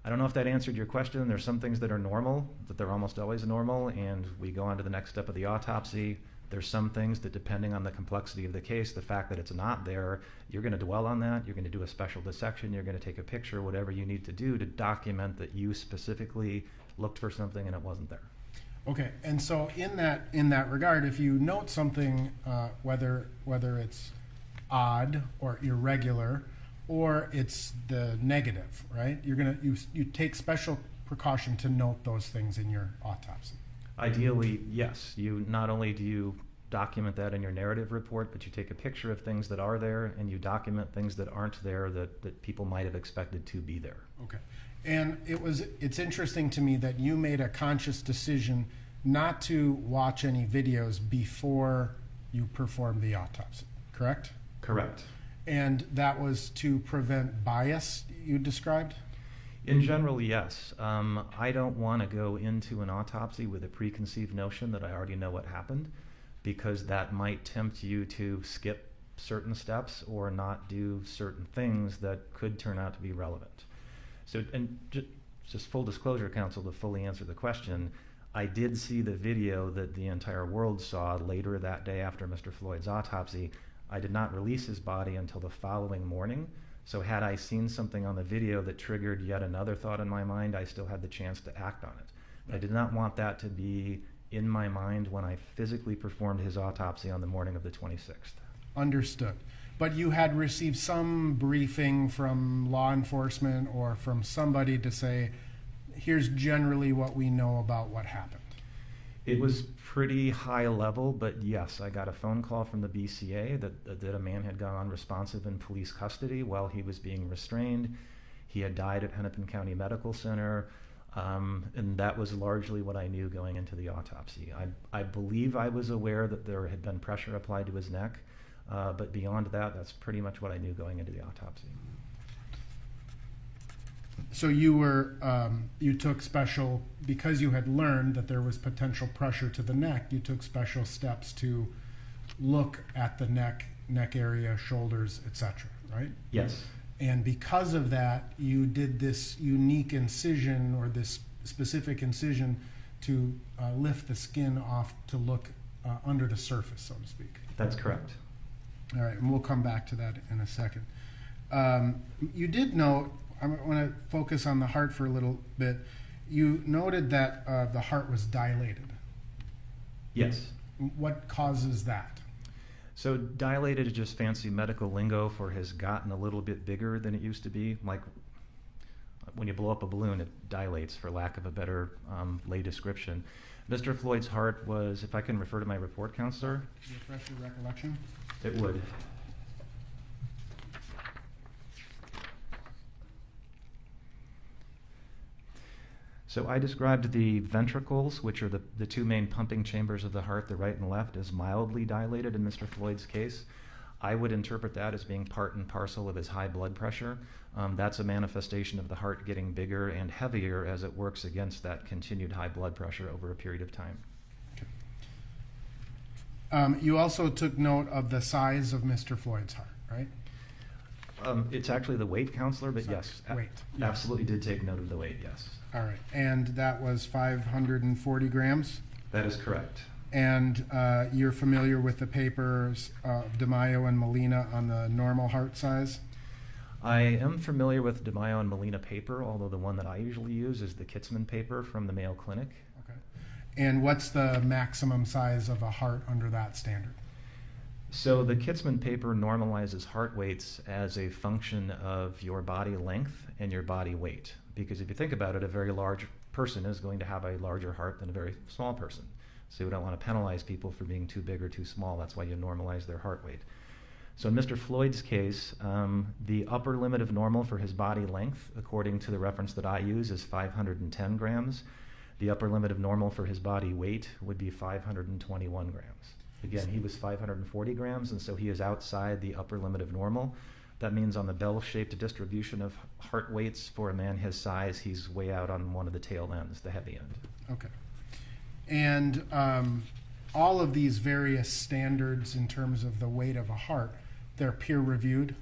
I don't know if that answered your question. There's some things that are normal, that they're almost always normal, and we go on to the next step of the autopsy. There's some things that, depending on the complexity of the case, the fact that it's not there, you're going to dwell on that, you're going to do a special dissection, you're going to take a picture, whatever you need to do to document that you specifically looked for something and it wasn't there. Okay, and so in that regard, if you note something, whether it's odd or irregular, or it's the negative, right? You take special precaution to note those things in your autopsy. Ideally, yes. You not only do you document that in your narrative report, but you take a picture of things that are there and you document things that aren't there that people might have expected to be there. Okay. And it's interesting to me that you made a conscious decision not to watch any videos before you performed the autopsy, correct? Correct. And that was to prevent bias, you described? In general, yes. I don't want to go into an autopsy with a preconceived notion that I already know what happened, because that might tempt you to skip certain steps or not do certain things that could turn out to be relevant. So, and just full disclosure, counsel, to fully answer the question, I did see the video that the entire world saw later that day after Mr. Floyd's autopsy. I did not release his body until the following morning. So had I seen something on the video that triggered yet another thought in my mind, I still had the chance to act on it. But I did not want that to be in my mind when I physically performed his autopsy on the morning of the 26th. Understood. But you had received some briefing from law enforcement or from somebody to say, here's generally what we know about what happened. It was pretty high level, but yes, I got a phone call from the BCA that a man had gone unresponsive in police custody while he was being restrained. He had died at Hennepin County Medical Center, and that was largely what I knew going into the autopsy. I believe I was aware that there had been pressure applied to his neck, but beyond that, that's pretty much what I knew going into the autopsy. So you took special, because you had learned that there was potential pressure to the neck, you took special steps to look at the neck area, shoulders, etc., right? Yes. And because of that, you did this unique incision, or this specific incision, to lift the skin off to look under the surface, so to speak. That's correct. All right, and we'll come back to that in a second. You did note, I want to focus on the heart for a little bit. You noted that the heart was dilated. Yes. What causes that? So dilated is just fancy medical lingo for has gotten a little bit bigger than it used to be. Like when you blow up a balloon, it dilates, for lack of a better lay description. Mr. Floyd's heart was, if I can refer to my report, counselor. Refresh your recollection? It would. So I described the ventricles, which are the two main pumping chambers of the heart, the right and left, as mildly dilated in Mr. Floyd's case. I would interpret that as being part and parcel of his high blood pressure. That's a manifestation of the heart getting bigger and heavier as it works against that continued high blood pressure over a period of time. Okay. You also took note of the size of Mr. Floyd's heart, right? It's actually the weight, counselor, but yes, weight. Yes. Absolutely did take note of the weight, yes. All right, and that was 540 grams? That is correct. And you're familiar with the papers of DeMaio and Molina on the normal heart size? I am familiar with DeMaio and Molina paper, although the one that I usually use is the Kitzman paper from the Mayo Clinic. Okay. And what's the maximum size of a heart under that standard? So the Kitzman paper normalizes heart weights as a function of your body length and your body weight. Because if you think about it, a very large person is going to have a larger heart than a very small person. So you don't want to penalize people for being too big or too small. That's why you normalize their heart weight. So in Mr. Floyd's case, the upper limit of normal for his body length, according to the reference that I use, is 510 grams. The upper limit of normal for his body weight would be 521 grams. Again, he was 540 grams, and so he is outside the upper limit of normal. That means on the bell-shaped distribution of heart weights for a man his size, he's way out on one of the tail ends, the heavy end. Okay. And all of these various standards in terms of the weight of a heart, they're peer-reviewed?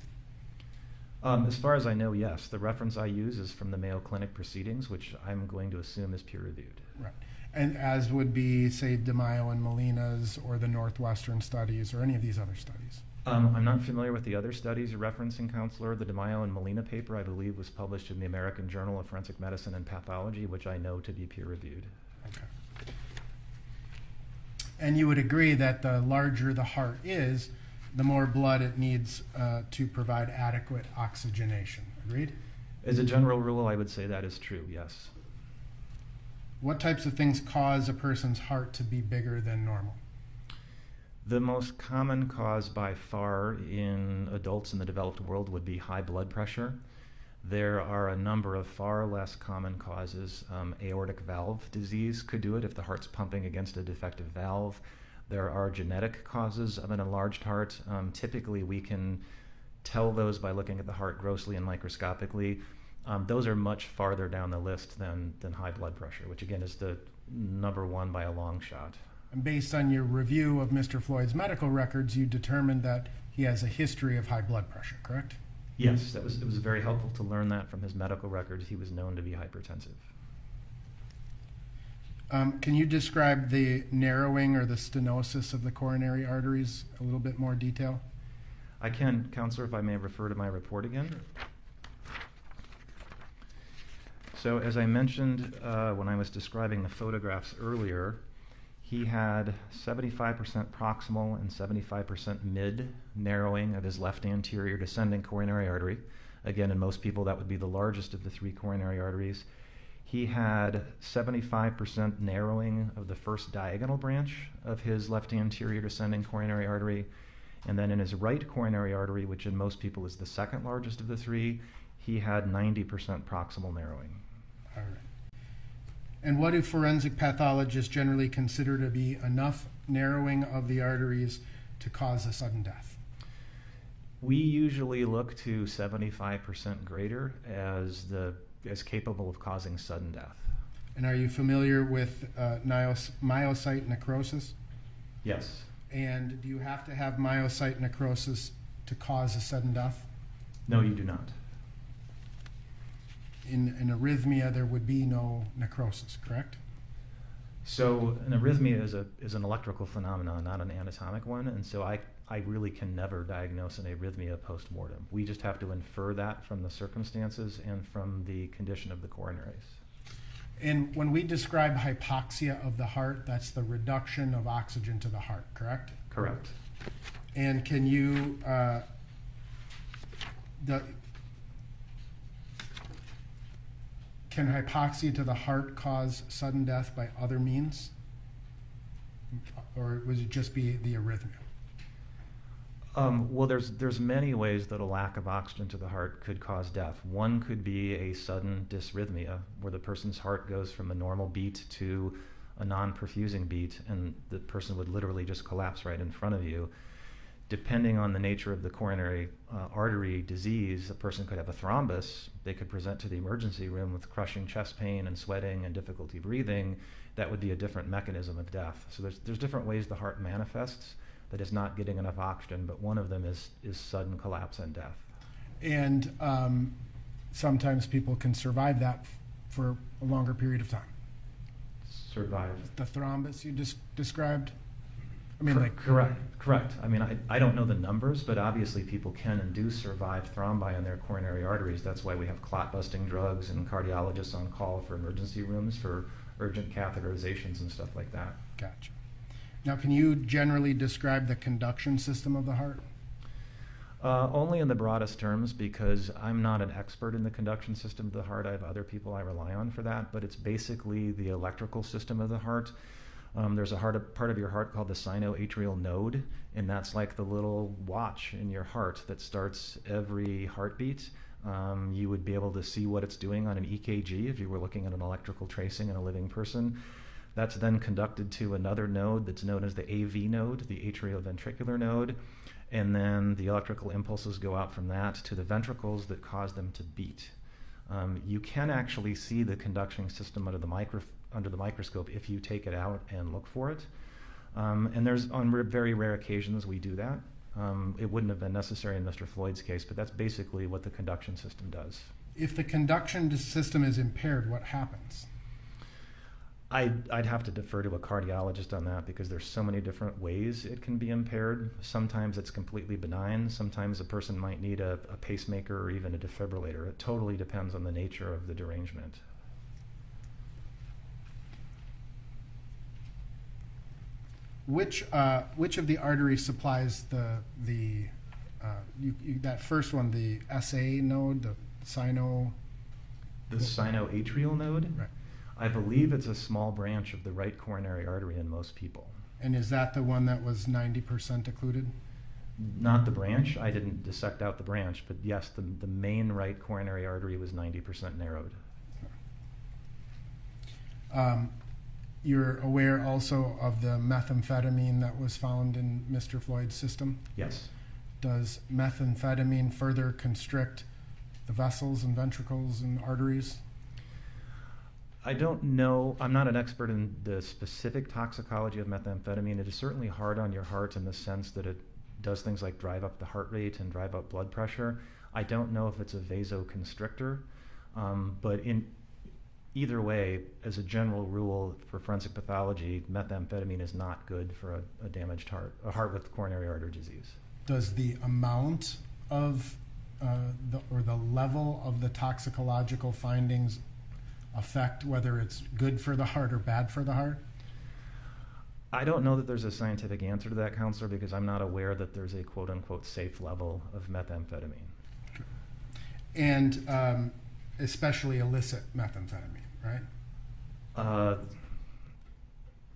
As far as I know, yes. The reference I use is from the Mayo Clinic proceedings, which I'm going to assume is peer-reviewed. Right. And as would be, say, DeMaio and Molina's or the Northwestern studies or any of these other studies? I'm not familiar with the other studies you're referencing, Counselor. The DeMaio and Molina paper, I believe, was published in the American Journal of Forensic Medicine and Pathology, which I know to be peer-reviewed. Okay. And you would agree that the larger the heart is, the more blood it needs to provide adequate oxygenation. Agreed? As a general rule, I would say that is true, yes. What types of things cause a person's heart to be bigger than normal? The most common cause by far in adults in the developed world would be high blood pressure. There are a number of far less common causes. Aortic valve disease could do it if the heart's pumping against a defective valve. There are genetic causes of an enlarged heart. Typically, we can tell those by looking at the heart grossly and microscopically. Those are much farther down the list than high blood pressure, which again is the number one by a long shot. And based on your review of Mr. Floyd's medical records, you determined that he has a history of high blood pressure, correct? Yes, it was very helpful to learn that from his medical records. He was known to be hypertensive. Can you describe the narrowing or the stenosis of the coronary arteries a little bit more detail? I can, Counselor, if I may refer to my report again. So as I mentioned when I was describing the photographs earlier, he had 75% proximal and 75% mid narrowing of his left anterior descending coronary artery. Again, in most people, that would be the largest of the three coronary arteries. He had 75% narrowing of the first diagonal branch of his left anterior descending coronary artery. And then in his right coronary artery, which in most people is the second largest of the three, he had 90% proximal narrowing. All right. And what do forensic pathologists generally consider to be enough narrowing of the arteries to cause a sudden death? We usually look to 75% greater as capable of causing sudden death. And are you familiar with myocyte necrosis? Yes. And do you have to have myocyte necrosis to cause a sudden death? No, you do not. In an arrhythmia, there would be no necrosis, correct? So an arrhythmia is an electrical phenomenon, not an anatomic one, and so I really can never diagnose an arrhythmia post-mortem. We just have to infer that from the circumstances and from the condition of the coronaries. And when we describe hypoxia of the heart, that's the reduction of oxygen to the heart, correct? Correct. And can you, can hypoxia to the heart cause sudden death by other means? Or would it just be the arrhythmia? Well, there's many ways that a lack of oxygen to the heart could cause death. One could be a sudden dysrhythmia, where the person's heart goes from a normal beat to a non-perfusing beat, and the person would literally just collapse right in front of you. Depending on the nature of the coronary artery disease, a person could have a thrombus. They could present to the emergency room with crushing chest pain and sweating and difficulty breathing. That would be a different mechanism of death. So there's different ways the heart manifests that is not getting enough oxygen, but one of them is sudden collapse and death. And sometimes people can survive that for a longer period of time. Survive. The thrombus you just described? I mean, Correct. I mean, I don't know the numbers, but obviously people can and do survive thrombi in their coronary arteries. That's why we have clot-busting drugs and cardiologists on call for emergency rooms for urgent catheterizations and stuff like that. Gotcha. Now, can you generally describe the conduction system of the heart? Only in the broadest terms, because I'm not an expert in the conduction system of the heart. I have other people I rely on for that, but it's basically the electrical system of the heart. There's a part of your heart called the sinoatrial node, and that's like the little watch in your heart that starts every heartbeat. You would be able to see what it's doing on an EKG if you were looking at an electrical tracing in a living person. That's then conducted to another node that's known as the AV node, the atrioventricular node, and then the electrical impulses go out from that to the ventricles that cause them to beat. You can actually see the conduction system under the microscope if you take it out and look for it. And there's on very rare occasions we do that. It wouldn't have been necessary in Mr. Floyd's case, but that's basically what the conduction system does. If the conduction system is impaired, what happens? I'd have to defer to a cardiologist on that because there's so many different ways it can be impaired. Sometimes it's completely benign. Sometimes a person might need a pacemaker or even a defibrillator. It totally depends on the nature of the derangement. Which of the arteries supplies that first one, the SA node, the sino? The sinoatrial node? Right. I believe it's a small branch of the right coronary artery in most people. And is that the one that was 90% occluded? Not the branch. I didn't dissect out the branch, but yes, the main right coronary artery was 90% narrowed. You're aware also of the methamphetamine that was found in Mr. Floyd's system? Yes. Does methamphetamine further constrict the vessels and ventricles and arteries? I don't know. I'm not an expert in the specific toxicology of methamphetamine. It is certainly hard on your heart in the sense that it does things like drive up the heart rate and drive up blood pressure. I don't know if it's a vasoconstrictor, but in either way, as a general rule for forensic pathology, methamphetamine is not good for a damaged heart, a heart with coronary artery disease. Does the amount of the level of the toxicological findings affect whether it's good for the heart or bad for the heart? I don't know that there's a scientific answer to that, Counselor, because I'm not aware that there's a quote-unquote safe level of methamphetamine. And especially illicit methamphetamine, right?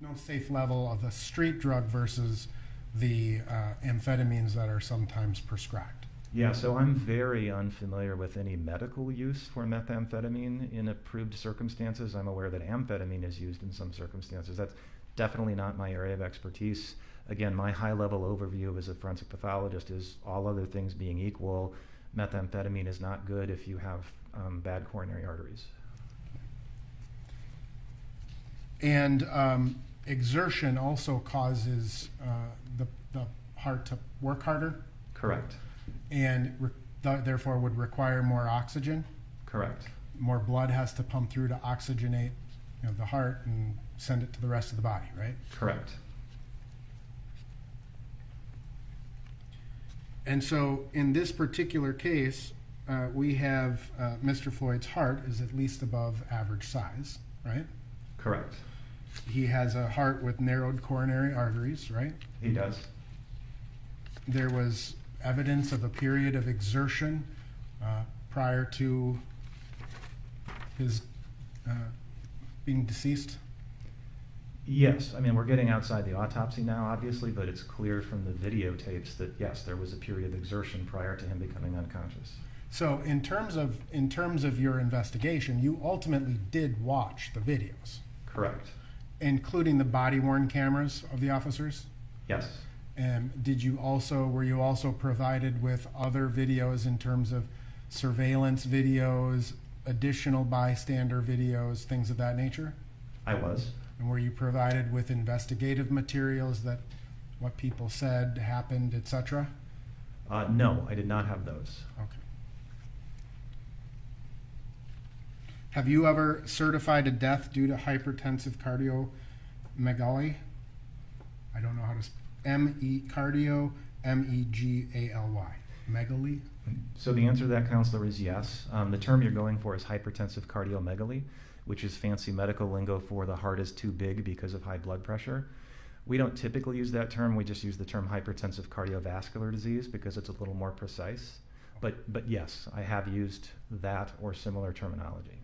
No safe level of the street drug versus the amphetamines that are sometimes prescribed. Yeah, so I'm very unfamiliar with any medical use for methamphetamine in approved circumstances. I'm aware that amphetamine is used in some circumstances. That's definitely not my area of expertise. Again, my high-level overview as a forensic pathologist is all other things being equal, methamphetamine is not good if you have bad coronary arteries. And exertion also causes the heart to work harder? Correct. And therefore would require more oxygen? Correct. More blood has to pump through to oxygenate the heart and send it to the rest of the body, right? Correct. And so in this particular case, we have Mr. Floyd's heart is at least above average size, right? Correct. He has a heart with narrowed coronary arteries, right? He does. There was evidence of a period of exertion prior to his being deceased? Yes, I mean, we're getting outside the autopsy now, obviously, but it's clear from the videotapes that, yes, there was a period of exertion prior to him becoming unconscious. So in terms of your investigation, you ultimately did watch the videos? Correct. Including the body-worn cameras of the officers? Yes. And were you also provided with other videos in terms of surveillance videos, additional bystander videos, things of that nature? I was. And were you provided with investigative materials that what people said happened, etc.? No, I did not have those. Okay. Have you ever certified a death due to hypertensive cardiomegaly? I don't know how to cardio, M-E-G-A-L-Y. Megaly? So the answer to that, Counselor, is yes. The term you're going for is hypertensive cardiomegaly, which is fancy medical lingo for the heart is too big because of high blood pressure. We don't typically use that term. We just use the term hypertensive cardiovascular disease because it's a little more precise. But yes, I have used that or similar terminology.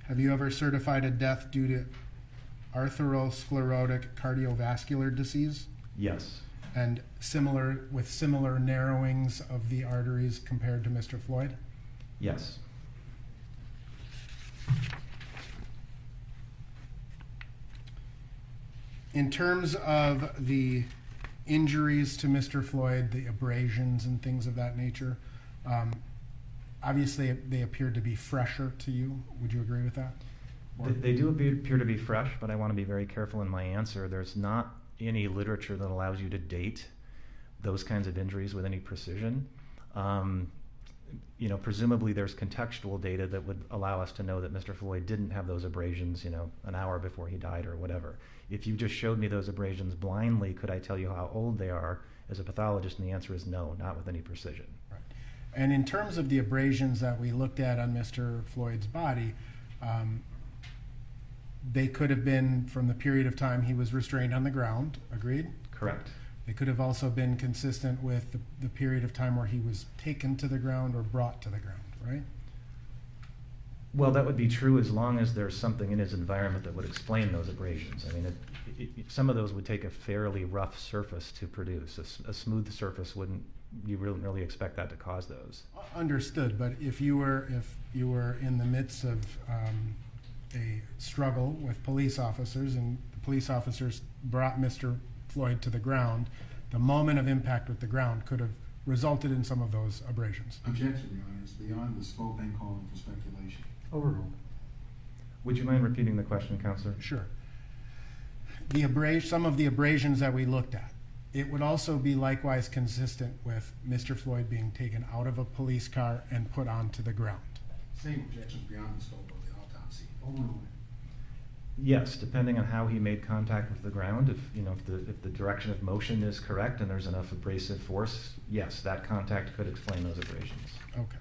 Have you ever certified a death due to atherosclerotic cardiovascular disease? Yes. And similar narrowings of the arteries compared to Mr. Floyd? Yes. In terms of the injuries to Mr. Floyd, the abrasions and things of that nature, obviously they appeared to be fresher to you. Would you agree with that? They do appear to be fresh, but I want to be very careful in my answer. There's not any literature that allows you to date those kinds of injuries with any precision. you know, presumably there's contextual data that would allow us to know that Mr. Floyd didn't have those abrasions, you know, an hour before he died or whatever. If you just showed me those abrasions blindly, could I tell you how old they are as a pathologist? And the answer is no, not with any precision. Right. And in terms of the abrasions that we looked at on Mr. Floyd's body, they could have been from the period of time he was restrained on the ground, agreed? Correct. They could have also been consistent with the period of time where he was taken to the ground or brought to the ground, right? Well, that would be true as long as there's something in his environment that would explain those abrasions. I mean, some of those would take a fairly rough surface to produce. A smooth surface wouldn't, you wouldn't really expect that to cause those. Understood, but if you were in the midst of a struggle with police officers and the police officers brought Mr. Floyd to the ground, the moment of impact with the ground could have resulted in some of those abrasions. Objection, Your Honor. It's beyond the scope and calling for speculation. Overruled. Would you mind repeating the question, Counselor? Sure. Some of the abrasions that we looked at, it would also be likewise consistent with Mr. Floyd being taken out of a police car and put onto the ground. Same objections beyond the scope of the autopsy. Overruled. Yes, depending on how he made contact with the ground, if the direction of motion is correct and there's enough abrasive force, yes, that contact could explain those abrasions. Okay.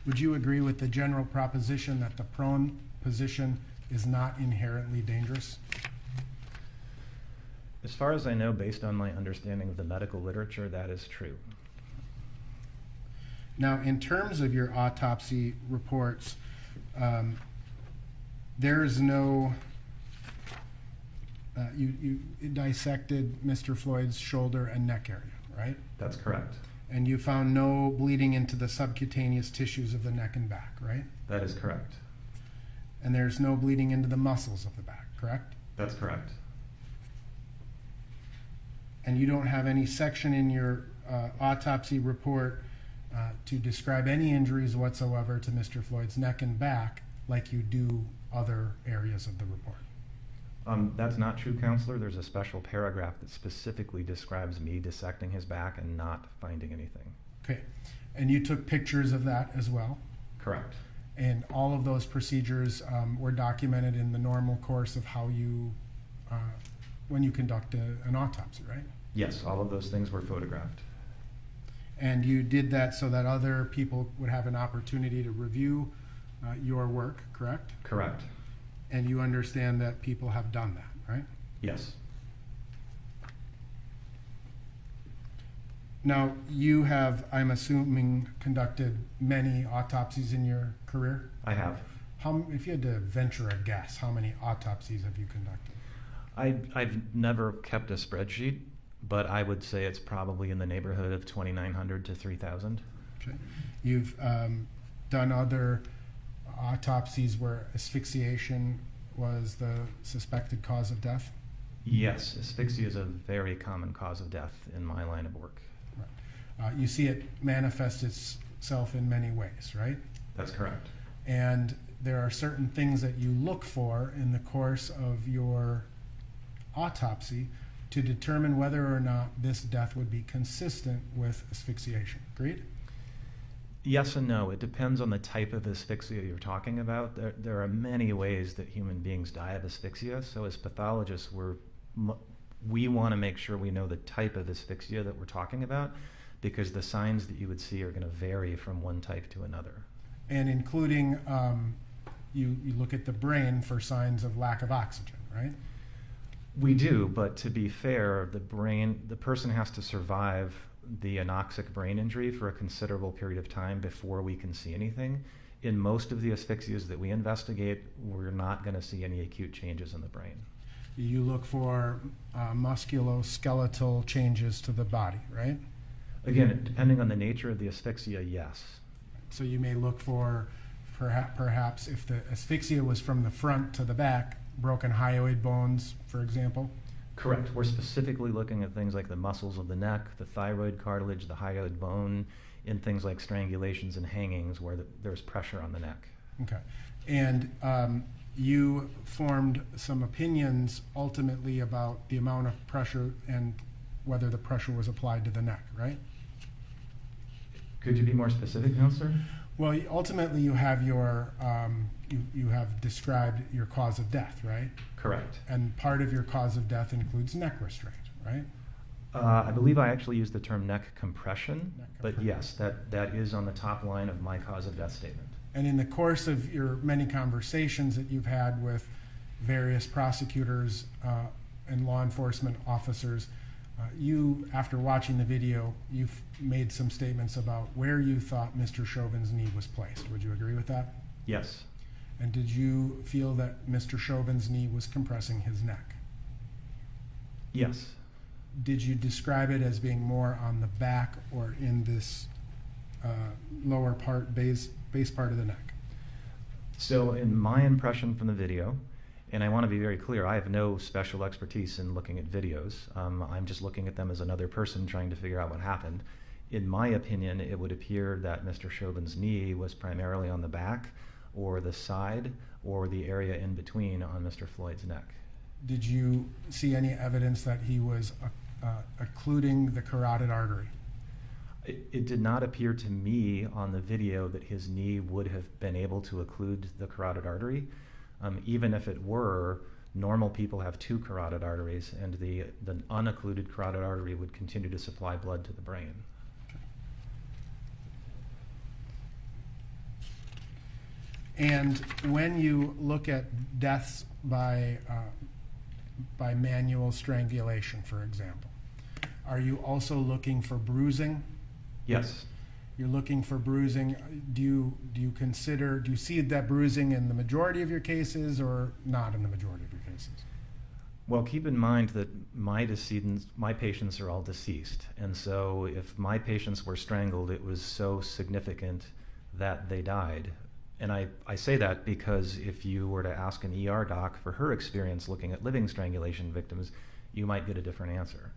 Would you agree with the general proposition that the prone position is not inherently dangerous? As far as I know, based on my understanding of the medical literature, that is true. Now, in terms of your autopsy reports, there's no, you dissected Mr. Floyd's shoulder and neck area, right? That's correct. And you found no bleeding into the subcutaneous tissues of the neck and back, right? That is correct. And there's no bleeding into the muscles of the back, correct? That's correct. And you don't have any section in your autopsy report to describe any injuries whatsoever to Mr. Floyd's neck and back like you do other areas of the report. That's not true, Counselor. There's a special paragraph that specifically describes me dissecting his back and not finding anything. Okay. And you took pictures of that as well? Correct. And all of those procedures were documented in the normal course of how you, when you conduct an autopsy, right? Yes, all of those things were photographed. And you did that so that other people would have an opportunity to review your work, correct? Correct. And you understand that people have done that, right? Yes. Now, you have, I'm assuming, conducted many autopsies in your career? I have. If you had to venture a guess, how many autopsies have you conducted? I've never kept a spreadsheet, but I would say it's probably in the neighborhood of 2,900 to 3,000. Okay. You've done other autopsies where asphyxiation was the suspected cause of death? Yes, asphyxia is a very common cause of death in my line of work. Right. You see it manifest itself in many ways, right? That's correct. And there are certain things that you look for in the course of your autopsy to determine whether or not this death would be consistent with asphyxiation. Agreed? Yes and no. It depends on the type of asphyxia you're talking about. There are many ways that human beings die of asphyxia. So as pathologists, we want to make sure we know the type of asphyxia that we're talking about, because the signs that you would see are going to vary from one type to another. And including, you look at the brain for signs of lack of oxygen, right? We do, but to be fair, the person has to survive the anoxic brain injury for a considerable period of time before we can see anything. In most of the asphyxias that we investigate, we're not going to see any acute changes in the brain. You look for musculoskeletal changes to the body, right? Again, depending on the nature of the asphyxia, yes. So you may look for, perhaps if the asphyxia was from the front to the back, broken hyoid bones, for example? Correct. We're specifically looking at things like the muscles of the neck, the thyroid cartilage, the hyoid bone, in things like strangulations and hangings where there's pressure on the neck. Okay. And you formed some opinions ultimately about the amount of pressure and whether the pressure was applied to the neck, right? Could you be more specific now, sir? Well, ultimately you have your, you have described your cause of death, right? Correct. And part of your cause of death includes neck restraint, right? I believe I actually used the term neck compression, but yes, that is on the top line of my cause of death statement. And in the course of your many conversations that you've had with various prosecutors and law enforcement officers, you, after watching the video, you've made some statements about where you thought Mr. Chauvin's knee was placed. Would you agree with that? Yes. And did you feel that Mr. Chauvin's knee was compressing his neck? Yes. Did you describe it as being more on the back or in this lower part, base part of the neck? So in my impression from the video, and I want to be very clear, I have no special expertise in looking at videos. I'm just looking at them as another person trying to figure out what happened. In my opinion, it would appear that Mr. Chauvin's knee was primarily on the back or the side or the area in between on Mr. Floyd's neck. Did you see any evidence that he was occluding the carotid artery? It did not appear to me on the video that his knee would have been able to occlude the carotid artery. Even if it were, normal people have two carotid arteries, and the unoccluded carotid artery would continue to supply blood to the brain. And when you look at deaths by manual strangulation, for example, are you also looking for bruising? Yes. You're looking for bruising. Do you see that bruising in the majority of your cases or not in the majority of your cases? Well, keep in mind that my patients are all deceased, and so if my patients were strangled, it was so significant that they died. And I say that because if you were to ask an ER doc for her experience looking at living strangulation victims, you might get a different answer.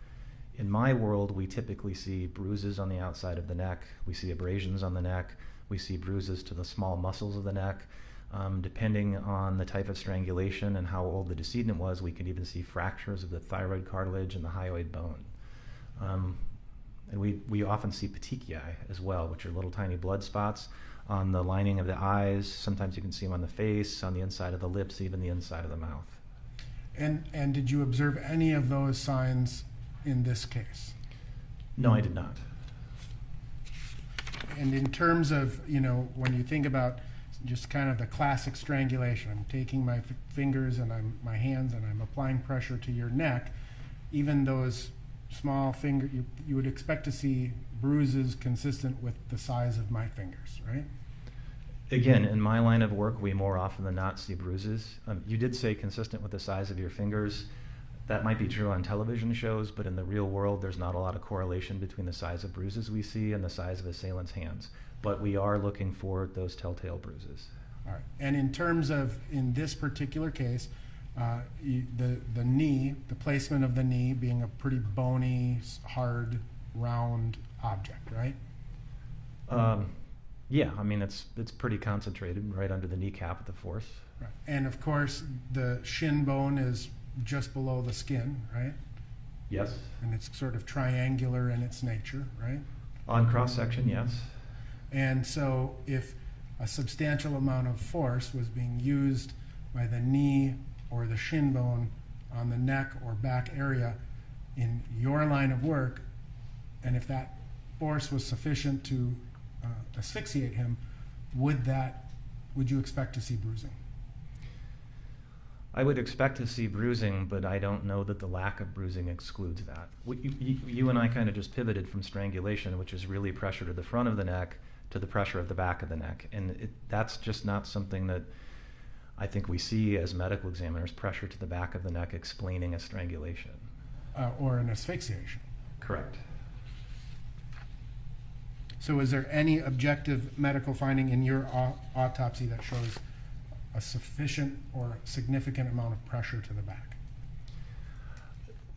In my world, we typically see bruises on the outside of the neck, we see abrasions on the neck, we see bruises to the small muscles of the neck. Depending on the type of strangulation and how old the decedent was, we could even see fractures of the thyroid cartilage and the hyoid bone. And we often see petechiae as well, which are little tiny blood spots on the lining of the eyes. Sometimes you can see them on the face, on the inside of the lips, even the inside of the mouth. And did you observe any of those signs in this case? No, I did not. And in terms of, when you think about just kind of the classic strangulation, I'm taking my fingers and my hands and I'm applying pressure to your neck, even those small fingers, you would expect to see bruises consistent with the size of my fingers, right? Again, in my line of work, we more often than not see bruises. You did say consistent with the size of your fingers. That might be true on television shows, but in the real world, there's not a lot of correlation between the size of bruises we see and the size of assailants' hands. But we are looking for those telltale bruises. All right. And in terms of, in this particular case, the knee, the placement of the knee being a pretty bony, hard, round object, right? Yeah, I mean, it's pretty concentrated right under the kneecap at the force. Right. And of course, the shin bone is just below the skin, right? Yes. And it's sort of triangular in its nature, right? On cross-section, yes. And so if a substantial amount of force was being used by the knee or the shin bone on the neck or back area in your line of work, and if that force was sufficient to asphyxiate him, would you expect to see bruising? I would expect to see bruising, but I don't know that the lack of bruising excludes that. You and I kind of just pivoted from strangulation, which is really pressure to the front of the neck, to the pressure of the back of the neck. And that's just not something that I think we see as medical examiners, pressure to the back of the neck explaining a strangulation. Or an asphyxiation. Correct. So is there any objective medical finding in your autopsy that shows a sufficient or significant amount of pressure to the back?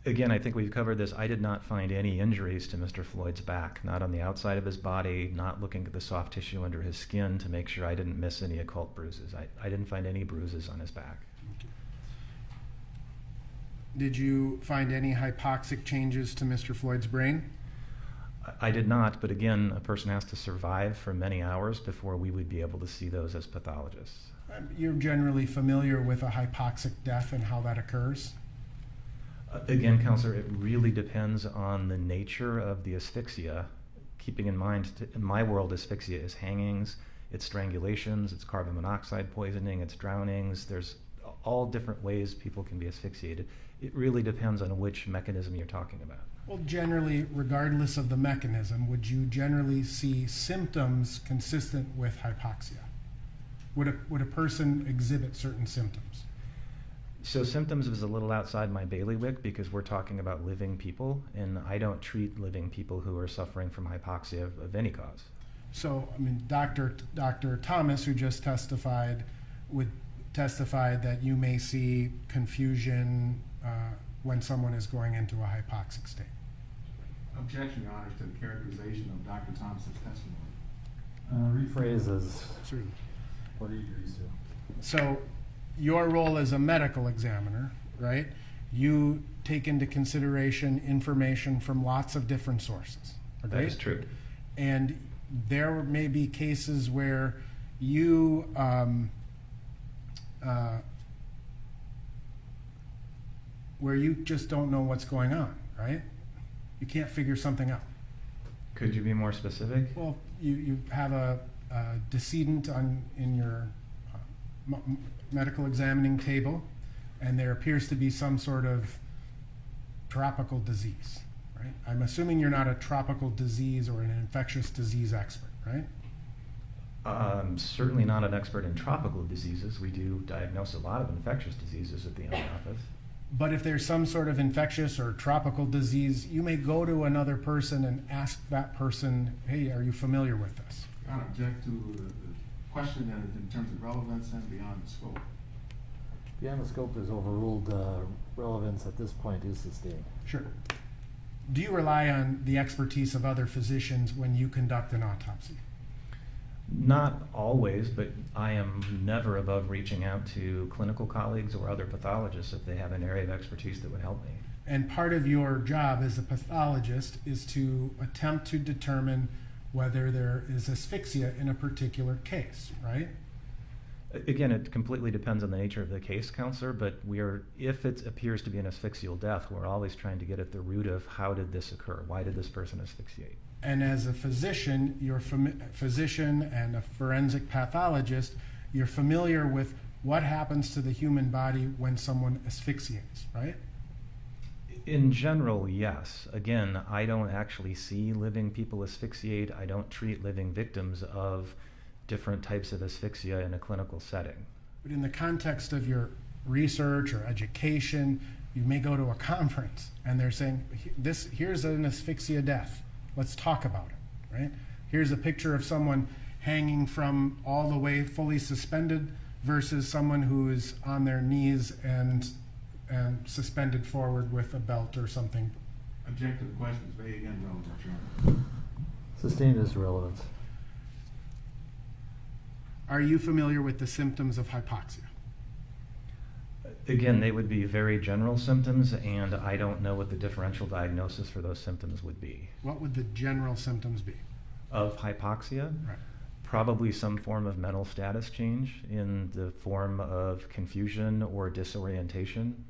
Again, I think we've covered this. I did not find any injuries to Mr. Floyd's back, not on the outside of his body, not looking at the soft tissue under his skin to make sure I didn't miss any occult bruises. I didn't find any bruises on his back. Did you find any hypoxic changes to Mr. Floyd's brain? I did not, but again, a person has to survive for many hours before we would be able to see those as pathologists. You're generally familiar with a hypoxic death and how that occurs? Again, Counselor, it really depends on the nature of the asphyxia. Keeping in mind, in my world, asphyxia is hangings, it's strangulations, it's carbon monoxide poisoning, it's drownings. There's all different ways people can be asphyxiated. It really depends on which mechanism you're talking about. Well, generally, regardless of the mechanism, would you generally see symptoms consistent with hypoxia? Would a person exhibit certain symptoms? So symptoms is a little outside my bailiwick because we're talking about living people, and I don't treat living people who are suffering from hypoxia of any cause. So, I mean, Dr. Thomas, who just testified, would testify that you may see confusion when someone is going into a hypoxic state. Objection, Your Honor, to the characterization of Dr. Thomas's testimony. Rephrases. Certainly. What he agrees to. So, your role as a medical examiner, right? You take into consideration information from lots of different sources. That is true. And there may be cases where you just don't know what's going on, right? You can't figure something out. Could you be more specific? Well, you have a decedent in your medical examining table, and there appears to be some sort of tropical disease, right? I'm assuming you're not a tropical disease or an infectious disease expert, right? Certainly not an expert in tropical diseases. We do diagnose a lot of infectious diseases at the EMA office. But if there's some sort of infectious or tropical disease, you may go to another person and ask that person, hey, are you familiar with this? Your Honor, object to the question that in terms of relevance and beyond the scope. Beyond the scope is overruled. Relevance at this point is sustained. Sure. Do you rely on the expertise of other physicians when you conduct an autopsy? Not always, but I am never above reaching out to clinical colleagues or other pathologists if they have an area of expertise that would help me. And part of your job as a pathologist is to attempt to determine whether there is asphyxia in a particular case, right? Again, it completely depends on the nature of the case, Counselor, but if it appears to be an asphyxial death, we're always trying to get at the root of how did this occur? Why did this person asphyxiate? And as a physician, you're physician and a forensic pathologist, you're familiar with what happens to the human body when someone asphyxiates, right? In general, yes. Again, I don't actually see living people asphyxiate. I don't treat living victims of different types of asphyxia in a clinical setting. But in the context of your research or education, you may go to a conference and they're saying, here's an asphyxia death. Let's talk about it, right? Here's a picture of someone hanging from all the way fully suspended versus someone who is on their knees and suspended forward with a belt or something. Object to the question is vague and relevant, Your Honor. Sustained is relevant. Are you familiar with the symptoms of hypoxia? Again, they would be very general symptoms, and I don't know what the differential diagnosis for those symptoms would be. What would the general symptoms be? Of hypoxia? Right. Probably some form of mental status change in the form of confusion or disorientation.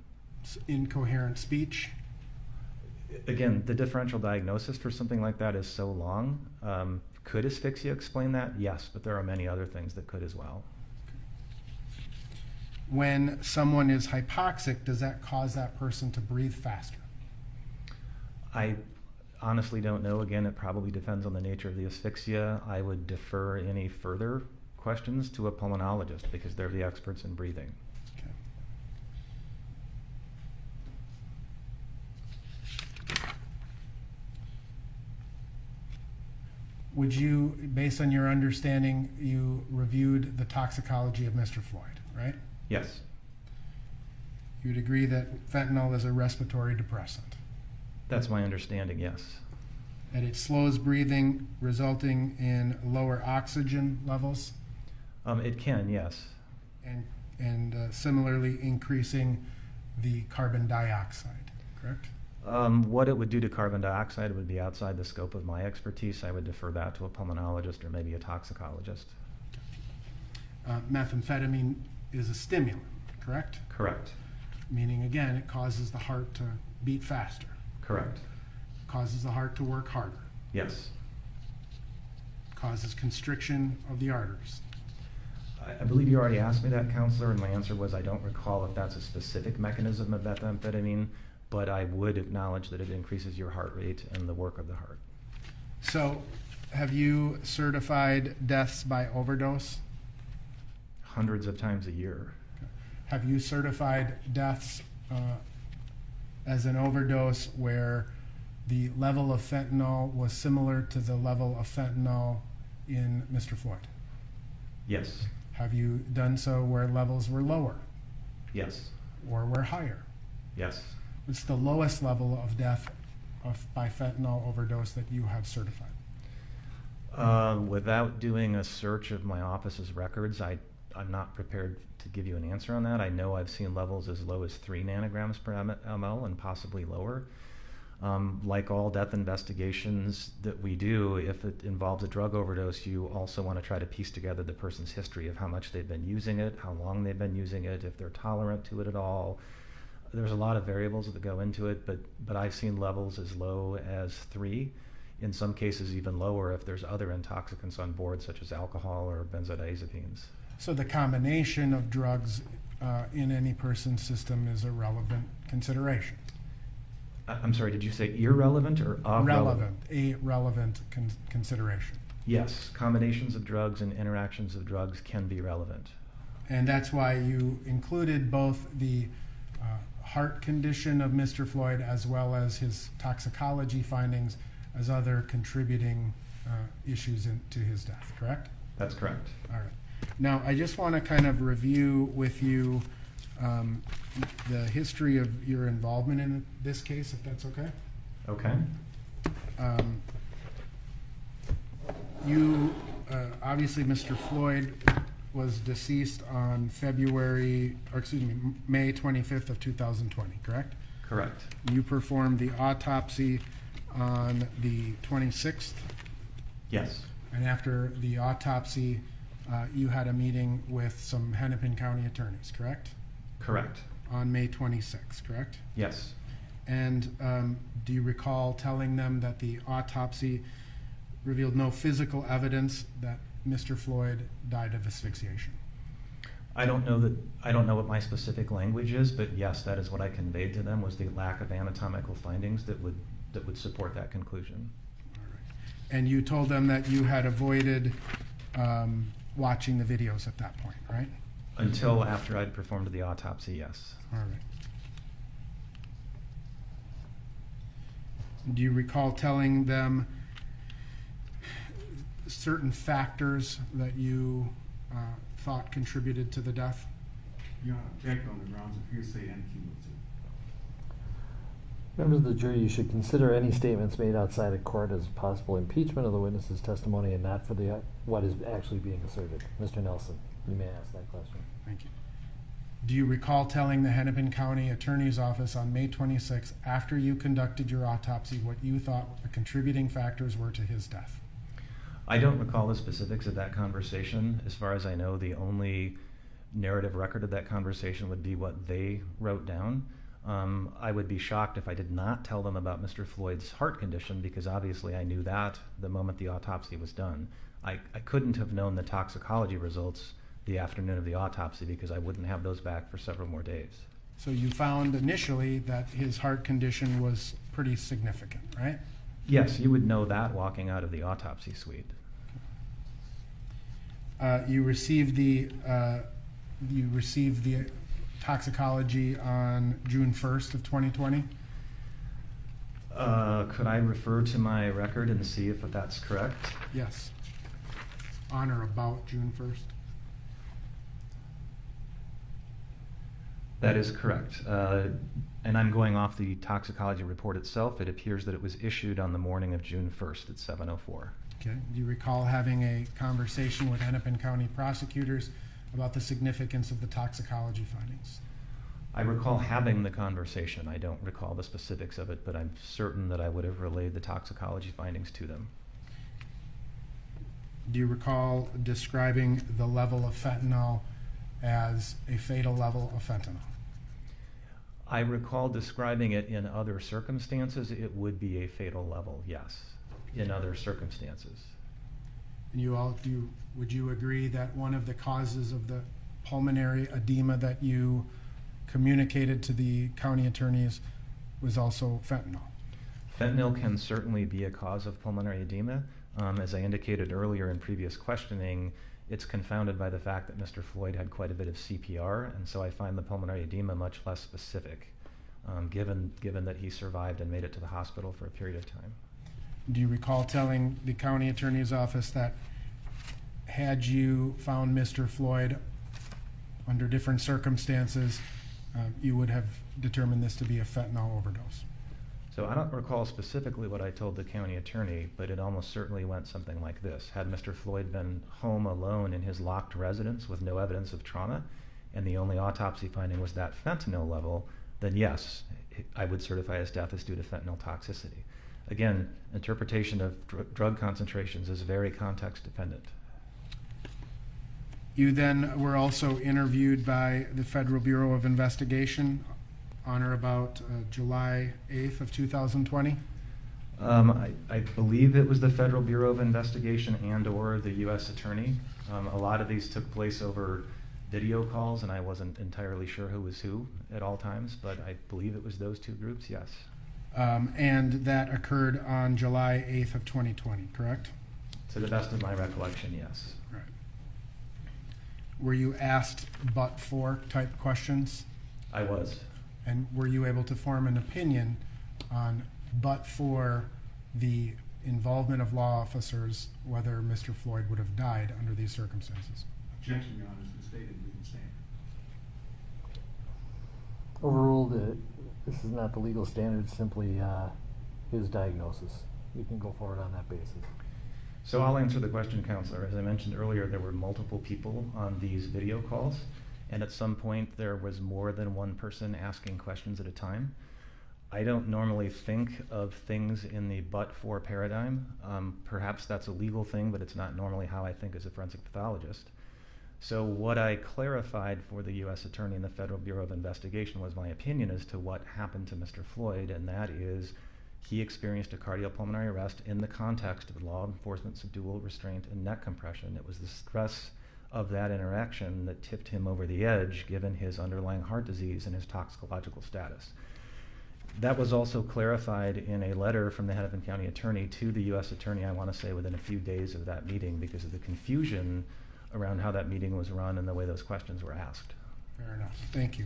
Incoherent speech? Again, the differential diagnosis for something like that is so long. Could asphyxia explain that? Yes, but there are many other things that could as well. When someone is hypoxic, does that cause that person to breathe faster? I honestly don't know. Again, it probably depends on the nature of the asphyxia. I would defer any further questions to a pulmonologist because they're the experts in breathing. Okay. Would you, based on your understanding, you reviewed the toxicology of Mr. Floyd, right? Yes. You'd agree that fentanyl is a respiratory depressant, That's my understanding, yes. and it slows breathing, resulting in lower oxygen levels, It can, yes. and similarly increasing the carbon dioxide, correct? What it would do to carbon dioxide would be outside the scope of my expertise. I would defer that to a pulmonologist or maybe a toxicologist. Methamphetamine is a stimulant, correct? Correct. Meaning, again, it causes the heart to beat faster, Correct. causes the heart to work harder, Yes. causes constriction of the arteries. I believe you already asked me that, counselor, and my answer was I don't recall if that's a specific mechanism of methamphetamine, but I would acknowledge that it increases your heart rate and the work of the heart. So, have you certified deaths by overdose? Hundreds of times a year. Have you certified deaths as an overdose where the level of fentanyl was similar to the level of fentanyl in Mr. Floyd? Yes. Have you done so where levels were lower Yes. or were higher? Yes. What's the lowest level of death by fentanyl overdose that you have certified? Without doing a search of my office's records, I'm not prepared to give you an answer on that. I know I've seen levels as low as 3 nanograms per ml and possibly lower. Like all death investigations that we do, if it involves a drug overdose, you also want to try to piece together the person's history of how much they've been using it, how long they've been using it, if they're tolerant to it at all. There's a lot of variables that go into it, but I've seen levels as low as 3, in some cases even lower if there's other intoxicants on board, such as alcohol or benzodiazepines. So the combination of drugs in any person's system is a relevant consideration. I'm sorry, did you say irrelevant or of Relevant, a relevant consideration. Yes, combinations of drugs and interactions of drugs can be relevant. And that's why you included both the heart condition of Mr. Floyd as well as his toxicology findings as other contributing issues to his death, correct? That's correct. All right. Now, I just want to kind of review with you the history of your involvement in this case, if that's okay. Okay. You, obviously, Mr. Floyd was deceased on May 25th of 2020, correct? Correct. You performed the autopsy on the 26th? Yes. And after the autopsy, you had a meeting with some Hennepin County attorneys, correct? Correct. On May 26th, correct? Yes. And do you recall telling them that the autopsy revealed no physical evidence that Mr. Floyd died of asphyxiation? I don't know what my specific language is, but yes, that is what I conveyed to them, was the lack of anatomical findings that would support that conclusion. All right. And you told them that you had avoided watching the videos at that point, right? Until after I'd performed the autopsy, yes. All right. Do you recall telling them certain factors that you thought contributed to the death? Your Honor, object on the grounds of hearsay and cumulative. Members of the jury, you should consider any statements made outside of court as possible impeachment of the witness's testimony and not for what is actually being asserted. Mr. Nelson, you may ask that question. Thank you. Do you recall telling the Hennepin County Attorney's Office on May 26th, after you conducted your autopsy, what you thought the contributing factors were to his death? I don't recall the specifics of that conversation. As far as I know, the only narrative record of that conversation would be what they wrote down. I would be shocked if I did not tell them about Mr. Floyd's heart condition, because obviously I knew that the moment the autopsy was done. I couldn't have known the toxicology results the afternoon of the autopsy because I wouldn't have those back for several more days. So you found initially that his heart condition was pretty significant, right? Yes, you would know that walking out of the autopsy suite. You received the toxicology on June 1st of 2020? Could I refer to my record and see if that's correct? Yes. On or about June 1st? That is correct. And I'm going off the toxicology report itself. It appears that it was issued on the morning of June 1st at 7:04. Okay. Do you recall having a conversation with Hennepin County prosecutors about the significance of the toxicology findings? I recall having the conversation. I don't recall the specifics of it, but I'm certain that I would have relayed the toxicology findings to them. Do you recall describing the level of fentanyl as a fatal level of fentanyl? I recall describing it in other circumstances. It would be a fatal level, yes, in other circumstances. And would you agree that one of the causes of the pulmonary edema that you communicated to the county attorneys was also fentanyl? Fentanyl can certainly be a cause of pulmonary edema. As I indicated earlier in previous questioning, it's confounded by the fact that Mr. Floyd had quite a bit of CPR, and so I find the pulmonary edema much less specific, given that he survived and made it to the hospital for a period of time. Do you recall telling the county attorney's office that had you found Mr. Floyd under different circumstances, you would have determined this to be a fentanyl overdose? So I don't recall specifically what I told the county attorney, but it almost certainly went something like this. Had Mr. Floyd been home alone in his locked residence with no evidence of trauma, and the only autopsy finding was that fentanyl level, then yes, I would certify his death as due to fentanyl toxicity. Again, interpretation of drug concentrations is very context dependent. You then were also interviewed by the Federal Bureau of Investigation on or about July 8th of 2020? I believe it was the Federal Bureau of Investigation and/or the U.S. Attorney. A lot of these took place over video calls, and I wasn't entirely sure who was who at all times, but I believe it was those two groups, yes. And that occurred on July 8th of 2020, correct? To the best of my recollection, yes. Right. Were you asked but-for type questions? I was. And were you able to form an opinion on but-for the involvement of law officers, whether Mr. Floyd would have died under these circumstances? Objection, Your Honor, is the stated legal standard. Overruled. This is not the legal standard, simply his diagnosis. You can go forward on that basis. So I'll answer the question, Counselor. As I mentioned earlier, there were multiple people on these video calls, and at some point there was more than one person asking questions at a time. I don't normally think of things in the but-for paradigm. Perhaps that's a legal thing, but it's not normally how I think as a forensic pathologist. So what I clarified for the U.S. Attorney and the Federal Bureau of Investigation was my opinion as to what happened to Mr. Floyd, and that is he experienced a cardiopulmonary arrest in the context of law enforcement's dual restraint and neck compression. It was the stress of that interaction that tipped him over the edge, given his underlying heart disease and his toxicological status. That was also clarified in a letter from the Hennepin County Attorney to the U.S. Attorney, I want to say within a few days of that meeting, because of the confusion around how that meeting was run and the way those questions were asked. Fair enough. Thank you.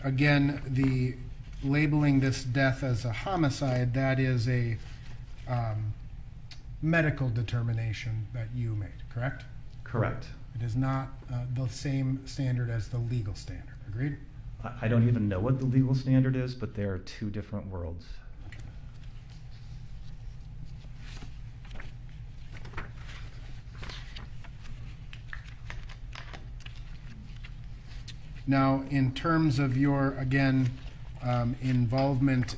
Again, the labeling this death as a homicide, that is a medical determination that you made, correct? Correct. It is not the same standard as the legal standard. Agreed? I don't even know what the legal standard is, but they are two different worlds. Now, in terms of your, again, involvement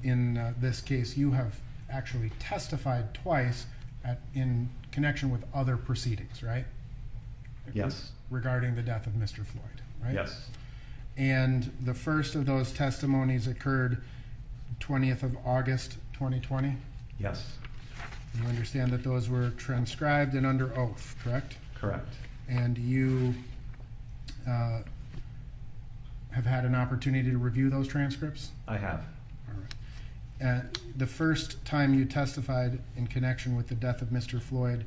in this case, you have actually testified twice in connection with other proceedings, right? Yes. Regarding the death of Mr. Floyd, right? Yes. And the first of those testimonies occurred 20th of August, 2020? Yes. You understand that those were transcribed and under oath, correct? Correct. And you have had an opportunity to review those transcripts? I have. All right. The first time you testified in connection with the death of Mr. Floyd,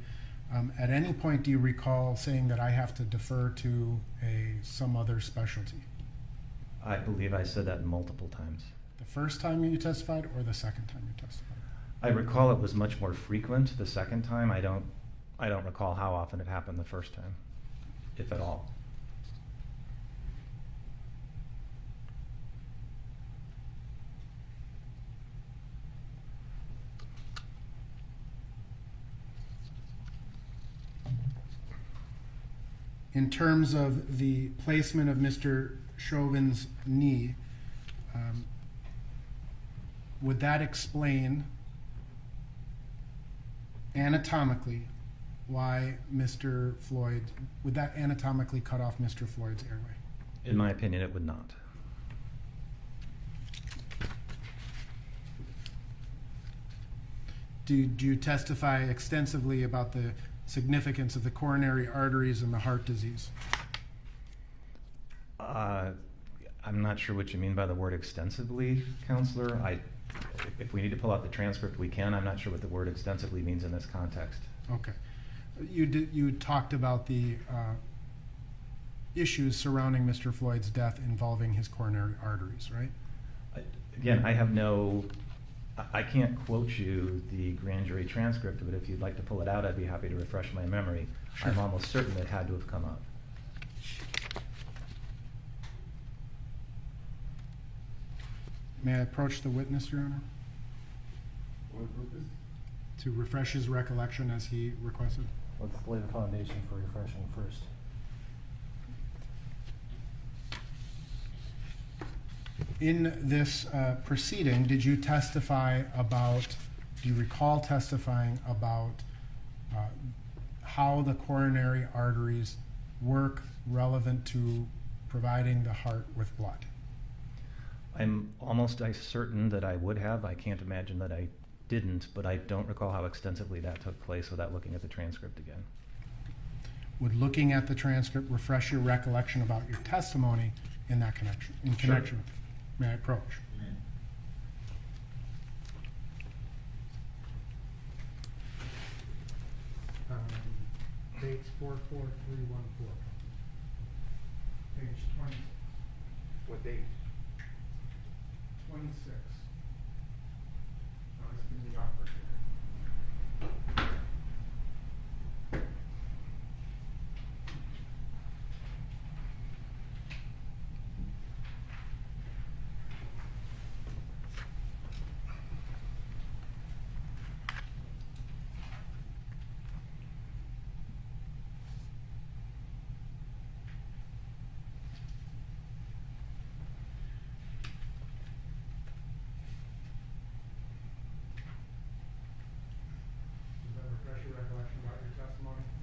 at any point do you recall saying that I have to defer to some other specialty? I believe I said that multiple times. The first time you testified or the second time you testified? I recall it was much more frequent the second time. I don't recall how often it happened the first time, if at all. in terms of the placement of Mr. Chauvin's knee, would that explain anatomically why Mr. Floyd, would that anatomically cut off Mr. Floyd's airway? In my opinion, it would not. Did you testify extensively about the significance of the coronary arteries and the heart disease? I'm not sure what you mean by the word extensively, Counselor. If we need to pull out the transcript, we can. I'm not sure what the word extensively means in this context. Okay. You talked about the issues surrounding Mr. Floyd's death involving his coronary arteries, right? Again, I can't quote you the grand jury transcript, but if you'd like to pull it out, I'd be happy to refresh my memory. Sure. I'm almost certain it had to have come up. May I approach the witness, Your Honor? For what purpose? To refresh his recollection as he requested. Let's lay the foundation for refreshing first. In this proceeding, did you testify about, do you recall testifying about how the coronary arteries work relevant to providing the heart with blood? I'm almost certain that I would have. I can't imagine that I didn't, but I don't recall how extensively that took place without looking at the transcript again. Would looking at the transcript refresh your recollection about your testimony in that connection, in connection with it? May I approach? Dates 44314. Page 20. What date? 26. Oh, it's going to be awkward here.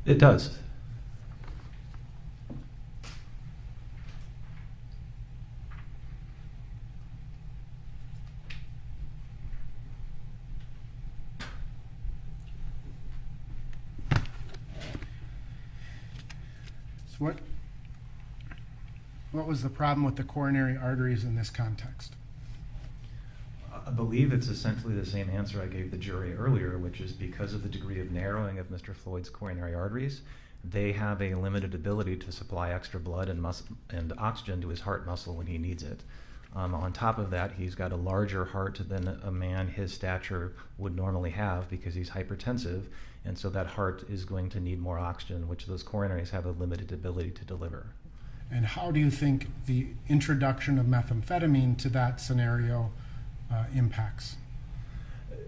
It does. So what was the problem with the coronary arteries in this context? I believe it's essentially the same answer I gave the jury earlier, which is because of the degree of narrowing of Mr. Floyd's coronary arteries, they have a limited ability to supply extra blood and oxygen to his heart muscle when he needs it. On top of that, he's got a larger heart than a man his stature would normally have because he's hypertensive, and so that heart is going to need more oxygen, which those coronaries have a limited ability to deliver. And how do you think the introduction of methamphetamine to that scenario impacts?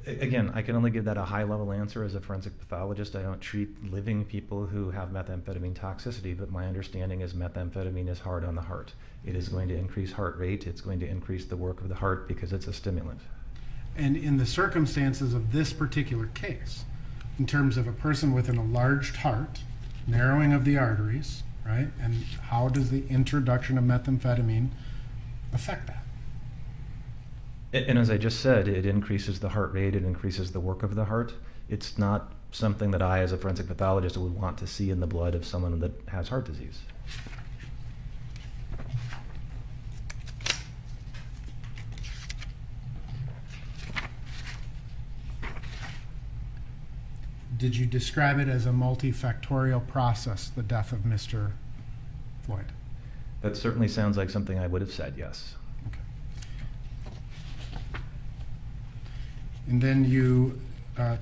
Again, I can only give that a high-level answer as a forensic pathologist. I don't treat living people who have methamphetamine toxicity, but my understanding is methamphetamine is hard on the heart. It is going to increase heart rate. It's going to increase the work of the heart because it's a stimulant. And in the circumstances of this particular case, in terms of a person with an enlarged heart, narrowing of the arteries, right? And how does the introduction of methamphetamine affect that? And as I just said, it increases the heart rate, it increases the work of the heart. It's not something that I, as a forensic pathologist, would want to see in the blood of someone that has heart disease. Did you describe it as a multifactorial process, the death of Mr. Floyd? That certainly sounds like something I would have said, yes. And then you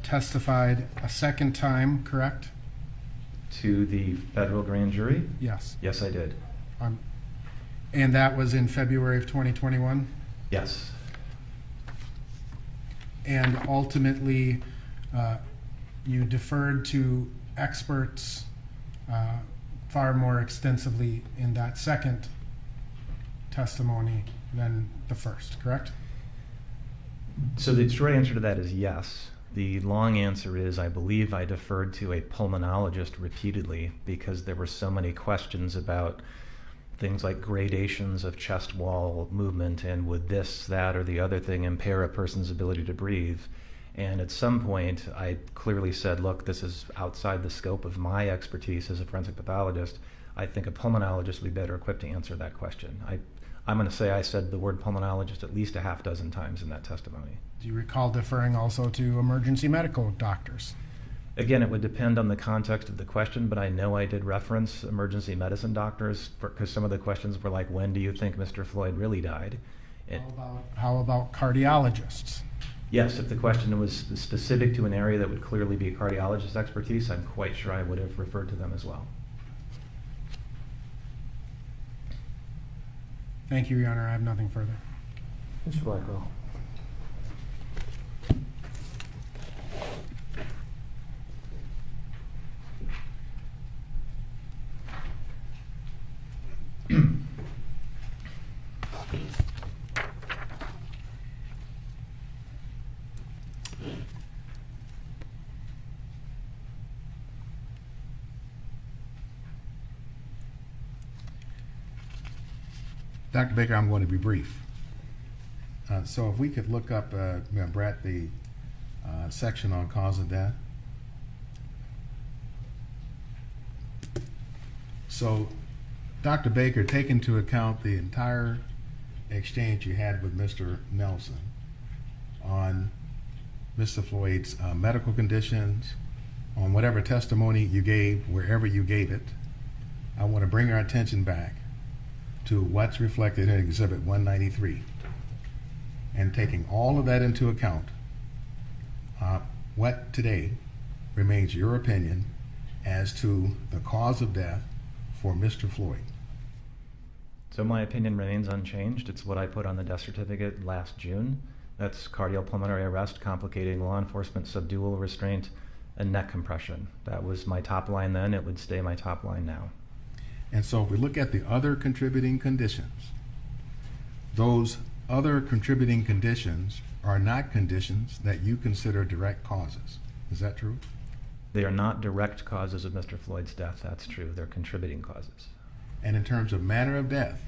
testified a second time, correct? To the federal grand jury? Yes. Yes, I did. And that was in February of 2021? Yes. And ultimately, you deferred to experts far more extensively in that second testimony than the first, correct? So the short answer to that is yes. The long answer is I believe I deferred to a pulmonologist repeatedly because there were so many questions about things like gradations of chest wall movement and would this, that, or the other thing impair a person's ability to breathe. And at some point, I clearly said, look, this is outside the scope of my expertise as a forensic pathologist. I think a pulmonologist would be better equipped to answer that question. I'm going to say I said the word pulmonologist at least a half dozen times in that testimony. Do you recall deferring also to emergency medical doctors? Again, it would depend on the context of the question, but I know I did reference emergency medicine doctors because some of the questions were like, when do you think Mr. Floyd really died? How about cardiologists? Yes, if the question was specific to an area that would clearly be a cardiologist's expertise, I'm quite sure I would have referred to them as well. Thank you, Your Honor. I have nothing further. Mr. Blackwell. Dr. Baker, I'm going to be brief. So if we could look up, Brett, the section on cause of death. So, Dr. Baker, take into account the entire exchange you had with Mr. Nelson on Mr. Floyd's medical conditions, on whatever testimony you gave, wherever you gave it. I want to bring our attention back to what's reflected in Exhibit 193. And taking all of that into account, what today remains your opinion as to the cause of death for Mr. Floyd? So my opinion remains unchanged. It's what I put on the death certificate last June. That's cardiopulmonary arrest complicating law enforcement subdual restraint and neck compression. That was my top line then. It would stay my top line now. And so if we look at the other contributing conditions, those other contributing conditions are not conditions that you consider direct causes. Is that true? They are not direct causes of Mr. Floyd's death. That's true. They're contributing causes. And in terms of manner of death,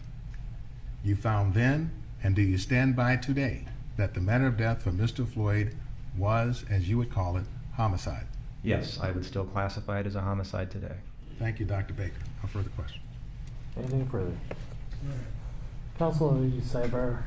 you found then, and do you stand by today, that the manner of death for Mr. Floyd was, as you would call it, homicide? Yes, I would still classify it as a homicide today. Thank you, Dr. Baker. No further questions. Anything further? Counsel, you sidebar.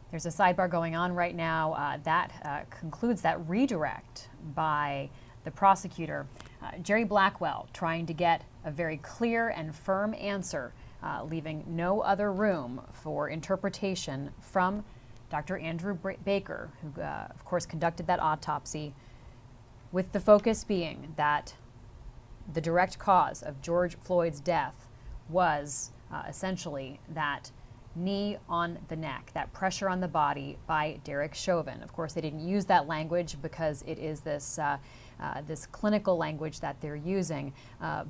There's a sidebar going on right now that concludes that redirect by the prosecutor, Jerry Blackwell, trying to get a very clear and firm answer, leaving no other room for interpretation from Dr. Andrew Baker, who, of course, conducted that autopsy, with the focus being that the direct cause of George Floyd's death was essentially that knee on the neck, that pressure on the body by Derick Chauvin. Of course, they didn't use that language because it is this this clinical language that they're using,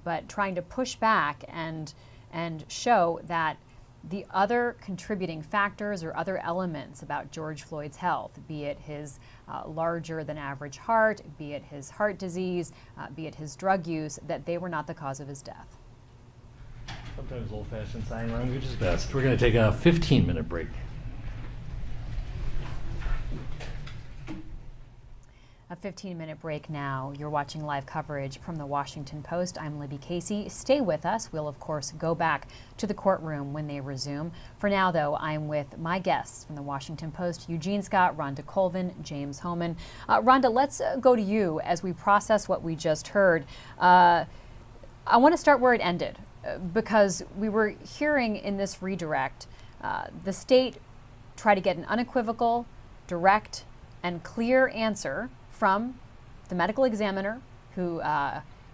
but trying to push back and show that the other contributing factors or other elements about George Floyd's health, be it his larger than average heart, be it his heart disease, be it his drug use, that they were not the cause of his death. Sometimes old-fashioned sign language is best. We're going to take a 15-minute break. A 15-minute break now. You're watching live coverage from the Washington Post. I'm Libby Casey. Stay with us. We'll, of course, go back to the courtroom when they resume. For now, though, I'm with my guests from the Washington Post, Eugene Scott, Rhonda Colvin, James Homan. Rhonda, let's go to you as we process what we just heard. I want to start where it ended, because we were hearing in this redirect the state try to get an unequivocal, direct, and clear answer from the medical examiner who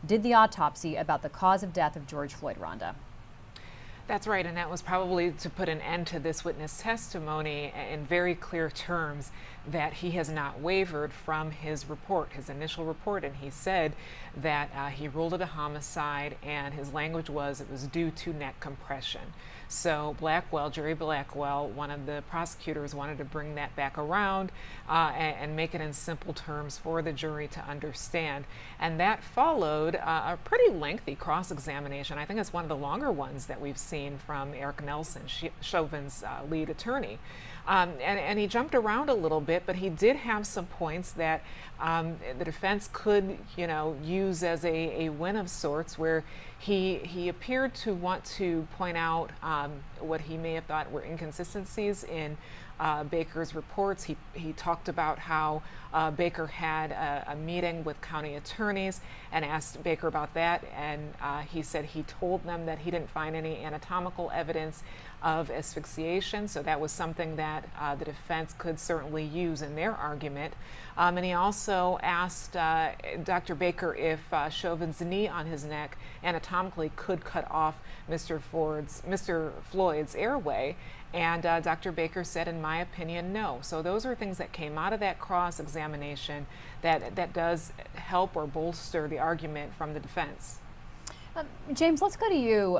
did the autopsy about the cause of death of George Floyd. Rhonda. That's right, and that was probably to put an end to this witness testimony in very clear terms that he has not wavered from his report, his initial report, and he said that he ruled it a homicide, and his language was it was due to neck compression. So Blackwell, Jerry Blackwell, one of the prosecutors, wanted to bring that back around and make it in simple terms for the jury to understand. And that followed a pretty lengthy cross-examination. I think it's one of the longer ones that we've seen from Eric Nelson, Chauvin's lead attorney. And he jumped around a little bit, but he did have some points that the defense could, use as a win of sorts, where he appeared to want to point out what he may have thought were inconsistencies in Baker's reports. He talked about how Baker had a meeting with county attorneys and asked Baker about that, and he said he told them that he didn't find any anatomical evidence of asphyxiation, so that was something that the defense could certainly use in their argument. And he also asked Dr. Baker if Chauvin's knee on his neck anatomically could cut off Mr. Floyd's airway, and Dr. Baker said, in my opinion, no. So those are things that came out of that cross-examination that does help or bolster the argument from the defense. James, let's go to you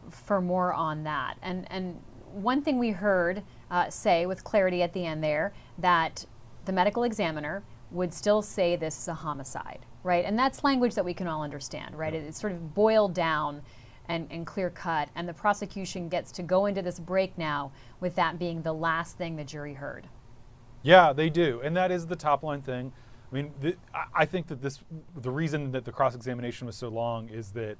for more on that. And one thing we heard say with clarity at the end there, that the medical examiner would still say this is a homicide, right? And that's language that we can all understand, right? It's sort of boiled down and clear cut, and the prosecution gets to go into this break now with that being the last thing the jury heard. Yeah, they do, and that is the top line thing. I mean, I think that the reason that the cross-examination was so long is that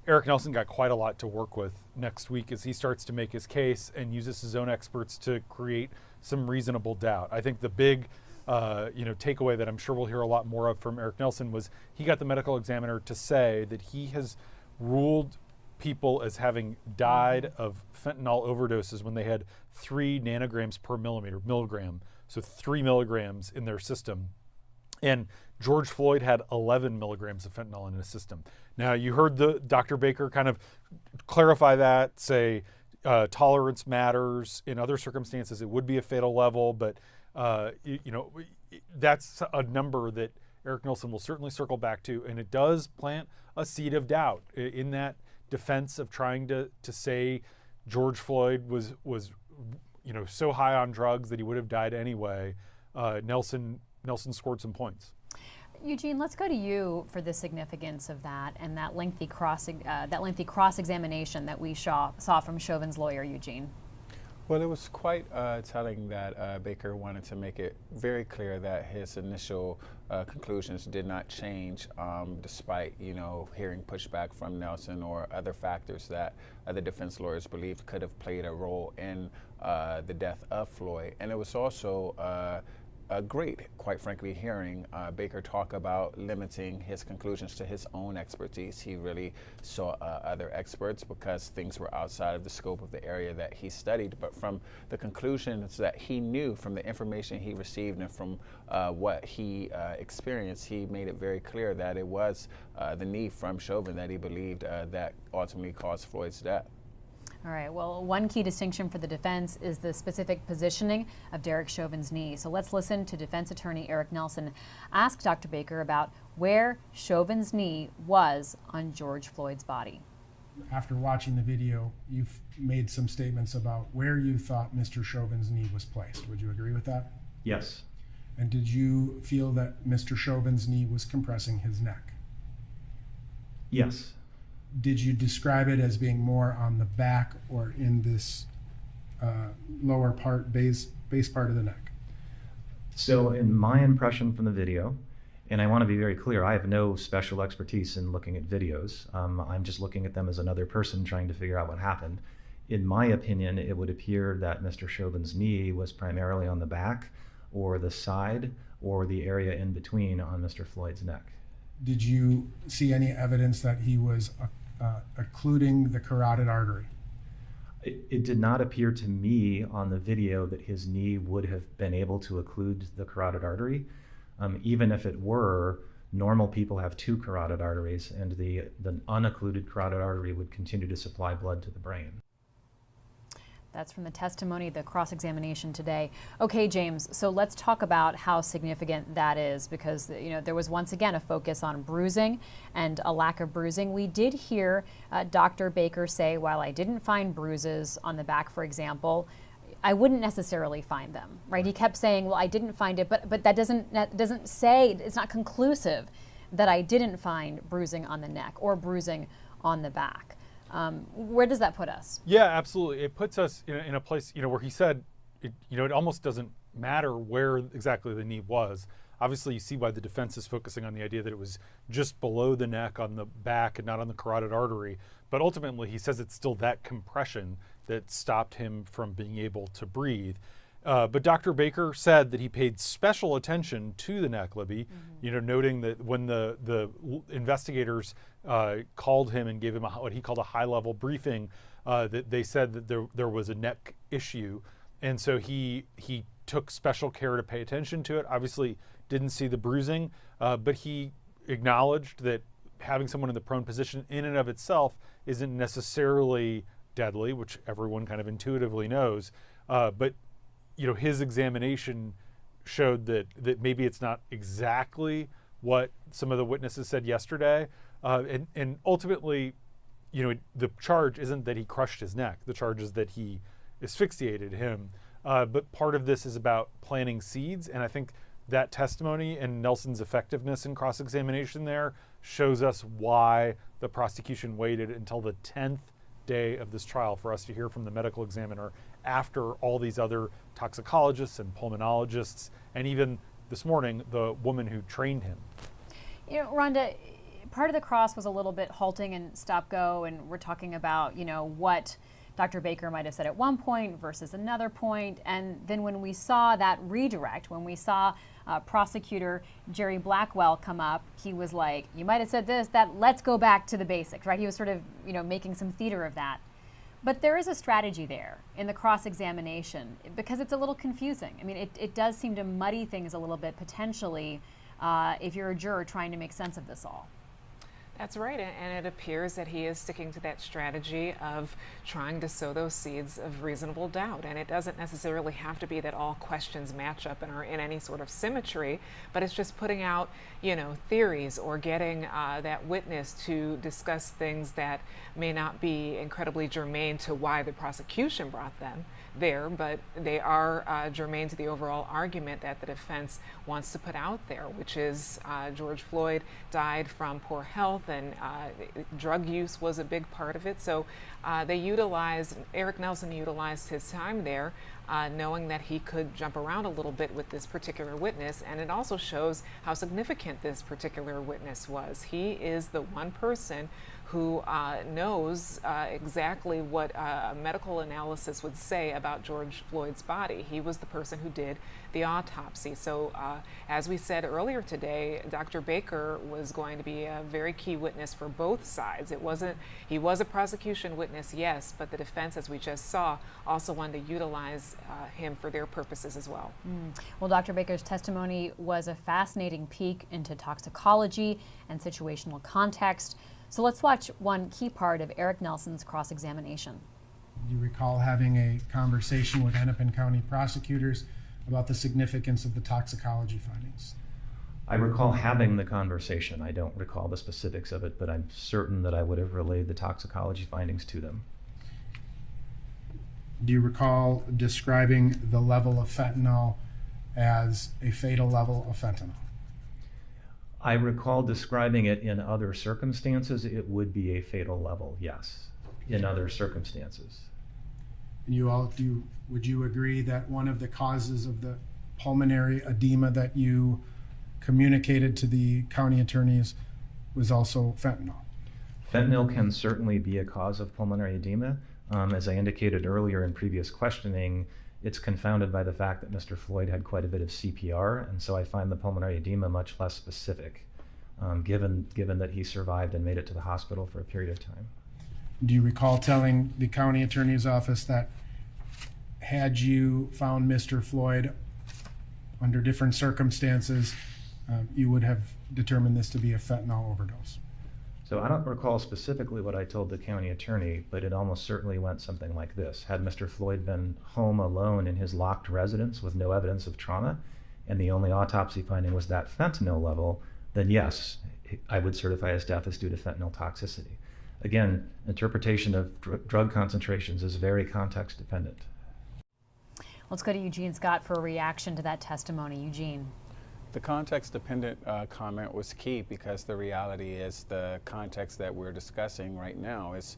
Eric Nelson got quite a lot to work with next week as he starts to make his case and uses his own experts to create some reasonable doubt. I think the big takeaway that I'm sure we'll hear a lot more of from Eric Nelson was he got the medical examiner to say that he has ruled people as having died of fentanyl overdoses when they had 3 nanograms per milligram, so 3 milligrams in their system. And George Floyd had 11 milligrams of fentanyl in his system. Now, you heard the Dr. Baker kind of clarify that, say tolerance matters. In other circumstances, it would be a fatal level, but that's a number that Eric Nelson will certainly circle back to, and it does plant a seed of doubt in that defense of trying to say George Floyd was so high on drugs that he would have died anyway. Nelson scored some points. Eugene, let's go to you for the significance of that and that lengthy cross-examination that we saw from Chauvin's lawyer, Eugene. Well, it was quite telling that Baker wanted to make it very clear that his initial conclusions did not change despite, hearing pushback from Nelson or other factors that the defense lawyers believed could have played a role in the death of Floyd. And it was also a great, quite frankly, hearing Baker talk about limiting his conclusions to his own expertise. He really saw other experts because things were outside of the scope of the area that he studied. But from the conclusions that he knew, from the information he received, and from what he experienced, he made it very clear that it was the knee from Chauvin that he believed that ultimately caused Floyd's death. All right, well, one key distinction for the defense is the specific positioning of Derick Chauvin's knee. So let's listen to defense attorney Eric Nelson ask Dr. Baker about where Chauvin's knee was on George Floyd's body. After watching the video, you've made some statements about where you thought Mr. Chauvin's knee was placed. Would you agree with that? Yes. And did you feel that Mr. Chauvin's knee was compressing his neck? Yes. Did you describe it as being more on the back or in this lower part, base part of the neck? So in my impression from the video, and I want to be very clear, I have no special expertise in looking at videos. I'm just looking at them as another person trying to figure out what happened. In my opinion, it would appear that Mr. Chauvin's knee was primarily on the back or the side or the area in between on Mr. Floyd's neck. Did you see any evidence that he was occluding the carotid artery? It did not appear to me on the video that his knee would have been able to occlude the carotid artery. Even if it were, normal people have 2 carotid arteries, and the unoccluded carotid artery would continue to supply blood to the brain. That's from the testimony, the cross-examination today. Okay, James, so let's talk about how significant that is, because there was once again a focus on bruising and a lack of bruising. We did hear Dr. Baker say, while I didn't find bruises on the back, for example, I wouldn't necessarily find them, right? He kept saying, well, I didn't find it, but that doesn't say, it's not conclusive that I didn't find bruising on the neck or bruising on the back. Where does that put us? Yeah, absolutely. It puts us in a place, where he said, it almost doesn't matter where exactly the knee was. Obviously, you see why the defense is focusing on the idea that it was just below the neck on the back and not on the carotid artery. But ultimately, he says it's still that compression that stopped him from being able to breathe. But Dr. Baker said that he paid special attention to the neck, Libby, noting that when the investigators called him and gave him what he called a high-level briefing, that they said that there was a neck issue. And so he took special care to pay attention to it. Obviously didn't see the bruising, but he acknowledged that having someone in the prone position in and of itself isn't necessarily deadly, which everyone kind of intuitively knows. But his examination showed that maybe it's not exactly what some of the witnesses said yesterday. And ultimately, the charge isn't that he crushed his neck. The charge is that he asphyxiated him. But part of this is about planting seeds. And I think that testimony and Nelson's effectiveness in cross-examination there shows us why the prosecution waited until the 10th day of this trial for us to hear from the medical examiner after all these other toxicologists and pulmonologists, and even this morning, the woman who trained him. Rhonda, part of the cross was a little bit halting and stop-go, and we're talking about, what Dr. Baker might have said at one point versus another point. And then when we saw that redirect, when we saw prosecutor Jerry Blackwell come up, he was like, you might have said this, that, let's go back to the basics, right? He was sort of, making some theater of that. But there is a strategy there in the cross-examination because it's a little confusing. I mean, it does seem to muddy things a little bit potentially if you're a juror trying to make sense of this all. That's right, and it appears that he is sticking to that strategy of trying to sow those seeds of reasonable doubt. And it doesn't necessarily have to be that all questions match up and are in any sort of symmetry, but it's just putting out, theories or getting that witness to discuss things that may not be incredibly germane to why the prosecution brought them there, but they are germane to the overall argument that the defense wants to put out there, which is George Floyd died from poor health and drug use was a big part of it. So Eric Nelson utilized his time there knowing that he could jump around a little bit with this particular witness, and it also shows how significant this particular witness was. He is the one person who knows exactly what a medical analysis would say about George Floyd's body. He was the person who did the autopsy. So as we said earlier today, Dr. Baker was going to be a very key witness for both sides. He was a prosecution witness, yes, but the defense, as we just saw, also wanted to utilize him for their purposes as well. Well, Dr. Baker's testimony was a fascinating peek into toxicology and situational context. So let's watch one key part of Eric Nelson's cross-examination. Do you recall having a conversation with Hennepin County prosecutors about the significance of the toxicology findings? I recall having the conversation. I don't recall the specifics of it, but I'm certain that I would have relayed the toxicology findings to them. Do you recall describing the level of fentanyl as a fatal level of fentanyl? I recall describing it in other circumstances. It would be a fatal level, yes, in other circumstances. And would you agree that one of the causes of the pulmonary edema that you communicated to the county attorneys was also fentanyl? Fentanyl can certainly be a cause of pulmonary edema. As I indicated earlier in previous questioning, it's confounded by the fact that Mr. Floyd had quite a bit of CPR, and so I find the pulmonary edema much less specific, given that he survived and made it to the hospital for a period of time. Do you recall telling the county attorney's office that had you found Mr. Floyd under different circumstances, you would have determined this to be a fentanyl overdose? So I don't recall specifically what I told the county attorney, but it almost certainly went something like this. Had Mr. Floyd been home alone in his locked residence with no evidence of trauma, and the only autopsy finding was that fentanyl level, then yes, I would certify his death as due to fentanyl toxicity. Again, interpretation of drug concentrations is very context dependent. Let's go to Eugene Scott for a reaction to that testimony. Eugene. The context-dependent comment was key, because the reality is the context that we're discussing right now is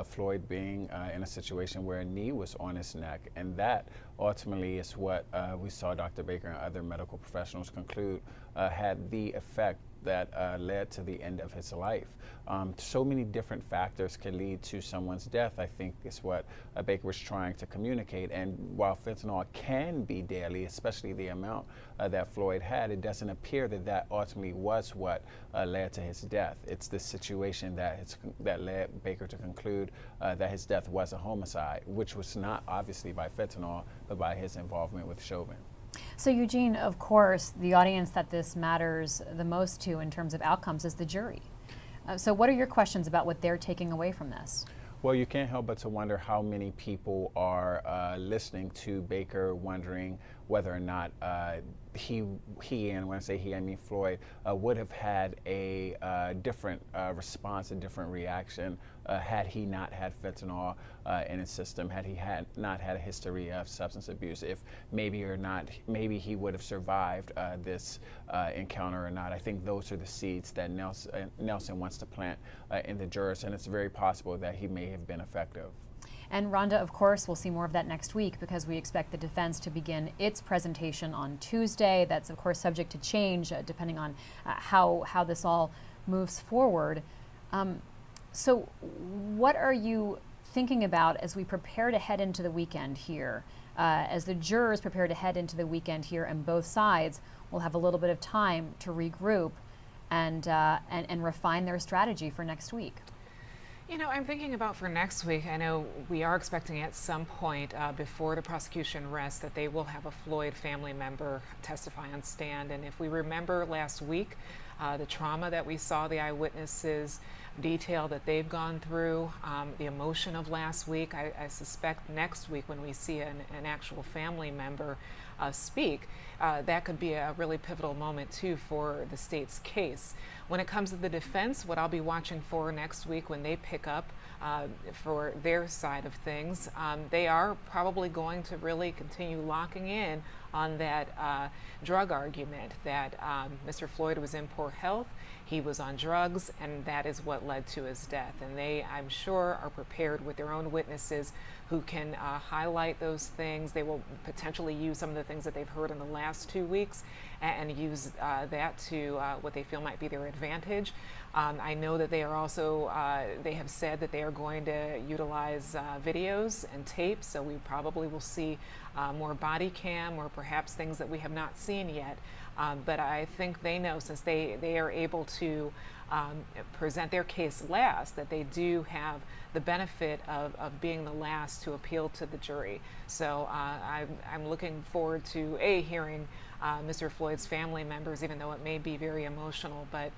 Floyd being in a situation where a knee was on his neck, and that ultimately is what we saw Dr. Baker and other medical professionals conclude had the effect that led to the end of his life. So many different factors can lead to someone's death, I think, is what Baker was trying to communicate. And while fentanyl can be deadly, especially the amount that Floyd had, it doesn't appear that that ultimately was what led to his death. It's the situation that led Baker to conclude that his death was a homicide, which was not obviously by fentanyl, but by his involvement with Chauvin. So Eugene, of course, the audience that this matters the most to in terms of outcomes is the jury. So what are your questions about what they're taking away from this? Well, you can't help but to wonder how many people are listening to Baker, wondering whether or not he, and when I say he, I mean Floyd, would have had a different response, a different reaction had he not had fentanyl in his system, had he not had a history of substance abuse, if maybe he would have survived this encounter or not. I think those are the seeds that Nelson wants to plant in the jurors, and it's very possible that he may have been effective. And Rhonda, of course, we'll see more of that next week, because we expect the defense to begin its presentation on Tuesday. That's, of course, subject to change depending on how this all moves forward. So what are you thinking about as we prepare to head into the weekend here? As the jurors prepare to head into the weekend here, and both sides will have a little bit of time to regroup and refine their strategy for next week. You know, I'm thinking about for next week, I know we are expecting at some point before the prosecution rests that they will have a Floyd family member testify on stand. And if we remember last week, the trauma that we saw the eyewitnesses detail that they've gone through, the emotion of last week, I suspect next week when we see an actual family member speak, that could be a really pivotal moment too for the state's case. When it comes to the defense, what I'll be watching for next week when they pick up for their side of things, they are probably going to really continue locking in on that drug argument that Mr. Floyd was in poor health, he was on drugs, and that is what led to his death. And they, I'm sure, are prepared with their own witnesses who can highlight those things. They will potentially use some of the things that they've heard in the last 2 weeks and use that to what they feel might be their advantage. I know that they are also, they have said that they are going to utilize videos and tapes, so we probably will see more body cam or perhaps things that we have not seen yet. But I think they know, since they are able to present their case last, that they do have the benefit of being the last to appeal to the jury. So I'm looking forward to hearing Mr. Floyd's family members, even though it may be very emotional, but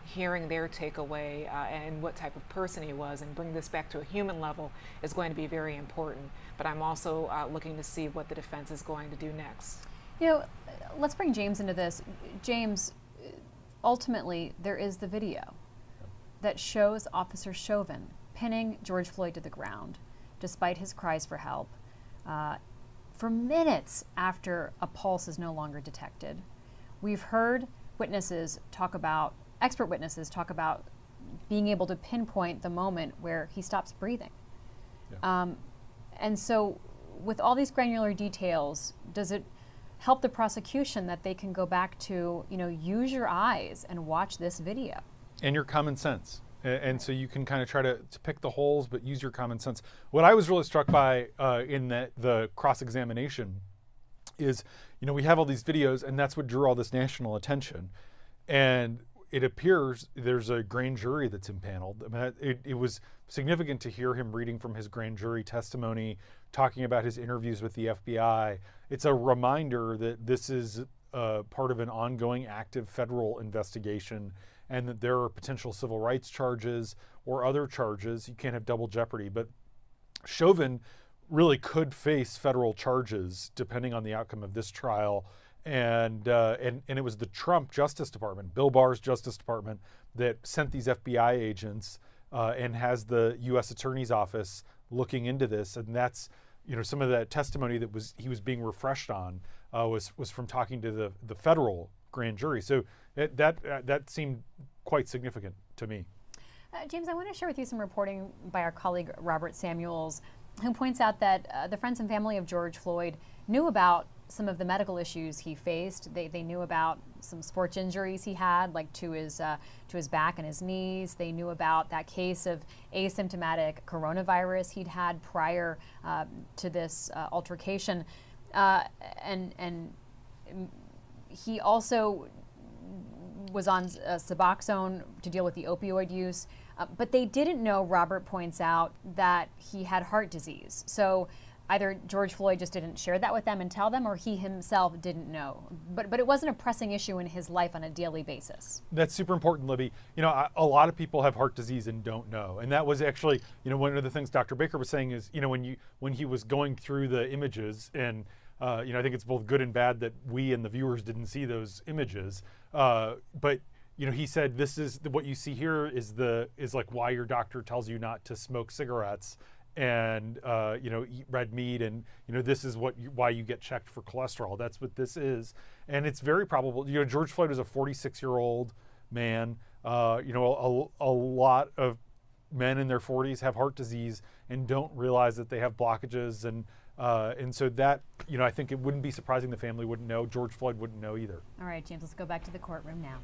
hearing their takeaway and what type of person he was, and bring this back to a human level, is going to be very important. But I'm also looking to see what the defense is going to do next. You know, let's bring James into this. James, ultimately, there is the video that shows Officer Chauvin pinning George Floyd to the ground, despite his cries for help, for minutes after a pulse is no longer detected. We've heard witnesses talk about, expert witnesses talk about being able to pinpoint the moment where he stops breathing. Yeah. And so with all these granular details, does it help the prosecution that they can go back to, you know, use your eyes and watch this video? And your common sense. And so you can kind of try to pick the holes, but use your common sense. What I was really struck by in the cross-examination is, you know, we have all these videos, and that's what drew all this national attention. And it appears there's a grand jury that's impaneled. I mean, it was significant to hear him reading from his grand jury testimony, talking about his interviews with the FBI. It's a reminder that this is part of an ongoing active federal investigation, and that there are potential civil rights charges or other charges. You can't have double jeopardy, but Chauvin really could face federal charges depending on the outcome of this trial. And it was the Trump Justice Department, Bill Barr's Justice Department, that sent these FBI agents and has the U.S. Attorney's Office looking into this. And that's, some of that testimony that he was being refreshed on was from talking to the federal grand jury. So that seemed quite significant to me. James, I want to share with you some reporting by our colleague Robert Samuels, who points out that the friends and family of George Floyd knew about some of the medical issues he faced. They knew about some sports injuries he had, like to his back and his knees. They knew about that case of asymptomatic coronavirus he'd had prior to this altercation, and he also was on Suboxone to deal with the opioid use. But they didn't know, Robert points out, that he had heart disease. So either George Floyd just didn't share that with them and tell them, or he himself didn't know. But it wasn't a pressing issue in his life on a daily basis. That's super important, Libby. A lot of people have heart disease and don't know. And that was actually, one of the things Dr. Baker was saying is, when he was going through the images, and I think it's both good and bad that we and the viewers didn't see those images. But he said, this is what you see here is like why your doctor tells you not to smoke cigarettes and eat red meat, and this is why you get checked for cholesterol. That's what this is, and it's very probable. George Floyd was a 46-year-old man. A lot of men in their 40s have heart disease and don't realize that they have blockages, and so that I think it wouldn't be surprising the family wouldn't know. George Floyd wouldn't know either. All right, James, let's go back to the courtroom now.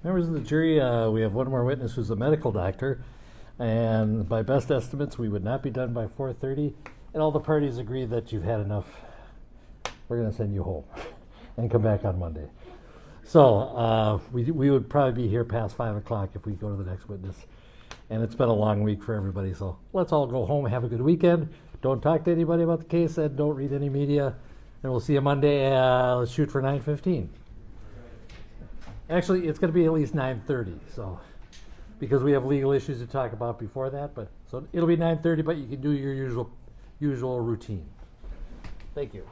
Members of the jury, we have one more witness who's a medical doctor, and by best estimates, we would not be done by 4:30, and all the parties agree that you've had enough. We're going to send you home and come back on Monday. So we would probably be here past 5 o'clock if we go to the next witness, and it's been a long week for everybody, so let's all go home, have a good weekend. Don't talk to anybody about the case, and don't read any media, and we'll see you Monday. Let's shoot for 9:15. Actually, it's going to be at least 9:30, so because we have legal issues to talk about before that. But so it'll be 9:30, but you can do your usual routine. Thank you.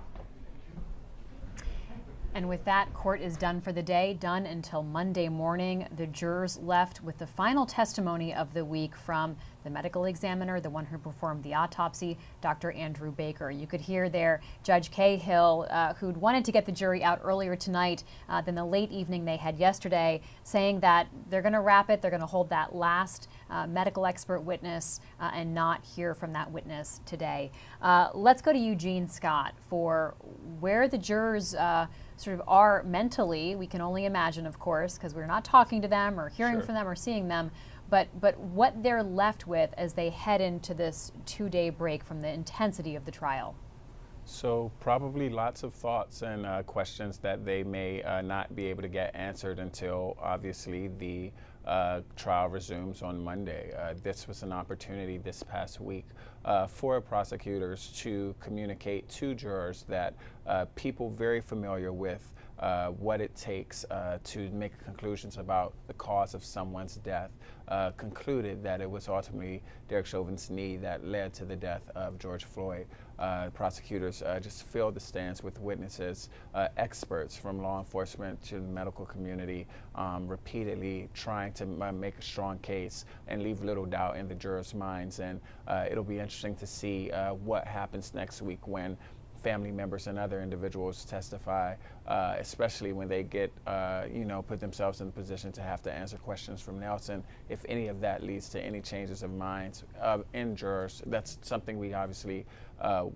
And with that, court is done for the day, done until Monday morning. The jurors left with the final testimony of the week from the medical examiner, the one who performed the autopsy, Dr. Andrew Baker. You could hear there Judge Cahill, who'd wanted to get the jury out earlier tonight than the late evening they had yesterday, saying that they're going to wrap it, they're going to hold that last medical expert witness and not hear from that witness today. Let's go to Eugene Scott for where the jurors sort of are mentally. We can only imagine, of course, because we're not talking to them or hearing from them or seeing them, but what they're left with as they head into this 2-day break from the intensity of the trial. So probably lots of thoughts and questions that they may not be able to get answered until obviously the trial resumes on Monday. This was an opportunity this past week for prosecutors to communicate to jurors that people very familiar with what it takes to make conclusions about the cause of someone's death concluded that it was ultimately Derick Chauvin's knee that led to the death of George Floyd. Prosecutors just filled the stands with witnesses, experts from law enforcement to the medical community, repeatedly trying to make a strong case and leave little doubt in the jurors' minds. And it'll be interesting to see what happens next week when family members and other individuals testify, especially when they get, put themselves in the position to have to answer questions from Nelson. If any of that leads to any changes of minds in jurors, that's something we obviously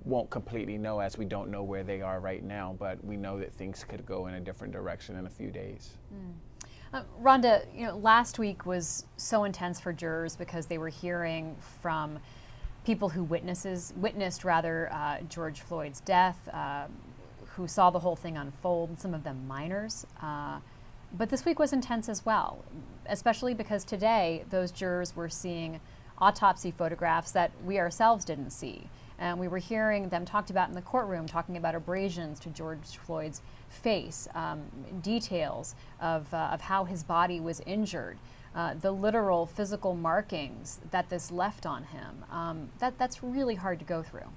won't completely know, as we don't know where they are right now, but we know that things could go in a different direction in a few days. Rhonda, last week was so intense for jurors because they were hearing from people who witnessed George Floyd's death, who saw the whole thing unfold, some of them minors. But this week was intense as well, especially because today those jurors were seeing autopsy photographs that we ourselves didn't see. And we were hearing them talked about in the courtroom, talking about abrasions to George Floyd's face, details of how his body was injured, the literal physical markings that this left on him. That's really hard to go through.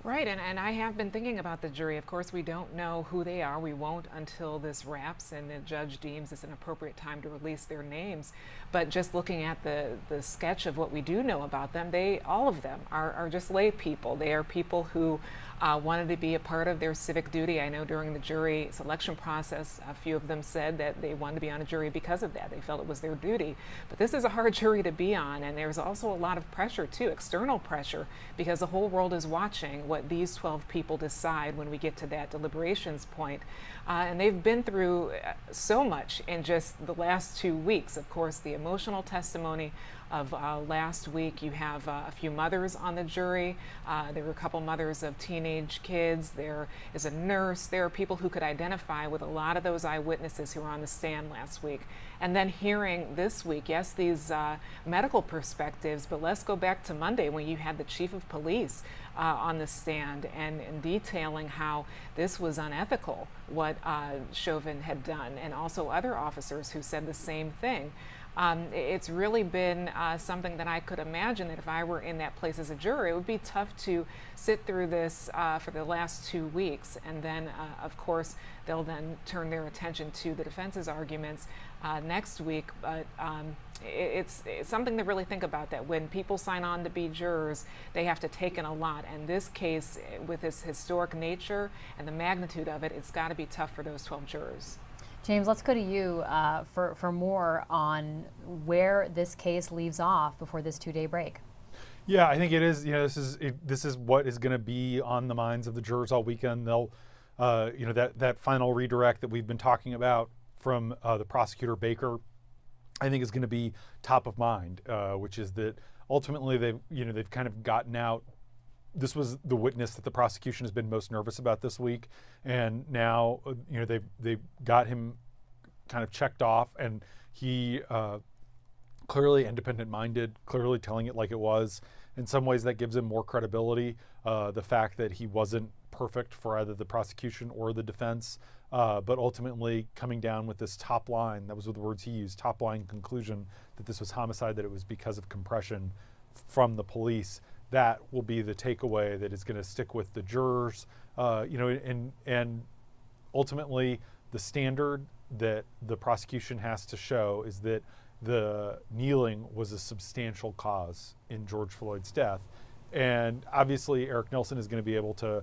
Right, and I have been thinking about the jury. Of course, we don't know who they are. We won't until this wraps and the judge deems it's an appropriate time to release their names. But just looking at the sketch of what we do know about them, all of them are just lay people. They are people who wanted to be a part of their civic duty. I know during the jury selection process, a few of them said that they wanted to be on a jury because of that. They felt it was their duty. But this is a hard jury to be on, and there's also a lot of pressure too, external pressure, because the whole world is watching what these 12 people decide when we get to that deliberations point. And they've been through so much in just the last 2 weeks. Of course, the emotional testimony of last week. You have a few mothers on the jury. There were a couple mothers of teenage kids. There is a nurse. There are people who could identify with a lot of those eyewitnesses who were on the stand last week. And then hearing this week, yes, these medical perspectives, but let's go back to Monday when you had the chief of police on the stand and detailing how this was unethical, what Chauvin had done, and also other officers who said the same thing. It's really been something that I could imagine that if I were in that place as a juror, it would be tough to sit through this for the last 2 weeks. And then, of course, they'll then turn their attention to the defense's arguments next week. But it's something to really think about, that when people sign on to be jurors, they have to take in a lot. And this case, with its historic nature and the magnitude of it, it's got to be tough for those 12 jurors. James, let's go to you for more on where this case leaves off before this 2-day break. Yeah, I think it is. This is what is going to be on the minds of the jurors all weekend. They'll, that final redirect that we've been talking about from the prosecutor Baker, I think is going to be top of mind, which is that ultimately they've kind of gotten out. This was the witness that the prosecution has been most nervous about this week, and now they've got him kind of checked off, and he clearly independent-minded, clearly telling it like it was. In some ways, that gives him more credibility. The fact that he wasn't perfect for either the prosecution or the defense, but ultimately coming down with this top line, that was the words he used, top line conclusion that this was homicide, that it was because of compression from the police. That will be the takeaway that is going to stick with the jurors, and ultimately the standard that the prosecution has to show is that the kneeling was a substantial cause in George Floyd's death. And obviously Eric Nelson is going to be able to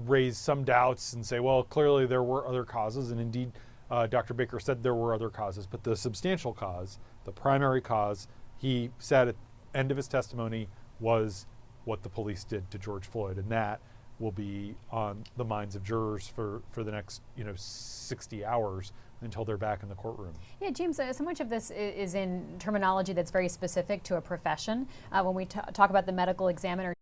raise some doubts and say, well, clearly there were other causes, and indeed Dr. Baker said there were other causes, but the substantial cause, the primary cause, he said at the end of his testimony, was what the police did to George Floyd, and that will be on the minds of jurors for the next 60 hours until they're back in the courtroom. Yeah, James, so much of this is in terminology that's very specific to a profession. When we talk about the medical examiner